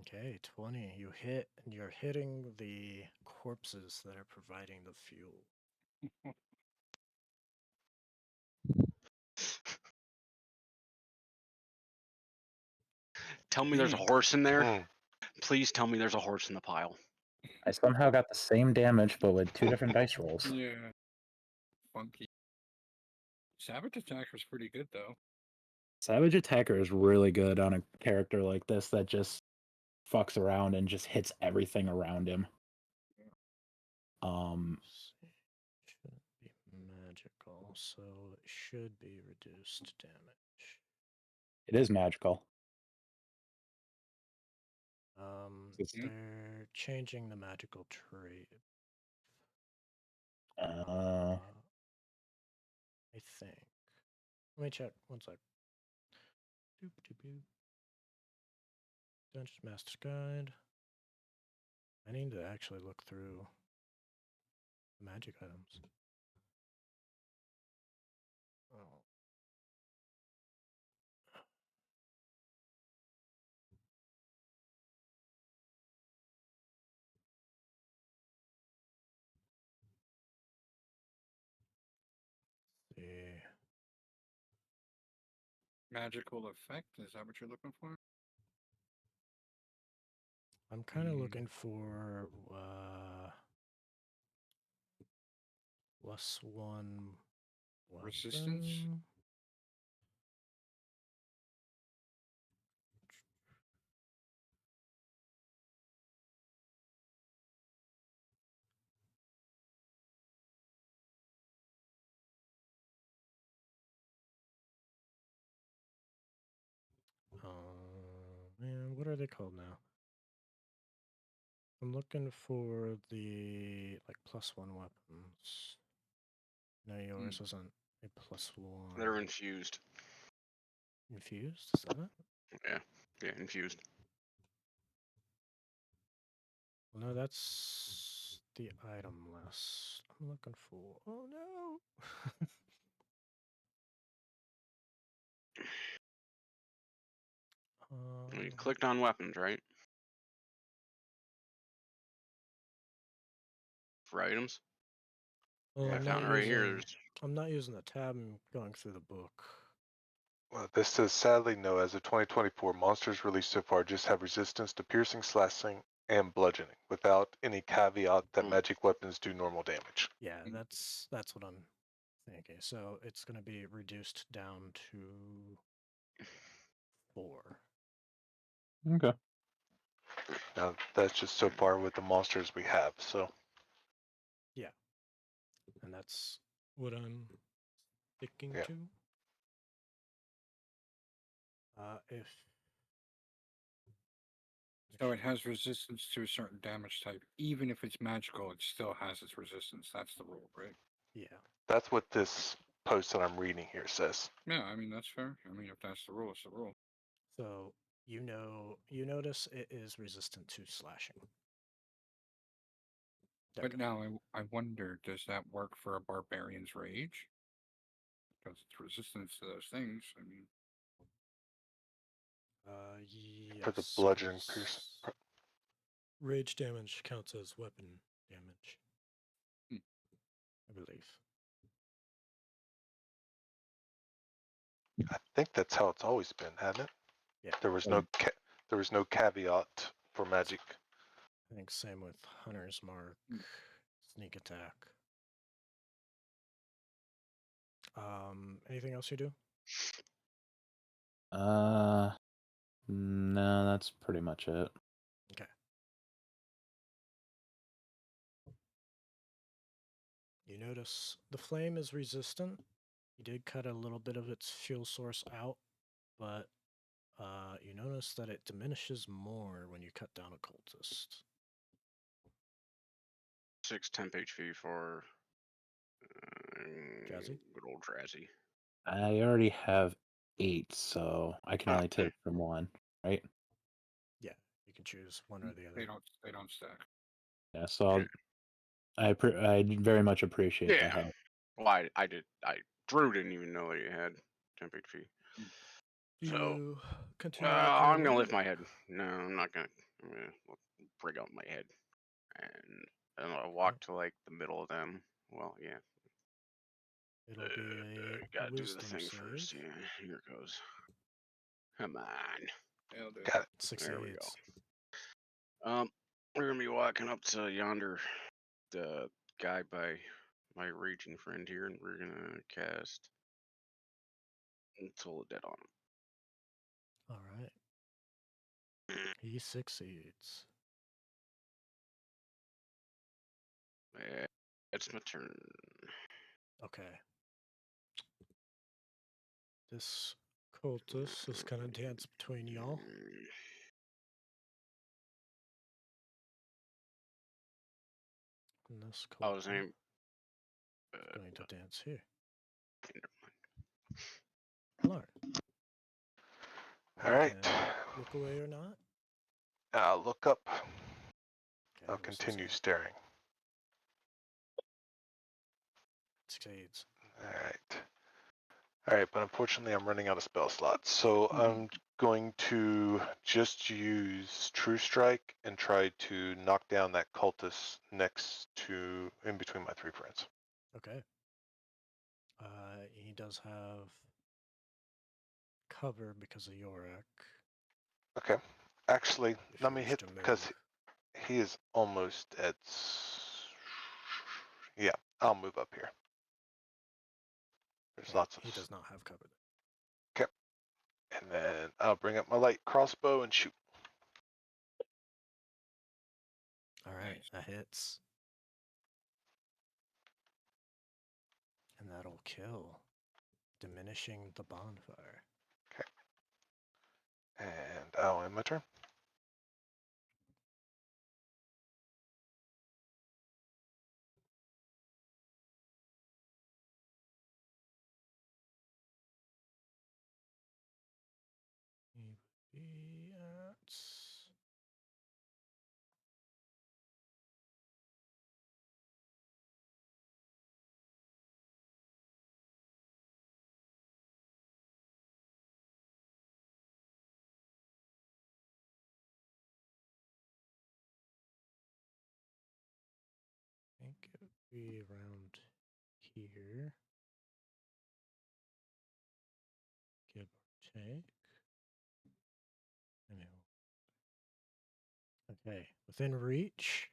Okay, 20. You hit, and you're hitting the corpses that are providing the fuel. Tell me there's a horse in there. Mm. Please tell me there's a horse in the pile. I somehow got the same damage, but with 2 different dice rolls. Yeah. Funky. Savage attack was pretty good though. Savage Attacker is really good on a character like this that just fucks around and just hits everything around him. Should be magical, so it should be reduced damage. It is magical. They're changing the magical trait. Uh, I think. Let me check. 1 sec. Dungeon Master's Guide. I need to actually look through the magic items. Oh. See. Magical effect? Is that what you're looking for? I'm kind of looking for +1 Resistance? weapon. Man, what are they called now? I'm looking for the +1 weapons. No, yours isn't a +1. They're infused. Infused? Is that it? Yeah, infused. Well, no, that's the item list. I'm looking for. Oh no! You clicked on weapons, right? For items. Well, I I'm found not it right here. using. I'm not using the tab. I'm going through the book. Well, this says, sadly, no. As of 2024, monsters released so far just have resistance to piercing, slashing, and bludgeoning, without any caveat that magic weapons do normal damage. Yeah, that's what I'm thinking. So it's going to be reduced down to 4. Okay. Now, that's just so far with the monsters we have, so. Yeah. And that's what I'm sticking Yeah. to. If So it has resistance to a certain damage type. Even if it's magical, it still has its resistance. That's the rule, right? Yeah. That's what this post that I'm reading here says. Yeah, I mean, that's fair. I mean, if that's the rule, it's the rule. So you notice it is resistant to slashing. But now I wonder, does that work for a barbarian's rage? Because it's resistance to those things. I mean, Yes. For the bludgeoning piercing. Rage damage counts as weapon damage. I believe. I think that's how it's always been, hasn't it? Yeah. There was no caveat for magic. I think same with Hunter's Mark, sneak attack. Anything else you do? No, that's pretty much it. Okay. You notice the flame is resistant. You did cut a little bit of its fuel source out, but you notice that it diminishes more when you cut down a cultist. 6 temp HP for Jazzy? good old Drazzy. I already have 8, so I can only take from 1, right? Yeah, you can choose one or the other. they don't stack. Yeah, so I very much appreciate the help. Well, I Drew didn't even know that you had temp HP. Do So you continue with I'm your gonna run? lift my head. No, I'm not gonna. I'm gonna bring out my head, and I'll walk to like the middle of them. Well, yeah. It'll be a Gotta do the wisdom thing save. first. Yeah, here it goes. Come on. Got it. There we Succeeds. go. We're gonna be walking up to yonder, the guy by my raging friend here, and we're gonna cast Toll the Dead on him. All right. He succeeds. Yeah, it's my turn. Okay. This cultist is gonna dance between y'all. And this I was cultist aiming. is going to dance here. Never mind. Alright. All right. Look away or not? I'll look up. Okay, I'll continue staring. Succeeds. All right, but unfortunately I'm running out of spell slots. So I'm going to just use True Strike and try to knock down that cultist in between my 3 friends. Okay. He does have cover because of Yorick. Okay. Actually, If let you me wish hit to because move. he is almost at. Yeah, I'll move up here. There's Okay, lots of. he does not have cover. Okay, and then I'll bring up my light crossbow and shoot. All right, Nice. that hits. And that'll kill, diminishing the bonfire. And I'll end my turn. He would be at. I think it would be around here. Give or take. Anyway. Okay, within reach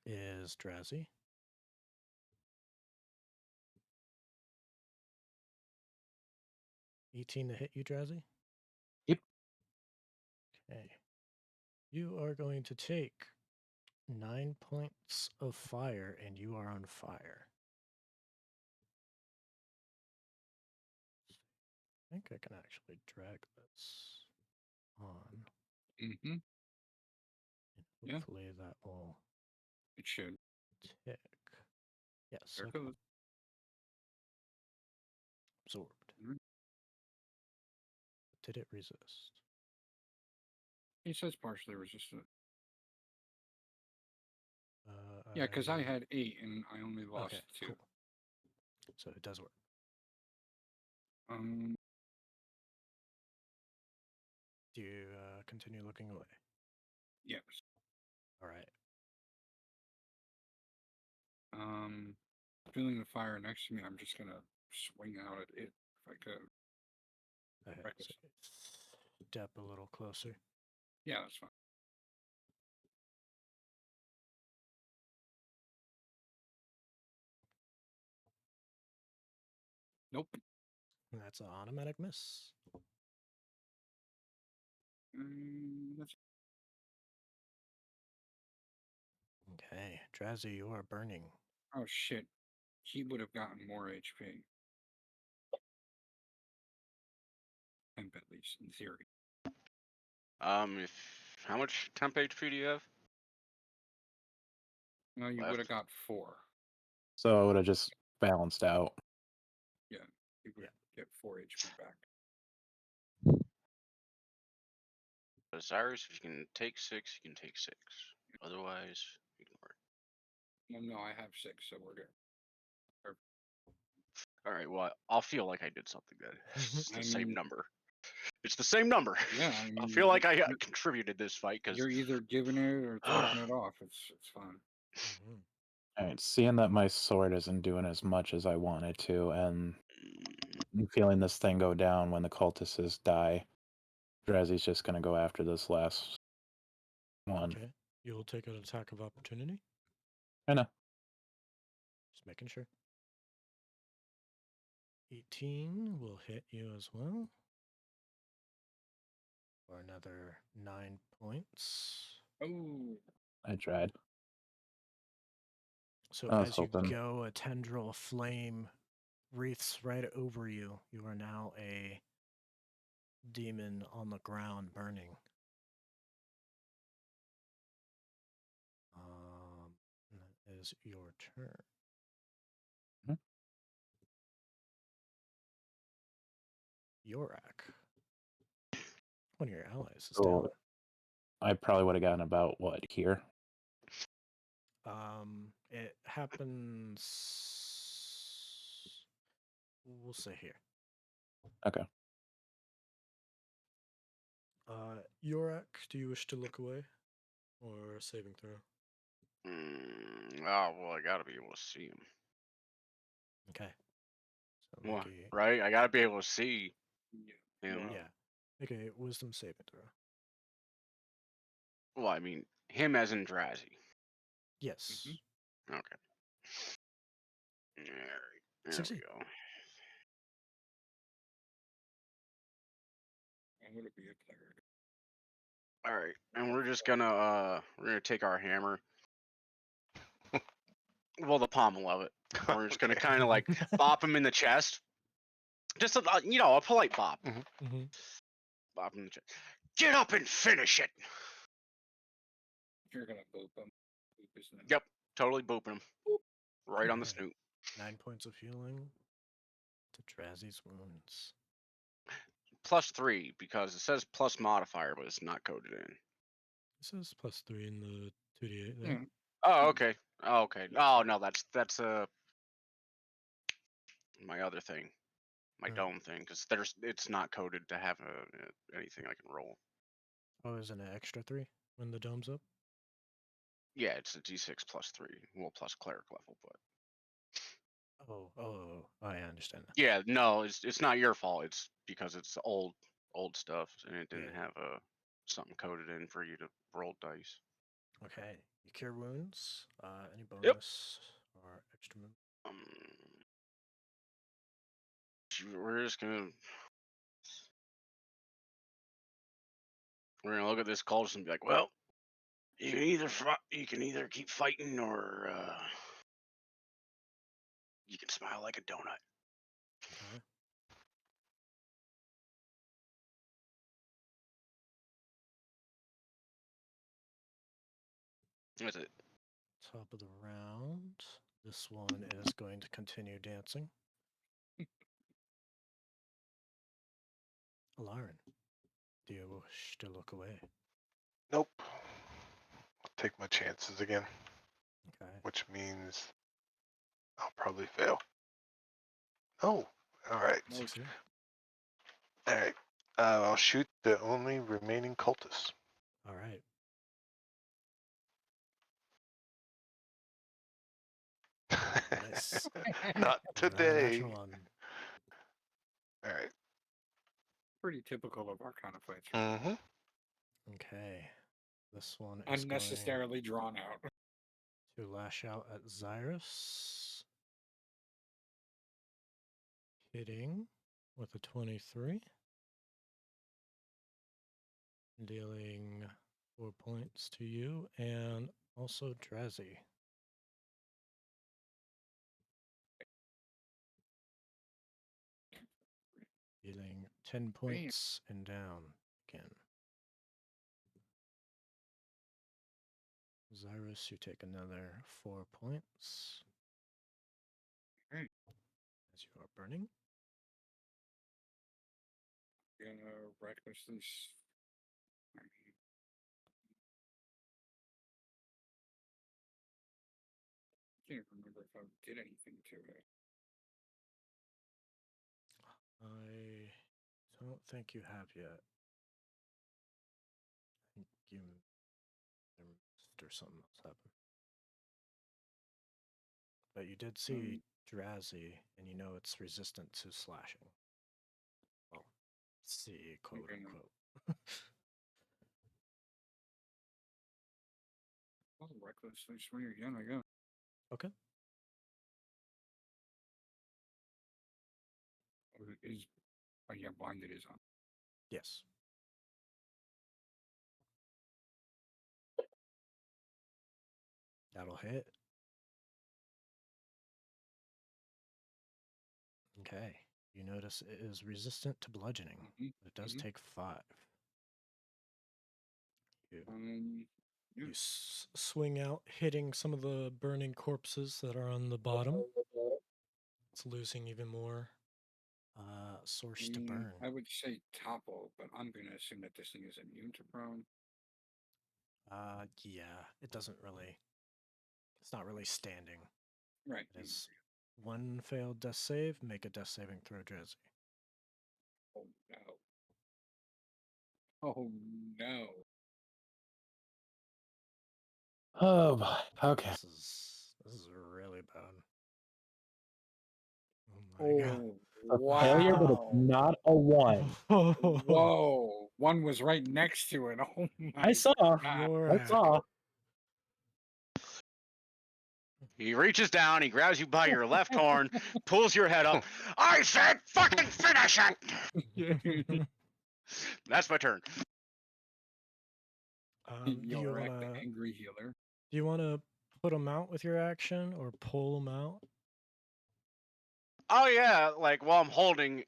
is Drazi. (18) to hit you, Drazi? Yep. Okay. You are going to take 9 points of fire, and you are on fire. I think I can actually drag this on. Mm-hmm. And Yeah. hopefully that will It should. tick. Yes, There okay. it goes. Absorbed. Mhm. Did it resist? He says partially resistant. Yeah, because I had 8 and I only lost Okay, 2. cool. So it does work. Do you continue looking away? Yes. All right. Feeling the fire next to me, I'm just gonna swing out at it if I could. Okay, Reckless. so step a little closer. Yeah, that's fine. Nope. That's an automatic miss. That's Okay, Drazi, you are burning. oh shit. He would have gotten more HP. Temp at least, in theory. If how much temp HP do you have? No, you would have Left. got 4. So it would have just balanced out. Yeah, you would get 4 HP back. Cyrus, if you can take 6, you can take 6. Otherwise, ignore it. Well, no, I have 6, so we're good. All right. Well, I'll feel like I did something then. It's the I same mean- number. It's the same number. Yeah, I mean, feel like I contributed this fight because you're either giving it or taking it off. It's fine. Mhm. Alright, seeing that my sword isn't doing as much as I wanted to, and feeling this thing go down when the cultists die, Drazi's just gonna go after this last one. Okay, you'll take an attack of opportunity. I know. Just making sure. 18 will hit you as well. For another 9 points. Oh, I tried. So I was as you hoping. go, a tendril of flame wreaths right over you. You are now a demon on the ground burning. That is your turn. Mhm. Yorak. One of your allies is So I probably would have gotten about what here? down. It happens. We'll say here. Okay. Yorak, do you wish to look away or saving throw? oh well, I gotta be able to see him. Okay. So Well, make a right? I gotta be able to see yeah. him. Well, yeah, make a wisdom saving throw. Well, I mean him as in Drazi. Yes. Okay. All right. There we Succeed. go. I'm gonna be a player. All right, and we're just gonna take our hammer. Well, the pommel of it. We're just gonna Okay. kind of like bop him in the chest. Just a polite bop. Mm-hmm. Bop him in the chest. Get up and finish it. You're gonna boop him. Boop his name. Yep, totally booping him. Right on the Okay. snoot. 9 points of healing to Drazi's wounds. +3 because it says plus modifier, but it's not coded in. It says +3 in the 2d8 there. Yeah. Oh, okay. Oh, okay. Oh no, that's my other thing, my Oh. dome thing, because it's not coded to have anything I can roll. Oh, isn't it extra 3 when the dome's up? Yeah, it's a d6 +3, well plus cleric level, but Oh, I understand that. yeah, no, it's not your fault. It's because it's old stuff and it didn't Yeah. have something coded in for you to roll dice. Okay, you cure wounds. Any bonus or extra move? We're just gonna look at this cultist and be like, well, you can either keep fighting or you can smile like a donut. Okay. That's it. Top of the round. This one is going to continue dancing. Lauren, do you wish to look away? Nope. I'll take my chances again, Okay. which means I'll probably fail. Oh, all right. Succeed. All right. I'll shoot the only remaining cultist. All right. Nice. Not Another today. natural one. All right. Pretty typical of our kind of fights. Right? Mm-hmm. Okay. This one is Unnecessarily drawn out. going to lash out at Zyrus. Hitting with a 23. Dealing 4 points to you and also Drazi. Dealing 10 points and down again. Zyrus, you take another 4 points. Right. As you are burning. Gonna recklessly. I can't remember if I did anything to it. I don't think you have yet. I think you missed or something else happened. But you did see Drazi, and you know it's resistant to slashing. Well, see, quote unquote. I'll recklessly swing again, I guess. Okay. Yeah, blinded is on. Yes. That'll hit. Okay. You notice it is resistant to bludgeoning. But it does take 5. You swing out, hitting some of the burning corpses that are on the bottom. It's losing even more source to burn. I would say topple, but I'm going to assume that this thing is immune to prone. Yeah, it doesn't really. It's not really standing. Right. It is 1 failed death save. Make a death saving throw, Drazi. Oh no. Oh no. Oh boy. Okay. This is really bad. Oh my god. Wow. Failure, but it's not a 1. Whoa. One was right next to it. Oh my! I saw. God. I saw. He reaches down, he grabs you by your left horn, pulls your head up. I said fucking finish it! That's my turn. Do you Yorak, the wanna angry healer. put them out with your action or pull them out? Oh yeah, like while I'm holding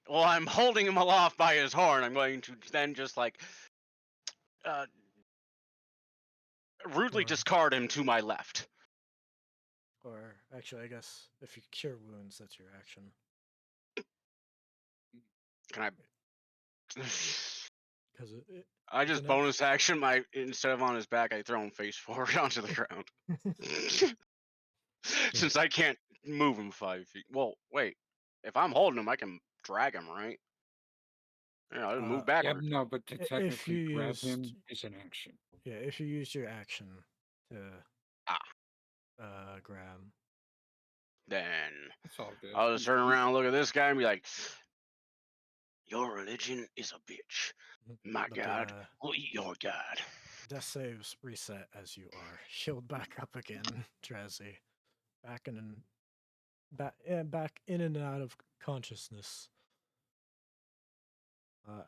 him aloft by his horn, I'm going to then just like rudely Or- discard him to my left. Or actually, I guess if you cure wounds, that's your action. Can I? Because I just an bonus action my instead of on his back, I throw him face forward onto the ground. Since I can't move him 5 feet. Well, wait. If I'm holding him, I can drag him, right? Yeah, I'll move Yeah, backward. no, but to If technically you grab used- him is an action. Yeah, if you used your action to grab. Then It's all good. I'll just turn around, look at this guy, and be like, "Your religion is a bitch. My But God will eat your God." Death saves reset as you are healed back up again, Drazi. Back in and out of consciousness.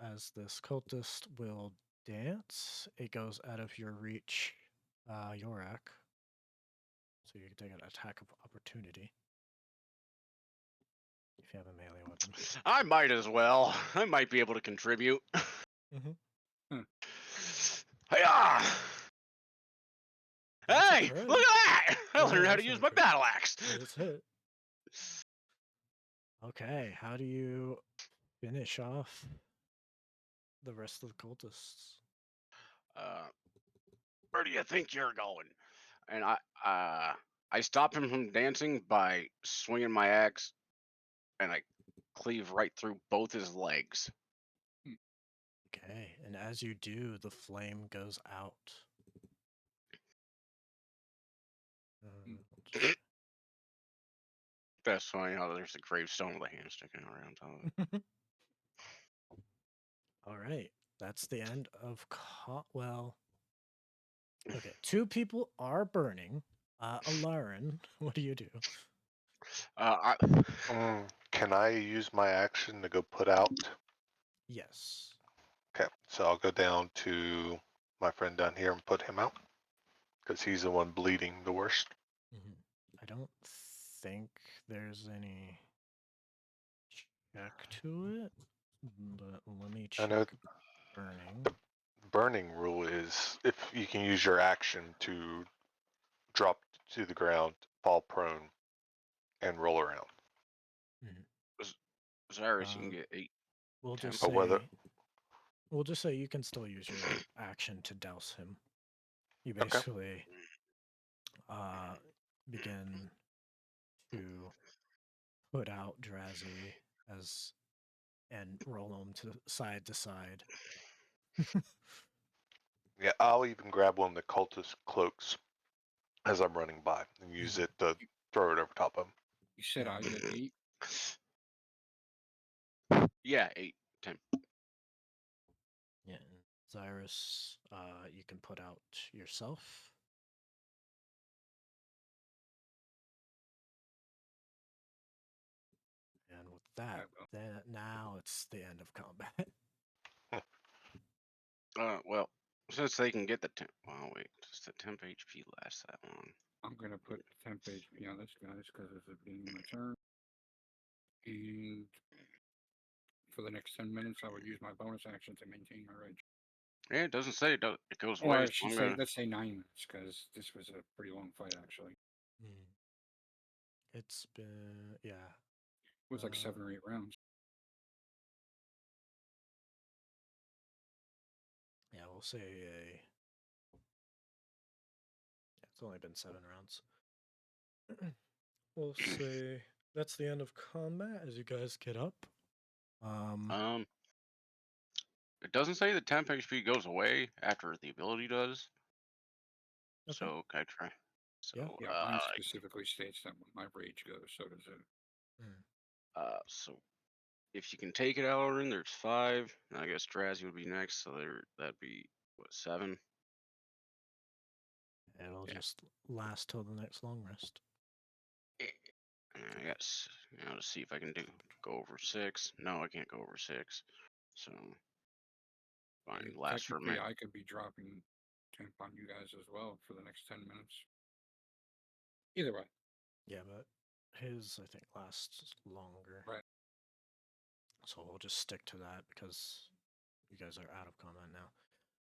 As this cultist will dance, it goes out of your reach, Yorak. So you can take an attack of opportunity. If you have a melee weapon. I might as well. I might be able to contribute. Hi-yah! That's a Hey, crit. look at that! I Yeah, learned how to that's use not my crit. battle axe. It's hit. Okay, how do you finish off the rest of the cultists? Where do you think you're going? And I stop him from dancing by swinging my axe, and I cleave right through both his legs. Okay, and as you do, the flame goes out. That's funny how there's a gravestone with a hand sticking around top of it. All right, that's the end of well. Okay, 2 people are burning. Alarin, what do you do? Can I use my action to go put out? Yes. Okay, so I'll go down to my friend down here and put him out because he's the one bleeding the worst. I don't think there's any check to it, but let me I check know burning. the burning rule is if you can use your action to drop to the ground, fall prone, and roll around. Cyrus, you can get 8. We'll just But whether say you can still use your action to douse him. You Okay. basically begin to put out Drazi and roll him to side. Yeah, I'll even grab one of the cultist cloaks as I'm running by and use it to throw it over top of him. You said I get 8. Yeah, 8, 10. Yeah, and Cyrus, you can put out yourself. And with that, then now it's the end of combat. Well, since they can get the temp. Well, wait, does the temp HP last that long? I'm gonna put temp HP on this guys because of it being my turn. And for the next 10 minutes, I would use my bonus action to maintain my rage. Yeah, it doesn't say it goes Or away. I So should I'm say, gonna... let's say 9 minutes because this was a pretty long fight actually. It's been, yeah. It was like 7 or 8 rounds. Yeah, we'll say it's only been 7 rounds. We'll say that's the end of combat as you guys get up. It doesn't say the temp HP goes away after the ability does. Okay. So can I try? So Yeah, mine specifically states that when my rage goes, so does it. So If you can take it, Alarin, there's 5. I guess Drazi would be next, so that'd be what, 7? It'll Yeah. just last till the next long rest. I guess to see if I can go over 6. No, I can't go over 6. So fine, last for a Technically, minute. I could be dropping temp on you guys as well for the next 10 minutes. Either way. Yeah, but his, I think, lasts longer. Right. So we'll just stick to that because you guys are out of combat now.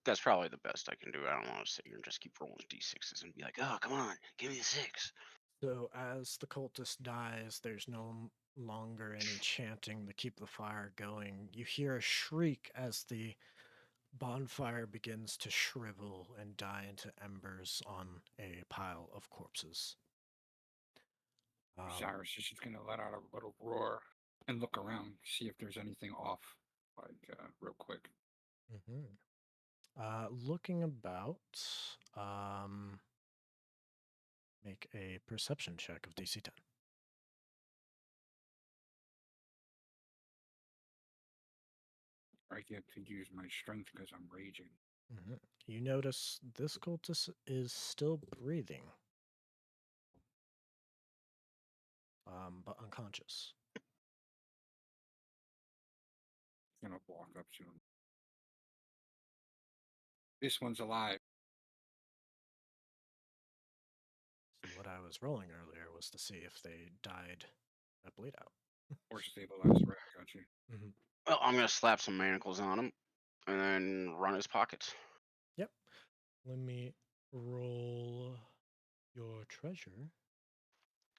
That's probably the best I can do. I don't want to sit here and just keep rolling d6s and be like, oh, come on, give me a 6. So as the cultist dies, there's no longer any chanting to keep the fire going. You hear a shriek as the bonfire begins to shrivel and die into embers on a pile of corpses. Cyrus is just gonna let out a little roar and look around, see if there's anything off, real quick. Looking about, make a perception check of DC 10. I get to use my strength because I'm raging. You notice this cultist is still breathing, but unconscious. I'm gonna walk up to him. This one's alive. So what I was rolling earlier was to see if they died at bleed out. Or stay the last right. Got you. Well, I'm going to slap some manacles on him and then run his pockets. Yep. Let me roll your treasure.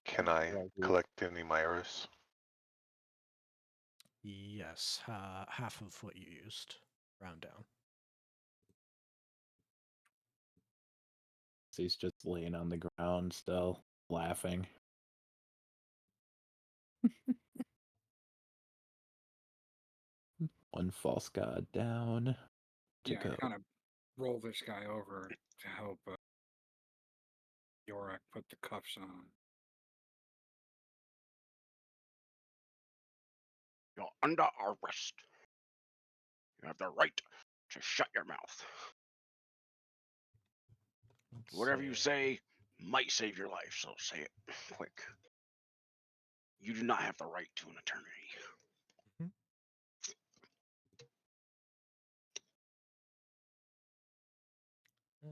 Can I collect any Myras? Yes, half of what you used. Round down. So he's just laying on the ground still, laughing. One false god down to Yeah, go. I kind of roll this guy over to help Yorak put the cuffs on. You're under arrest. You have the right to shut your mouth. Whatever you say might save your life, so say it quick. You do not have the right to an eternity.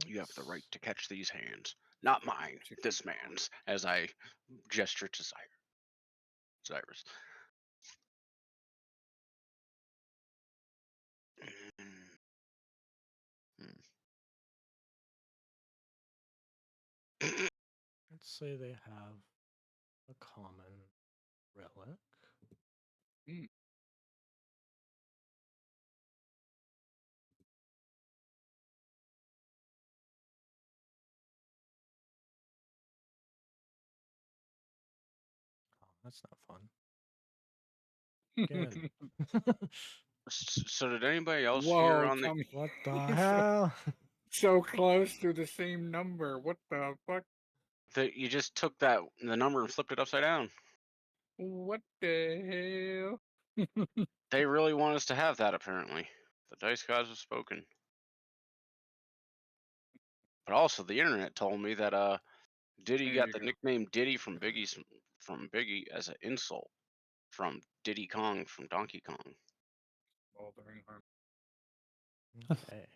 You have the right to catch these hands. Not mine, this man's, as I gesture to Cyrus. Let's say they have a common relic. Oh, that's not fun. Again. So did anybody else Whoa, hear on the... What the hell? So close to the same number. What the fuck? That you just took the number and flipped it upside down. What the hell? They really want us to have that, apparently. The dice gods have spoken. But also, the internet told me that Diddy There got you the go. nickname Diddy from Biggie as an insult from Diddy Kong from Donkey Kong. Smoldering arm. Okay.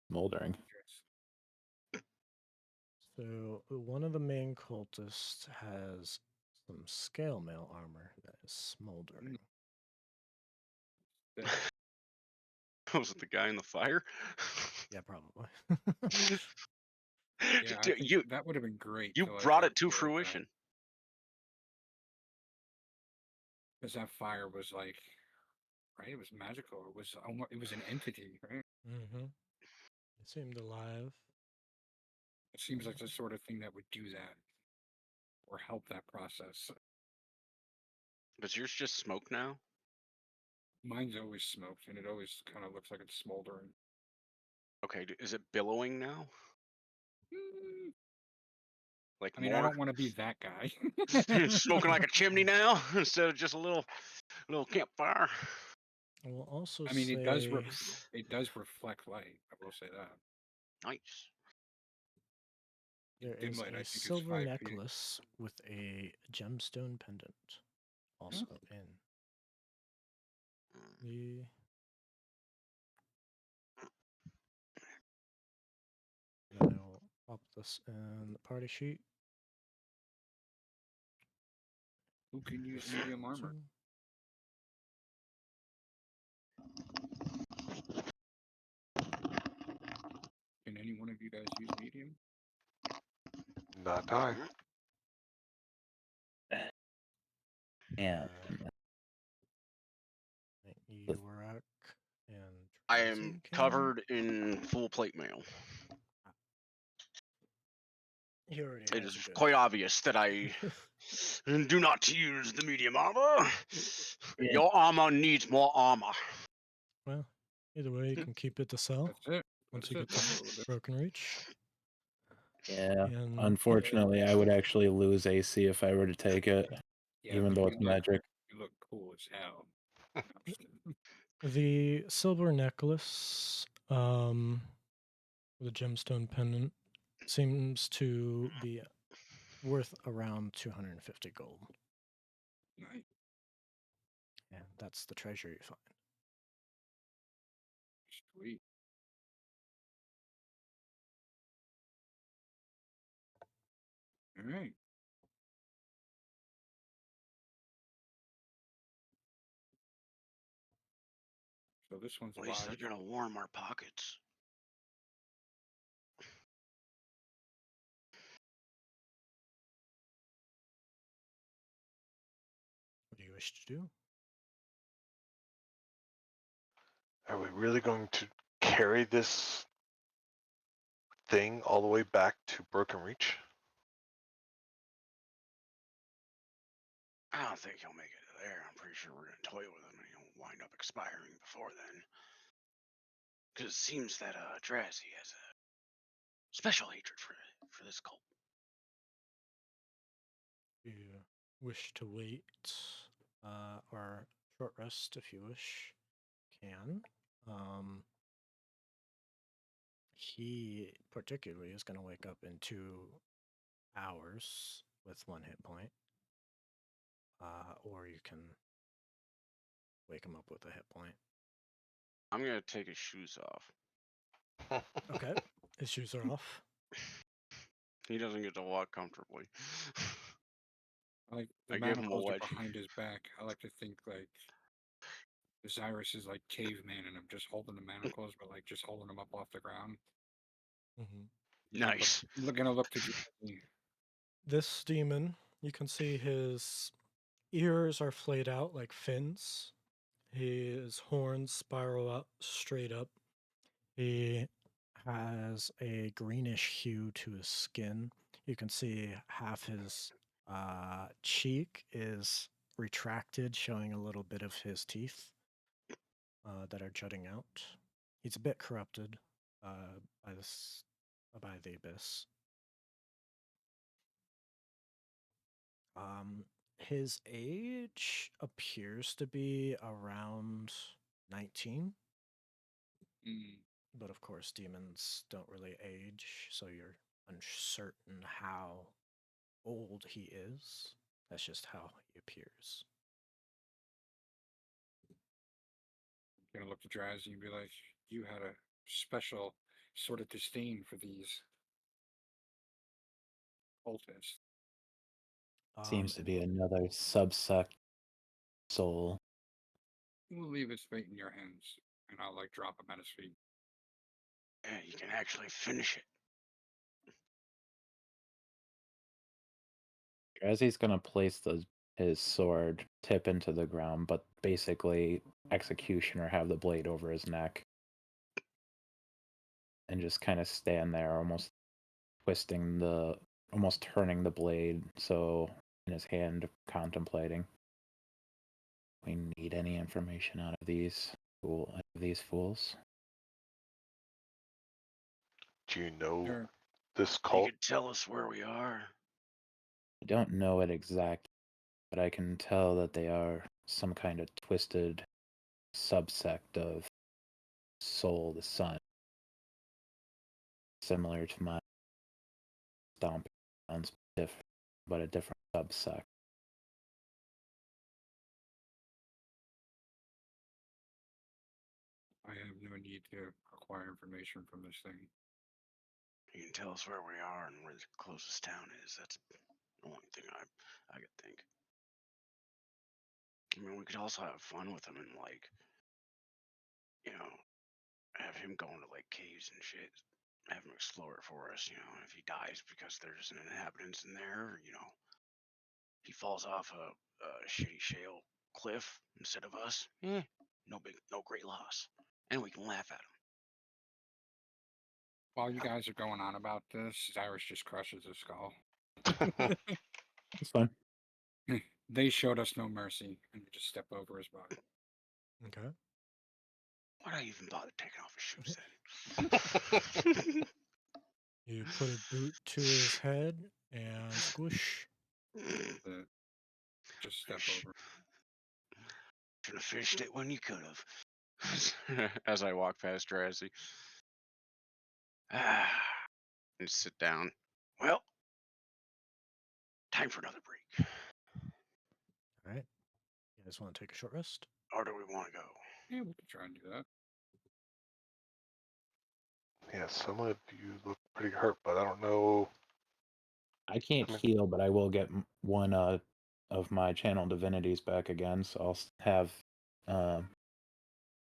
Smoldering. So one of the main cultists has some scale mail armor that is smoldering. Was it the guy in the fire? Yeah, probably. Yeah, Dude, that would have been great. You brought it to fruition. Because that fire was like, right? It was magical. It was an entity, right? Mm-hmm. It seemed alive. It seems like the sort of thing that would do that or help that process. Does yours just smoke now? Mine's always smoked, and it always kind of looks like it's smoldering. Okay, is it billowing now? Like I mean, I more don't want to be that guy. smoking like a chimney now instead of just a little campfire. I will also I mean, say it does reflect light. I will say that. Nice. there Dim is light, I a think, is silver 5 feet. necklace with a gemstone pendant also in the. Then I will pop this in the party sheet. Who can use medium armor? Can any one of you guys use medium? Not I. Yeah. Yorak and I Drazi am can. covered in full plate mail. He already It has is a good. quite obvious that I do not use the medium armor. Yeah. Your armor needs more armor. Well, either way, you can keep it to sell That's it. once That's you it. get to Broken Reach. Yeah. And Unfortunately, I would actually lose AC if I were to take it, Yeah, even but though it's magic. you look cool as hell. No, I'm just kidding. the silver necklace, the gemstone pendant, seems to be worth around 250 gold. Nice. And that's the treasure you find. Sweet. All right. So this one's At least live. they're gonna warm our pockets. What do you wish to do? Are we really going to carry this thing all the way back to Broken Reach? I don't think he'll make it there. I'm pretty sure we're gonna toy with him and he'll wind up expiring before then. Because it seems that Drazi has a special hatred for this cult. You wish to wait, or short rest if you wish, can. He particularly is going to wake up in 2 hours with 1 hit point. Or you can wake him up with a hit point. I'm gonna take his shoes off. Okay, his shoes are off. He doesn't get to walk comfortably. Like the I gave him a manacles are wedgie. behind his back. I like to think like Cyrus is like caveman and I'm just holding the manacles, but like just holding them up off the ground. Mm-hmm. Nice. We're gonna look to Drazi. This demon, you can see his ears are flayed out like fins. His horns spiral up straight up. He has a greenish hue to his skin. You can see half his cheek is retracted, showing a little bit of his teeth that are jutting out. He's a bit corrupted by the abyss. His age appears to be around 19. But of course, demons don't really age, so you're uncertain how old he is. That's just how he appears. Gonna look to Drazi and be like, you had a special sort of disdain for these cultists. Seems to be another subsect soul. We'll leave his fate in your hands, and I'll like drop him at his feet. Yeah, you can actually finish it. Drazi's gonna place his sword tip into the ground, but basically executioner have the blade over his neck. And just kind of stand there, almost turning the blade, so in his hand, contemplating. We need any information out of these fools. Do you know Sure. this You cult? could tell us where we are. I don't know it exactly, but I can tell that they are some kind of twisted subsect of Soul, the Sun, similar to my stomping grounds, but a different subsect. I have no need to acquire information from this thing. You can tell us where we are and where the closest town is. That's the only thing I could think. I mean, we could also have fun with him and like, you know, have him go into like caves and shit. Have him explore it for us. You know, if he dies because there's an inhabitants in there, you know, he falls off a shitty shale cliff instead of us. No great loss, and we can laugh at him. While you guys are going on about this, Cyrus just crushes his skull. It's fine. They showed us no mercy, and we just step over his body. Okay. Why'd I even bother taking off his shoes then? You put a boot to his head and squish. Just step over. Should have fished it when you could have. As I walk past Drasy. And sit down. Well, time for another break. All right. You guys want to take a short rest? Or do we want to go? Yeah, we can try and do that. Yeah, some of you look pretty hurt, but I don't know. I can't I mean- heal, but I will get one of my channel divinities back again, so I'll have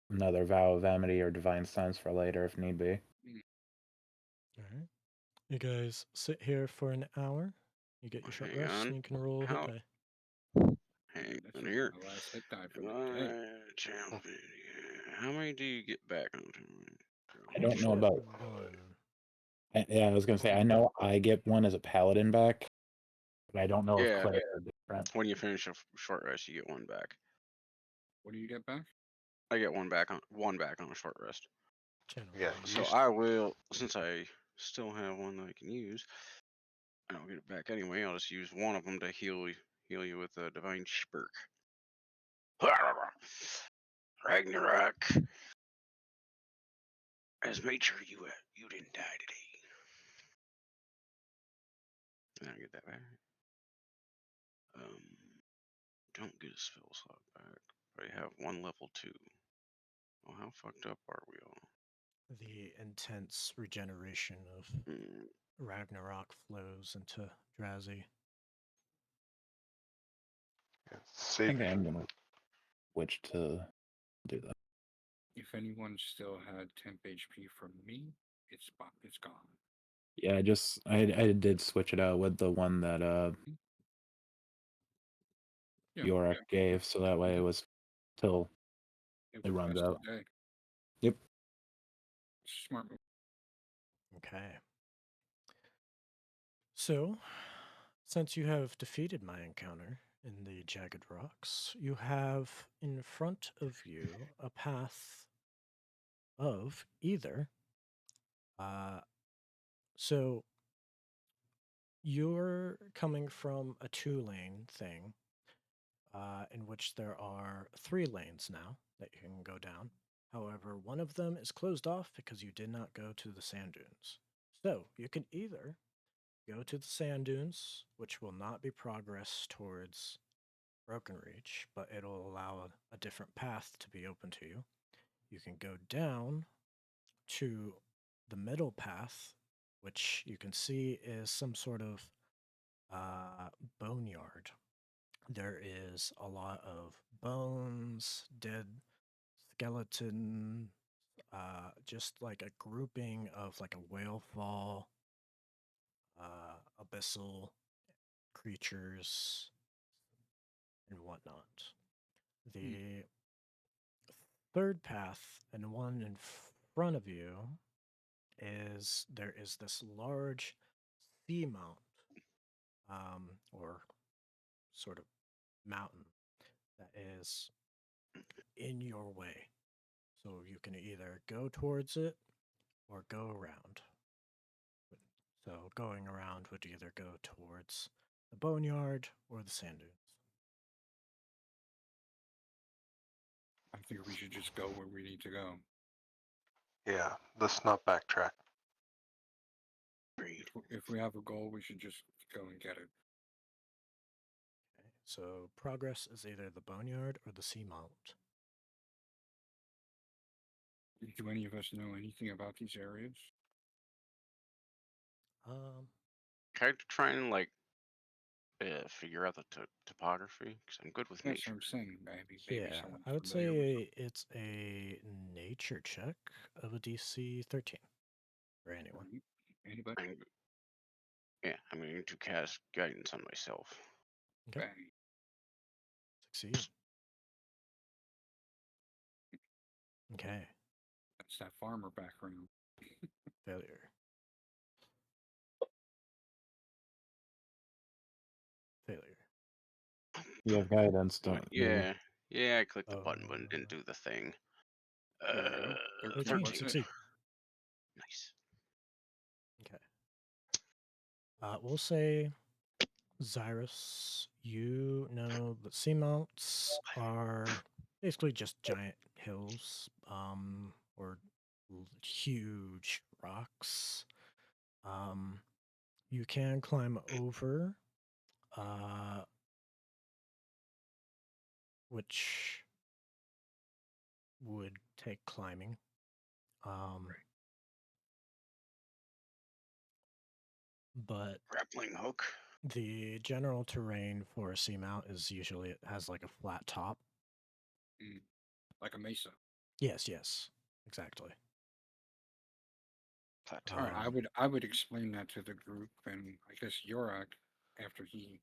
another vow of amity or divine sense for later if need be. All right. You guys sit here for an hour. You get your short Hang rest, on. and you can roll a hit How- die. Hang That's on just here. my last hit die for the day. How many do you get back on? I don't know Get about. one. Yeah, I was gonna say I know I get one as a paladin back, but I don't know if Yeah. clerics are different. When you finish a short rest, you get one back. What do you get back? I get one back on a short rest. Channel Yeah, divinity. So Used- I will, since I still have one that I can use, I don't get it back anyway. I'll just use one of them to heal you with a divine spurk. Ragnarok has made sure you didn't die today. And I get that back. Don't get a spell slot back. I have one level 2. Well, how fucked up are we all? The intense regeneration of Ragnarok flows into Drazi. yeah, I save think I am gonna switch to do that. If anyone still had temp HP from me, it's gone. Yeah, I did switch it out with the one that Yeah, Yorick gave, so that way it was till it it runs lasts out. a day. Yep. Smart move. Okay. So, since you have defeated my encounter in the Jagged Rocks, you have in front of you a path of either. So, you're coming from a 2-lane thing, in which there are 3 lanes now that you can go down. However, one of them is closed off because you did not go to the sand dunes. So, you can either go to the sand dunes, which will not be progress towards Broken Reach, but it'll allow a different path to be open to you. You can go down to the middle path, which you can see is some sort of boneyard. There is a lot of bones, dead skeleton, just like a grouping of like a whale fall, abyssal creatures, and whatnot. The third path and one in front of you is there is this large seamount, or sort of mountain that is in your way. So you can either go towards it or go around. So going around would either go towards the boneyard or the sand dunes. I think we should just go where we need to go. Yeah, let's not backtrack. Agreed. If we have a goal, we should just go and get it. Okay, so progress is either the boneyard or the seamount. Do any of us know anything about these areas? Can I try and like figure out the topography? Because I'm good with That's what nature. I'm saying. Maybe Yeah, someone's I would familiar with say it's a nature check of a DC 13 for anyone. them. Anybody? I'm going to cast guidance on myself. Okay. Bang. Succeed. Okay, That's that farmer background. failure. Failure. You have guidance, don't you? Yeah, I clicked the button but it didn't do the thing. There you go. 13, 13, wasn't it? succeed. Nice. Okay. We'll say, Zyrus, you know the seamounts are basically just giant hills, or huge rocks. You can climb over, which would take climbing. But Grappling hook. the general terrain for a seamount is usually it has like a flat top. Like a mesa. Yes, exactly. Plateau. All right, I would explain that to the group, and I guess Yorak, after he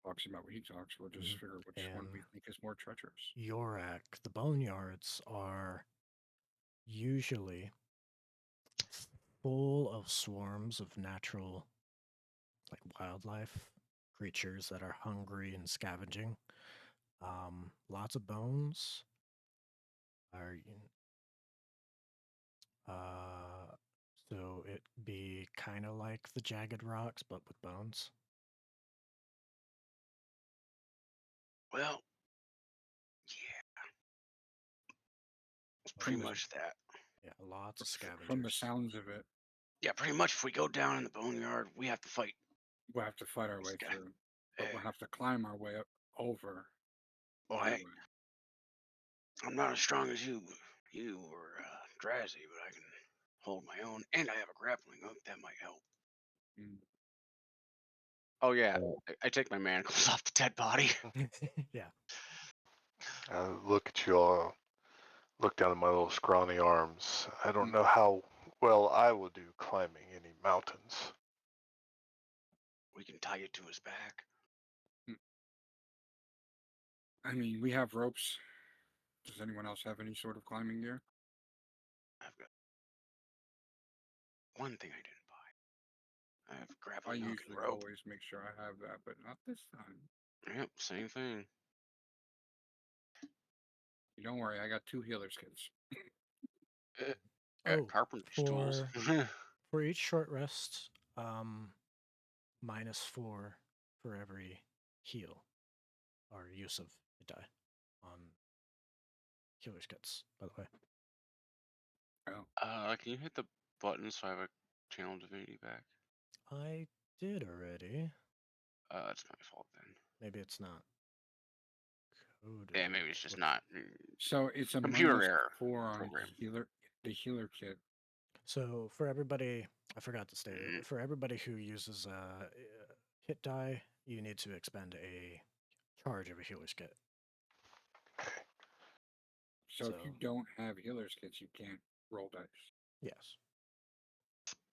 talks about what he talks, we'll just figure which one we And think is more treacherous. Yorak, the boneyards are usually full of swarms of natural, like wildlife creatures that are hungry and scavenging. Lots of bones are, so it'd be kind of like the jagged rocks, but with bones. Well, yeah. It's pretty much that. Yeah, lots of scavengers. From the sounds of it, Yeah, pretty much if we go down in the boneyard, we have to fight. we'll have to fight our way This guy. through, but we'll have to climb our way up over. Well, that hey, way. I'm not as strong as you or Drazzy, but I can hold my own, and I have a grappling hook that might help. Oh yeah, I take my manacles off the dead body. Yeah. Look at you all. Look down at my little scrawny arms. I don't know how well I will do climbing any mountains. We can tie you to his back. I mean, we have ropes. Does anyone else have any sort of climbing gear? I've got one thing I didn't buy. I have I grappling hook usually and rope. always make sure I have that, but not this time. Yep, same thing. Don't worry, I got 2 healer's kits. Carpenter's tools. For each short rest, -4 for every heal or use of a die on healer's kits, by the way. Oh. Can you hit the button so I have a channel divinity back? I did already. That's my fault then. Maybe it's not coded. Yeah, maybe it's just not. So it's a Computer error. -4 on program. the healer kit. So for everybody, I forgot to state it. For everybody who uses a hit die, you need to expend a charge of a healer's kit. So if you don't have healer's kits, you can't roll dice. Yes.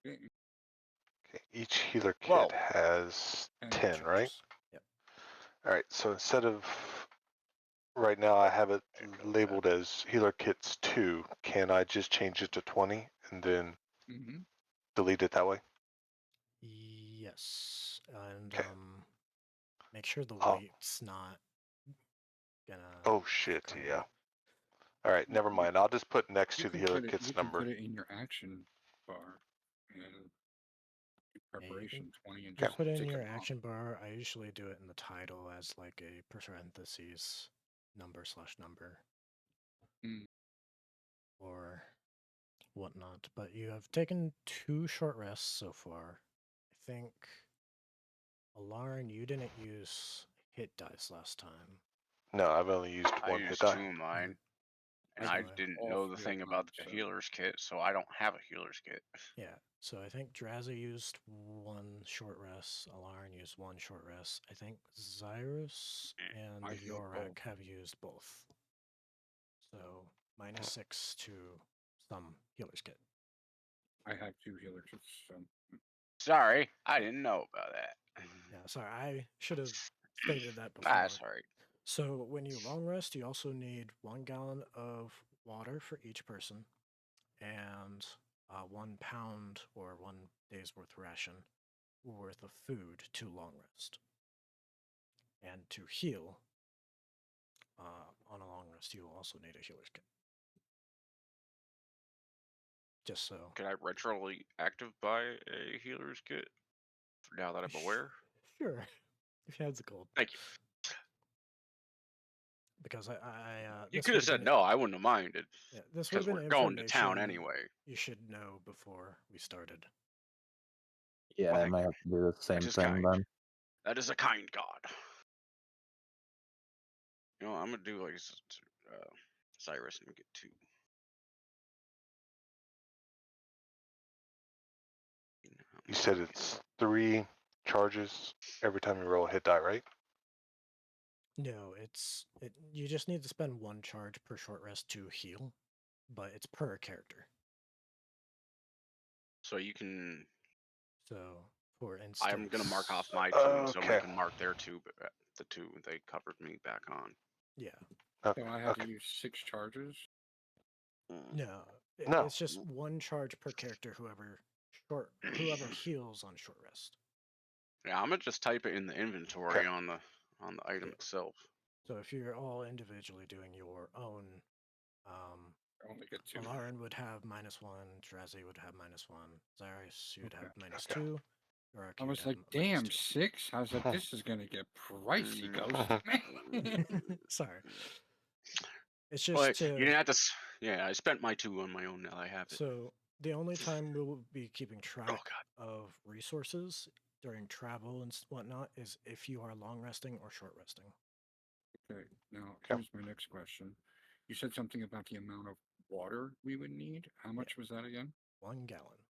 Okay, each healer kit has 10, right? Yep. All right, so instead of right now I have it labeled as healer kits 2, can I just change it to 20 and then delete it that way? Yes, and Okay. make sure the weight's not gonna. Oh shit! Yeah. All right, never mind. I'll just put next to the healer kit's number. You can put it in your action bar, and you preparation 20 and Just just put it in take your them off. action bar. I usually do it in the title as like a parentheses number/number Mm. or whatnot. But you have taken 2 short rests so far. I think, Alarin, you didn't use hit dice last time. No, I've only used I one hit used die. 2 of mine, and So I I- didn't all know the 3 thing at about once, the so- healer's kit, so I don't have a healer's kit. Yeah, so I think Draza used 1 short rest, Alarin used 1 short rest. I think Zyrus and I healed Yorak both. have used both. So -6 to some healer's kit. I have 2 healer kits, so Sorry, I didn't know about that. Yeah, sorry, I should have stated that before. That's alright. So when you long rest, you also need 1 gallon of water for each person, and 1 pound or 1 day's worth ration worth of food to long rest. And to heal on a long rest, you will also need a healer's kit. Just so. Could I retroactive buy a healer's kit now that I'm aware? Sure, if you have the gold. Thank you. Because You this could have would've said been- no. I wouldn't have minded. Yeah, this would Because have we're been going to town information anyway. you should know before we started. Yeah, Well, I might have to do the same is thing kind. then. That is a kind God. You know, I'm gonna do like Cyrus and get 2. You said it's 3 charges every time you roll a hit die, right? No, you just need to spend 1 charge per short rest to heal, but it's per character. So you can. So, for instance, I'm gonna mark off my 2, so Okay. we can mark their 2. But the 2 they covered me back on. Yeah, Okay. I have okay. to use 6 charges. no, No. it's just 1 charge per character. Whoever heals on short rest. Yeah, I'm gonna just type it in the inventory on the item Yeah. itself. So if you're all individually doing your own, I only get 2. Alarin would have -1, Drazi would have -1, Zyrus you would have Okay. -2. Yorak, I you would was have like, -2. damn, 6? I was like, this is gonna get pricey, Ghost. Sorry. It's Well, just you didn't have to. Yeah, I spent my 2 on my own. Now I have it. So the only time we will be keeping track Oh God. of resources during travel and whatnot is if you are long resting or short resting. Okay, now here's my next question. You said something about the amount of water we would need. How much was that again? 1 gallon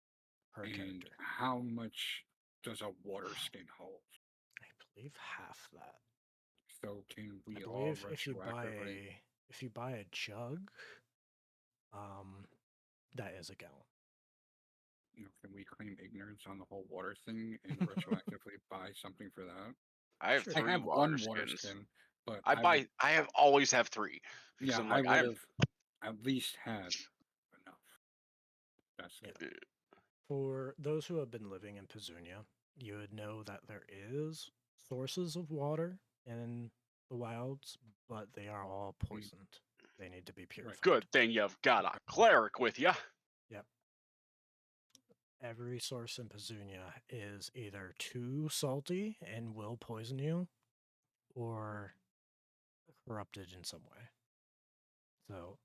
per And character. how much does a water skin hold? I believe half that. So can I we all believe if you retroactively? buy a jug, that is a gallon. Can we claim ignorance on the whole water thing and retroactively buy something for that? I have Sure. 3 I have water 1 skins. water skin, but I have always have 3. Yeah, I'm I like, would have at least had enough. That's Yeah. good. For those who have been living in Pezunia, you would know that there is sources of water in the wilds, but they are all poisoned. They need to be purified. Good thing you've got a cleric with you. Yep. Every source in Pezunia is either too salty and will poison you, or corrupted in some way. So,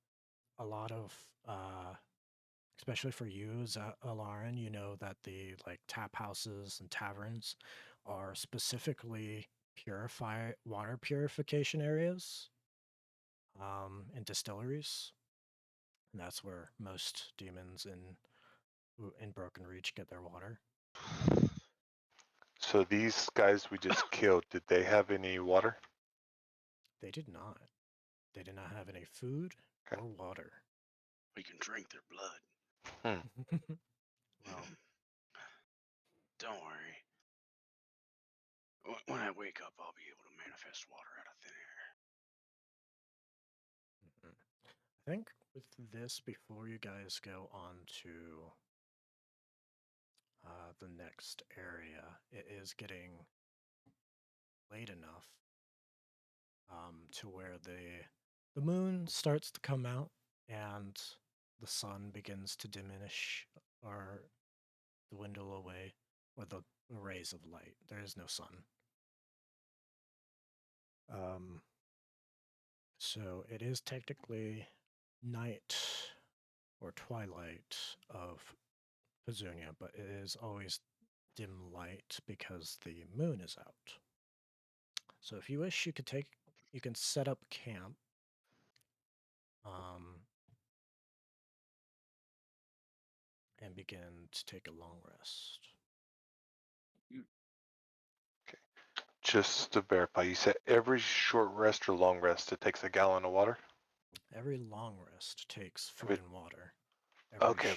a lot of, especially for you, Alarin, you know that the tap houses and taverns are specifically water purification areas, and distilleries, and that's where most demons in Broken Reach get their water. So these guys we just killed, did they have any water? They did not. They did not have any food or water. We can drink their blood. Well, Don't worry. When I wake up, I'll be able to manifest water out of thin air. I think with this, before you guys go on to the next area, it is getting late enough to where the moon starts to come out and the sun begins to diminish or dwindle away or the rays of light. There is no sun. So it is technically night or twilight of Pezunia, but it is always dim light because the moon is out. So if you wish, you can set up camp. And begin to take a long rest. Just to verify, you said every short rest or long rest, it takes a gallon of water? Every long rest takes food Every- and water. Every Okay.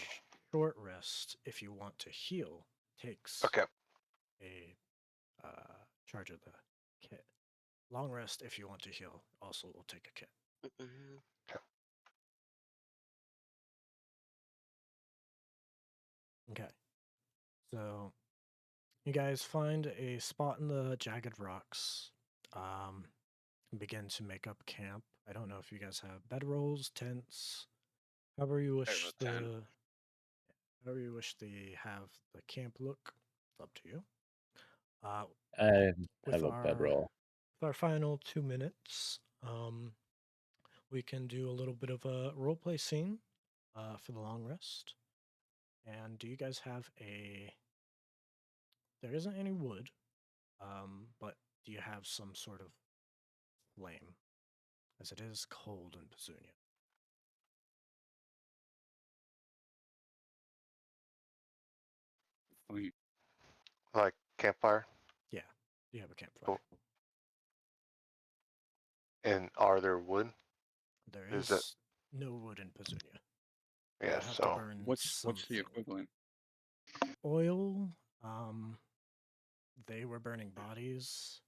short rest, if you want to heal, takes Okay. a charge of the kit. Long rest, if you want to heal, also will take a kit. Okay. So you guys find a spot in the jagged rocks. Begin to make up camp. I don't know if you guys have bedrolls, tents, however you wish a tent. however you wish to have the camp look. It's up to you. I With have a bedroll. with our final 2 minutes, we can do a little bit of a roleplay scene for the long rest. And do you guys have a? There isn't any wood, but do you have some sort of flame? As it is cold in Pezunia. Like campfire? Yeah, you have a campfire. Cool. And are there wood? There Is that- is no wood in Pezunia. Yeah, You have to so burn What's the something. equivalent? Oil. They were burning bodies.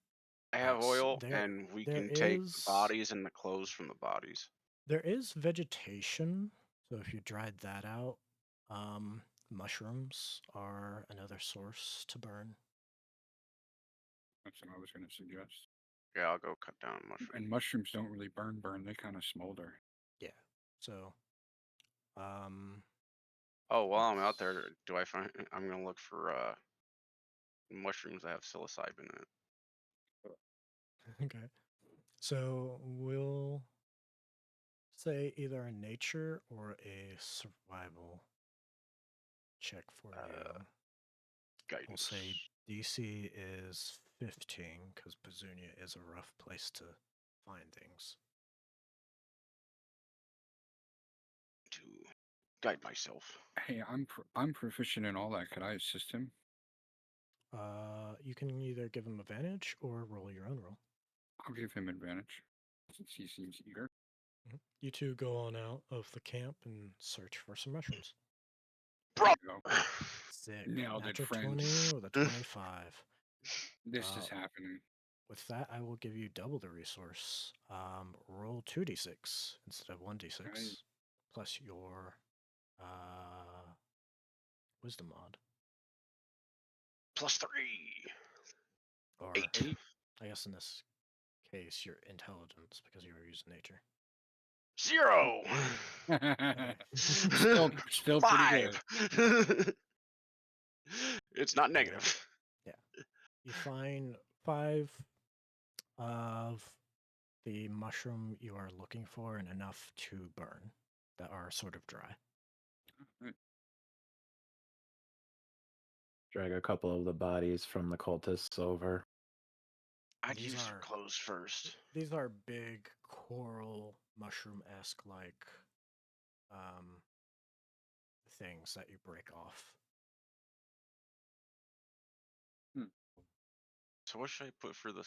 I have oil, there- and we there can take the is- bodies and the clothes from the bodies. There is vegetation, so if you dried that out, mushrooms are another source to burn. That's what I was going to suggest. Yeah, I'll go cut down mushrooms. And mushrooms don't really burn. They kind of smolder. Yeah. So, Oh, while I'm out there, do I find? I'm gonna look for mushrooms that have psilocybin in it. okay. So we'll say either a nature or a survival check for you. Guidance. We'll say DC is 15 because Pezunia is a rough place to find things. To guide myself. Hey, I'm proficient in all that. Could I assist him? You can either give him advantage or roll your own roll. I'll give him advantage since he seems eager. You two go on out of the camp and search for some mushrooms. Bro. Sick. Nailed it, Natural friend. 20 with a 25. This is happening. With that, I will give you double the resource. Roll 2d6 instead of 1d6, Right. plus your wisdom mod. +3. Or 8. I guess in this case, your intelligence because you were using nature. 0. still pretty 5. It's not negative. Yeah. You find 5 of the mushroom you are looking for and enough to burn that are sort of dry. good. Drag a couple of the bodies from the cultists over. I'd These use are- clothes first. These are big coral mushroom-esque like things that you break off. So what should I put for the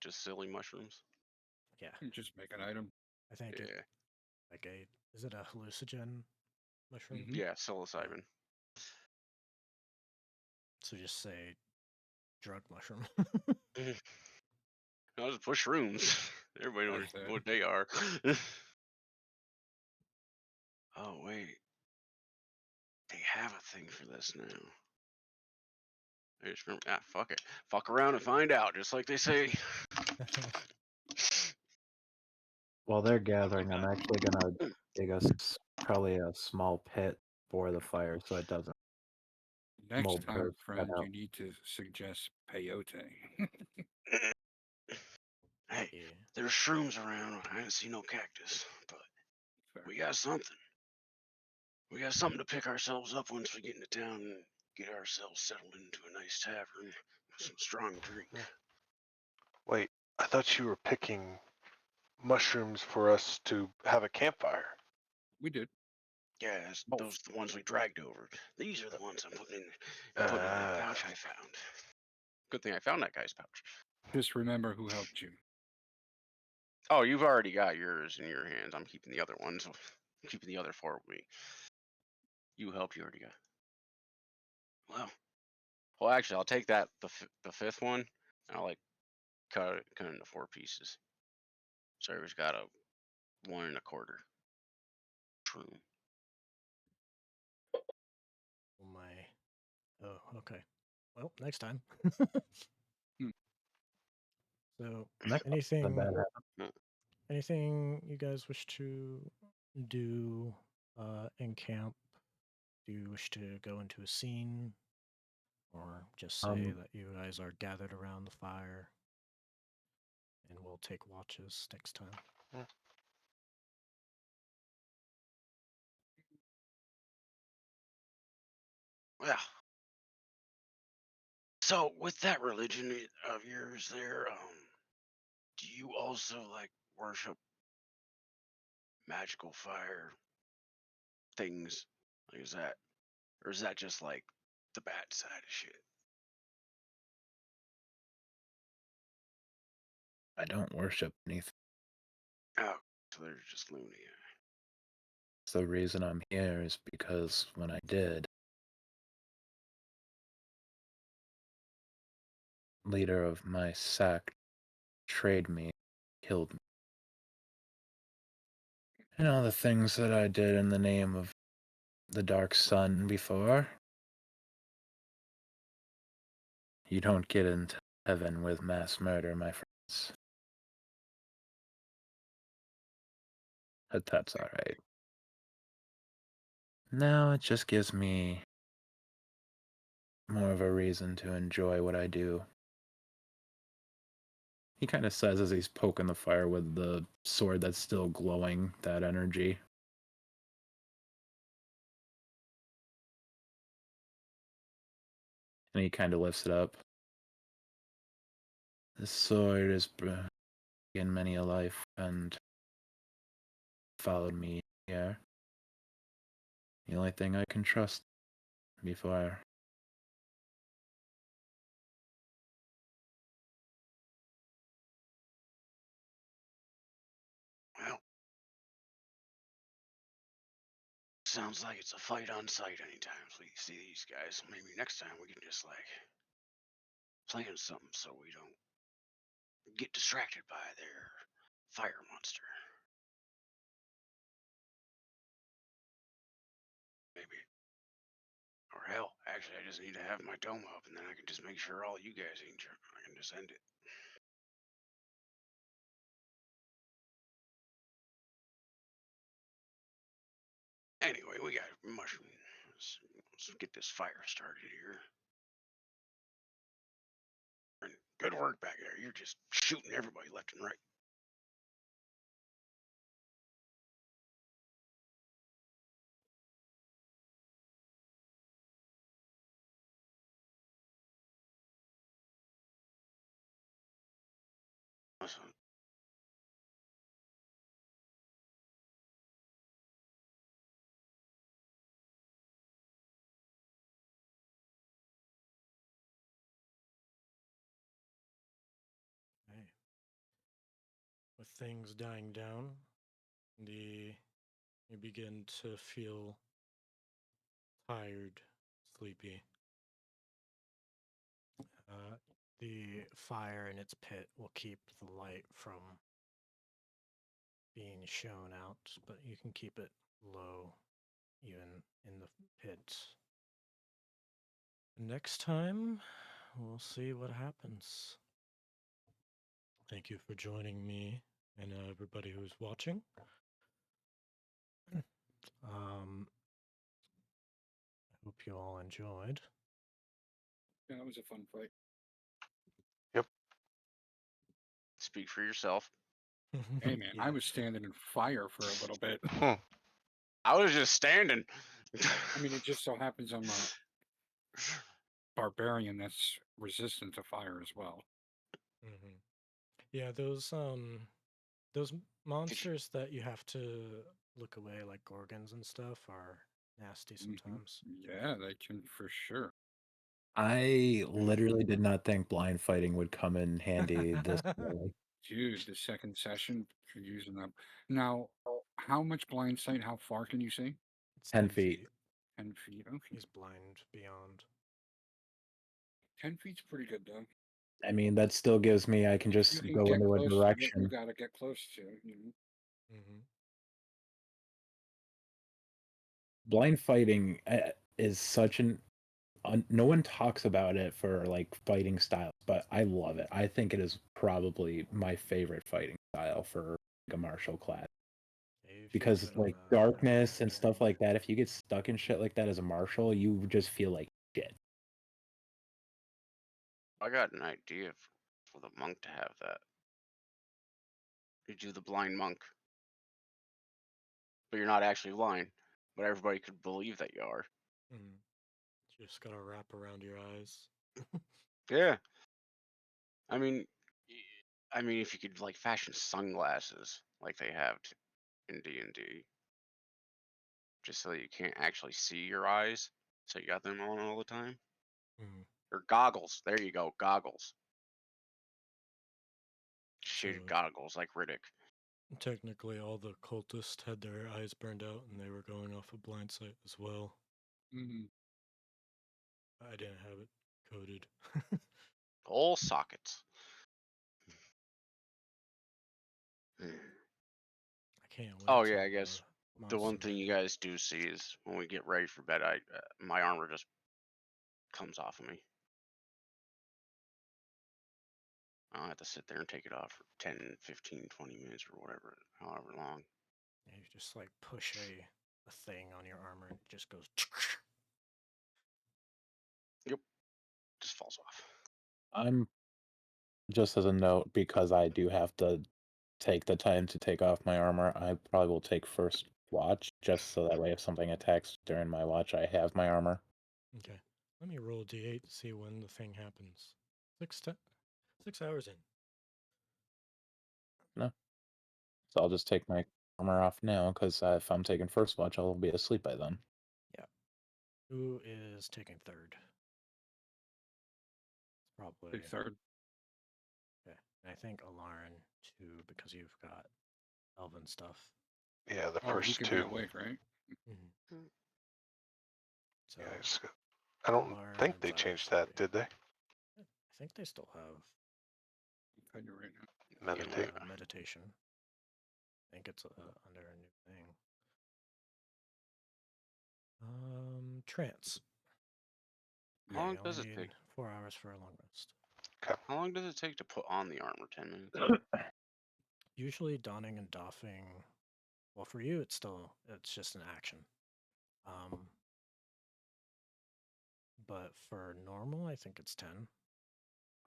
just silly mushrooms? Yeah, Just make an item. I think Yeah. is it a hallucinogen mushroom? Mhm. Yeah, psilocybin. So just say drug mushroom. I'll just push shrooms. Everybody knows That's it. what they are. Oh wait, they have a thing for this now. I just remember. Fuck it. Fuck around and find out, just like they say. While they're gathering, I'm actually gonna dig us probably a small pit for the fire so it doesn't Next Mold time, curve cut friend, you out. need to suggest peyote. Hey, Yeah. there's shrooms around. I didn't see no cactus, but Fair. we got something. We got something to pick ourselves up once we get into town and get ourselves settled into a nice tavern with some strong drink. Wait, I thought you were picking mushrooms for us to have a campfire. We did. Yeah, Oh. those are the ones we dragged over. These are the ones I'm putting in that pouch I found. Good thing I found that guy's pouch. Just remember who helped you. Oh, you've already got yours in your hands. I'm keeping the other ones. I'm keeping the other 4 with me. You helped. You already got. Well, actually, I'll take that the 5th one, and I'll like cut it into 4 pieces. So everybody's got a 1 1/4. True. Oh my. Oh, okay. Well, next time. Hmm. So, Next time anything bad happens. anything you guys wish to do in camp? Do you wish to go into a scene, or just say that you guys are gathered around the fire and we'll take watches next time? Well, so with that religion of yours, there, do you also like worship magical fire things? Like, or is that just like the bad side of shit? I don't worship anything. Oh, so they're just loony. So the reason I'm here is because when I did, leader of my sect betrayed me, killed me. And all the things that I did in the name of the Dark Sun before. You don't get into heaven with mass murder, my friends. But that's alright. Now it just gives me more of a reason to enjoy what I do. He kind of says as he's poking the fire with the sword that's still glowing, that energy. And he kind of lifts it up. This sword has in many a life and followed me here. The only thing I can trust before. Well, sounds like it's a fight on sight anytime we see these guys. Maybe next time we can just like plan something so we don't get distracted by their fire monster. Maybe. Or hell, actually, I just need to have my dome up, and then I can just make sure all you guys ain't drunk. I can just end it. Anyway, we got mushroom. Let's get this fire started here. And good work back there. You're just shooting everybody left and right. Awesome. Okay. With things dying down, you begin to feel tired, sleepy. The fire in its pit will keep the light from being shown out, but you can keep it low even in the pit. Next time, we'll see what happens. Thank you for joining me and everybody who's watching. I hope you all enjoyed. Yeah, that was a fun fight. Speak for yourself. Hey man, I Yeah. was standing in fire for a little bit. I was just standing. I mean, it just so happens I'm a barbarian that's resistant to fire as well. Mhm. Yeah, those Did you? monsters that you have to look away, like gorgons and stuff, are nasty Mhm. sometimes. Yeah, they can for sure. I literally did not think blind fighting would come in handy this early. Dude, the second session, you're using them. Now, how much blind sight? How far can you see? It's 10 10 feet. feet. 10 feet. Okay. He's blind beyond. 10 feet's pretty good, though. I mean, that still gives me, I can If just you can go get into a close to what you direction. got to get close to, you know. Hmm. Blind fighting is such an no one talks about it for like fighting styles, but I love it. I think it is probably my favorite fighting style for like, a martial class If you've because been on like a darkness and journey. stuff like that. If you get stuck in shit like that as a martial, you just feel like shit. I got an idea for the monk to have that. You do the blind monk, but you're not actually blind, but everybody could believe that you are. Mhm. You just gotta wrap around your eyes. Yeah. I mean, if you could like fashion sunglasses like they have in D&D, just so you can't actually see your eyes, so you got them on all the time, Mhm. or goggles. There you go, goggles. Shaded So goggles like Riddick. technically, all the cultists had their eyes burned out, and they were going off of blind sight as well. Mm-hmm. I didn't have it coded. All sockets. I can't wait Oh yeah, till I guess the Monster one thing you Mania. guys do see is when we get ready for bed, my armor just comes off of me. I don't have to sit there and take it off for 10, 15, 20 minutes or whatever, however long. You just like push a thing on your armor and it just goes. Yep, just falls off. I'm just as a note, because I do have to take the time to take off my armor, I probably will take first watch just so that way if something attacks during my watch, I have my armor. Okay, let me roll a d8 to see when the thing happens. 6 hours in. No. So I'll just take my armor off now because if I'm taking first watch, I'll be asleep by then. Yeah. Who is taking third? Probably. Take third. Okay. And I think Alarin too, because you've got elven stuff. Yeah, the Oh, he first could be two. awake, right? Mm-hmm. So Yeah, I don't Alarin think and they Xyrus changed will that, be. did they? I think they still have I'll tell you right now. Meditate. meditation. I think it's under a new thing. Trance. How Yeah, long you does only it need take? 4 hours for a long rest. How long does it take to put on the armor? 10 minutes. Usually donning and doffing. Well, for you, it's just an action. But for normal, I think it's 10.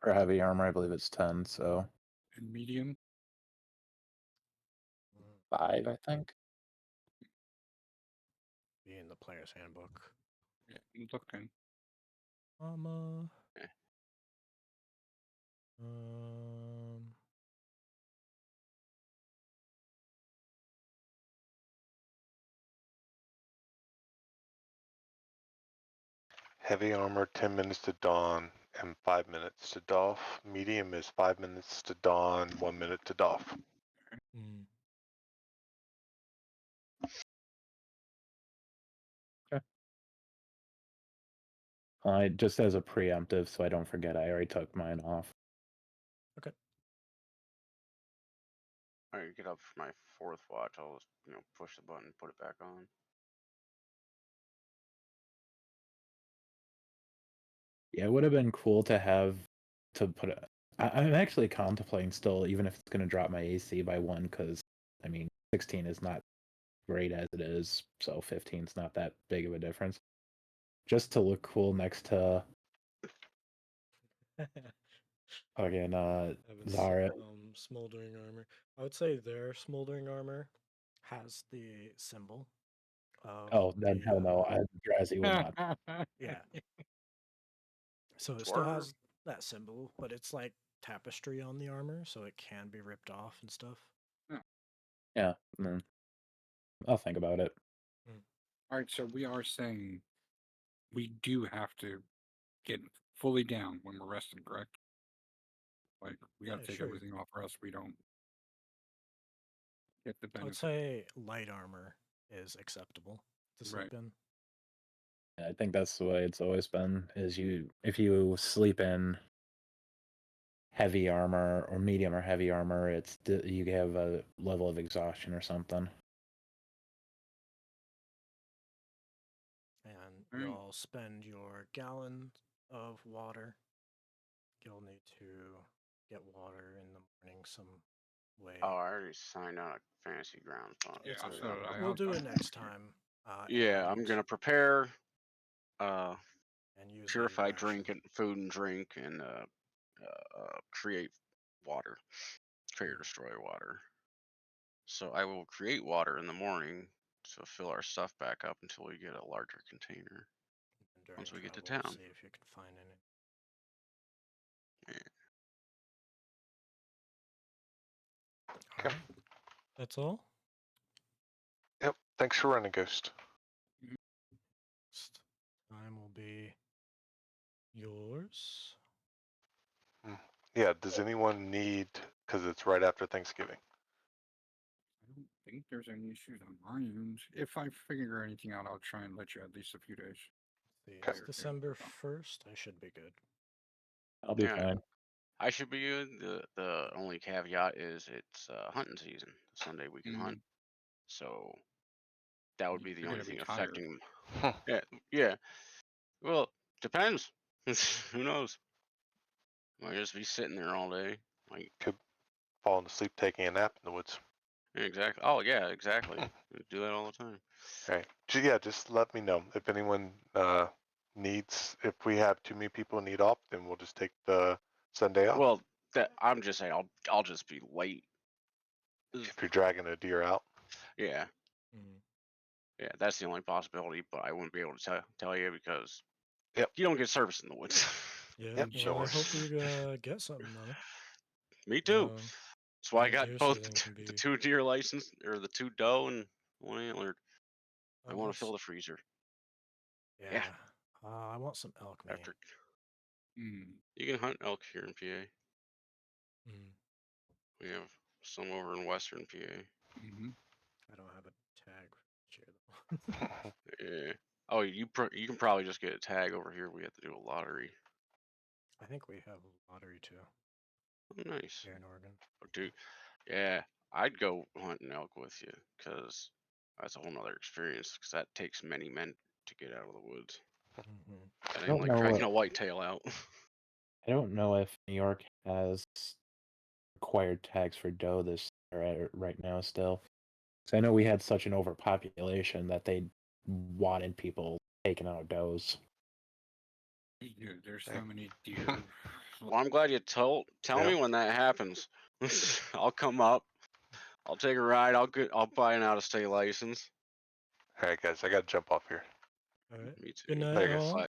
For heavy armor, I believe it's 10, so And medium. 5, I think. Be in the player's handbook. Yeah, I'm looking. Eh. Um, Heavy armor, 10 minutes to dawn and 5 minutes to doff. Medium is 5 minutes to dawn, 1 minute to doff. mm, I just as a preemptive, so I don't forget, I already took mine off. okay. All right, get up for my fourth watch. I'll just, push the button, put it back on. Yeah, it would have been cool to have to put it. I'm actually contemplating still, even if it's going to drop my AC by 1, because, I mean, 16 is not great as it is, so 15 is not that big of a difference. Just to look cool next to Again, Haven't Zara. seen smoldering armor. I would say their smoldering armor has the symbol of Oh, then the hell no. Drazi will not. yeah. So it still Swerve. has that symbol, but it's like tapestry on the armor, so it can be ripped off and stuff. Yeah, I'll think about it. All right, so we are saying we do have to get fully down when we're resting, correct? Like we got to Yeah, take sure. everything off, or else we don't get the I would benefit. say light armor is acceptable to sleep in. I think that's the way it's always been. Is if you sleep in heavy armor or medium or heavy armor, you have a level of exhaustion or something. And Alright. you'll spend your gallon of water. You'll need to get water in the morning some way. Oh, I already signed out a fantasy ground fund. It's Yeah, okay. so did I. We'll do I'll- it next time. Yeah, I'm gonna prepare and use purified the ration. drink and food and drink and create water, create or destroy water. So I will create water in the morning to fill our stuff back up until we get a larger container. And during Once we get to travel, town. see if you can find any. Yeah. Okay. Alright. That's all. Yep. Thanks for running, Ghost. Next time will be yours. Yeah. Does anyone need? Because it's right after Thanksgiving. I don't think there's any issues on my end. If I figure anything out, I'll try and let you at least a few days. See, Okay. it's December 1st. I should be good. I'll be fine. I should be good. The only caveat is it's hunting season. Sunday we can hunt, so that would be the You're only gonna be thing tired. affecting. Huh. Yeah. Well, depends. Who knows? Might just be sitting there all day. Like Falling asleep, taking a nap in the woods. exactly. Oh yeah, exactly. We do that all the time. All right. Yeah. Just let me know if anyone needs. If we have too many people need off, then we'll just take the Sunday off. Well, that I'm just saying. I'll just be late. If you're dragging a deer out. Yeah. Yeah, that's the only possibility, but I wouldn't be able to tell you because you don't get service in the woods. Yeah. Yep, Well, I sure. hope you get something though. Me too. That's why I that got deer both season can the be- 2 deer license or the 2 doe and 1 antlered. I want nice. to fill the freezer. Yeah. I want some elk meat. After you can hunt elk here in PA. We have some over in Western PA. I don't have a tag for share though. Yeah. Oh, you can probably just get a tag over here. We have to do a lottery. I think we have a lottery too Oh, nice. here in Oregon. Oh, dude, yeah, I'd go hunting elk with you because that's a whole nother experience. Because that takes many men to get out of the woods. That ain't like dragging a whitetail out. I don't know if New York has required tags for doe right now still. So I know we had such an overpopulation that they wanted people taking out does. Dude, there's so many deer. Well, I'm glad you tell me when that happens. I'll come up. I'll take a ride. I'll buy an out-of-state license. All right, guys. I got to jump off here. All right. Me too. Good night, Later, guys. all. Bye.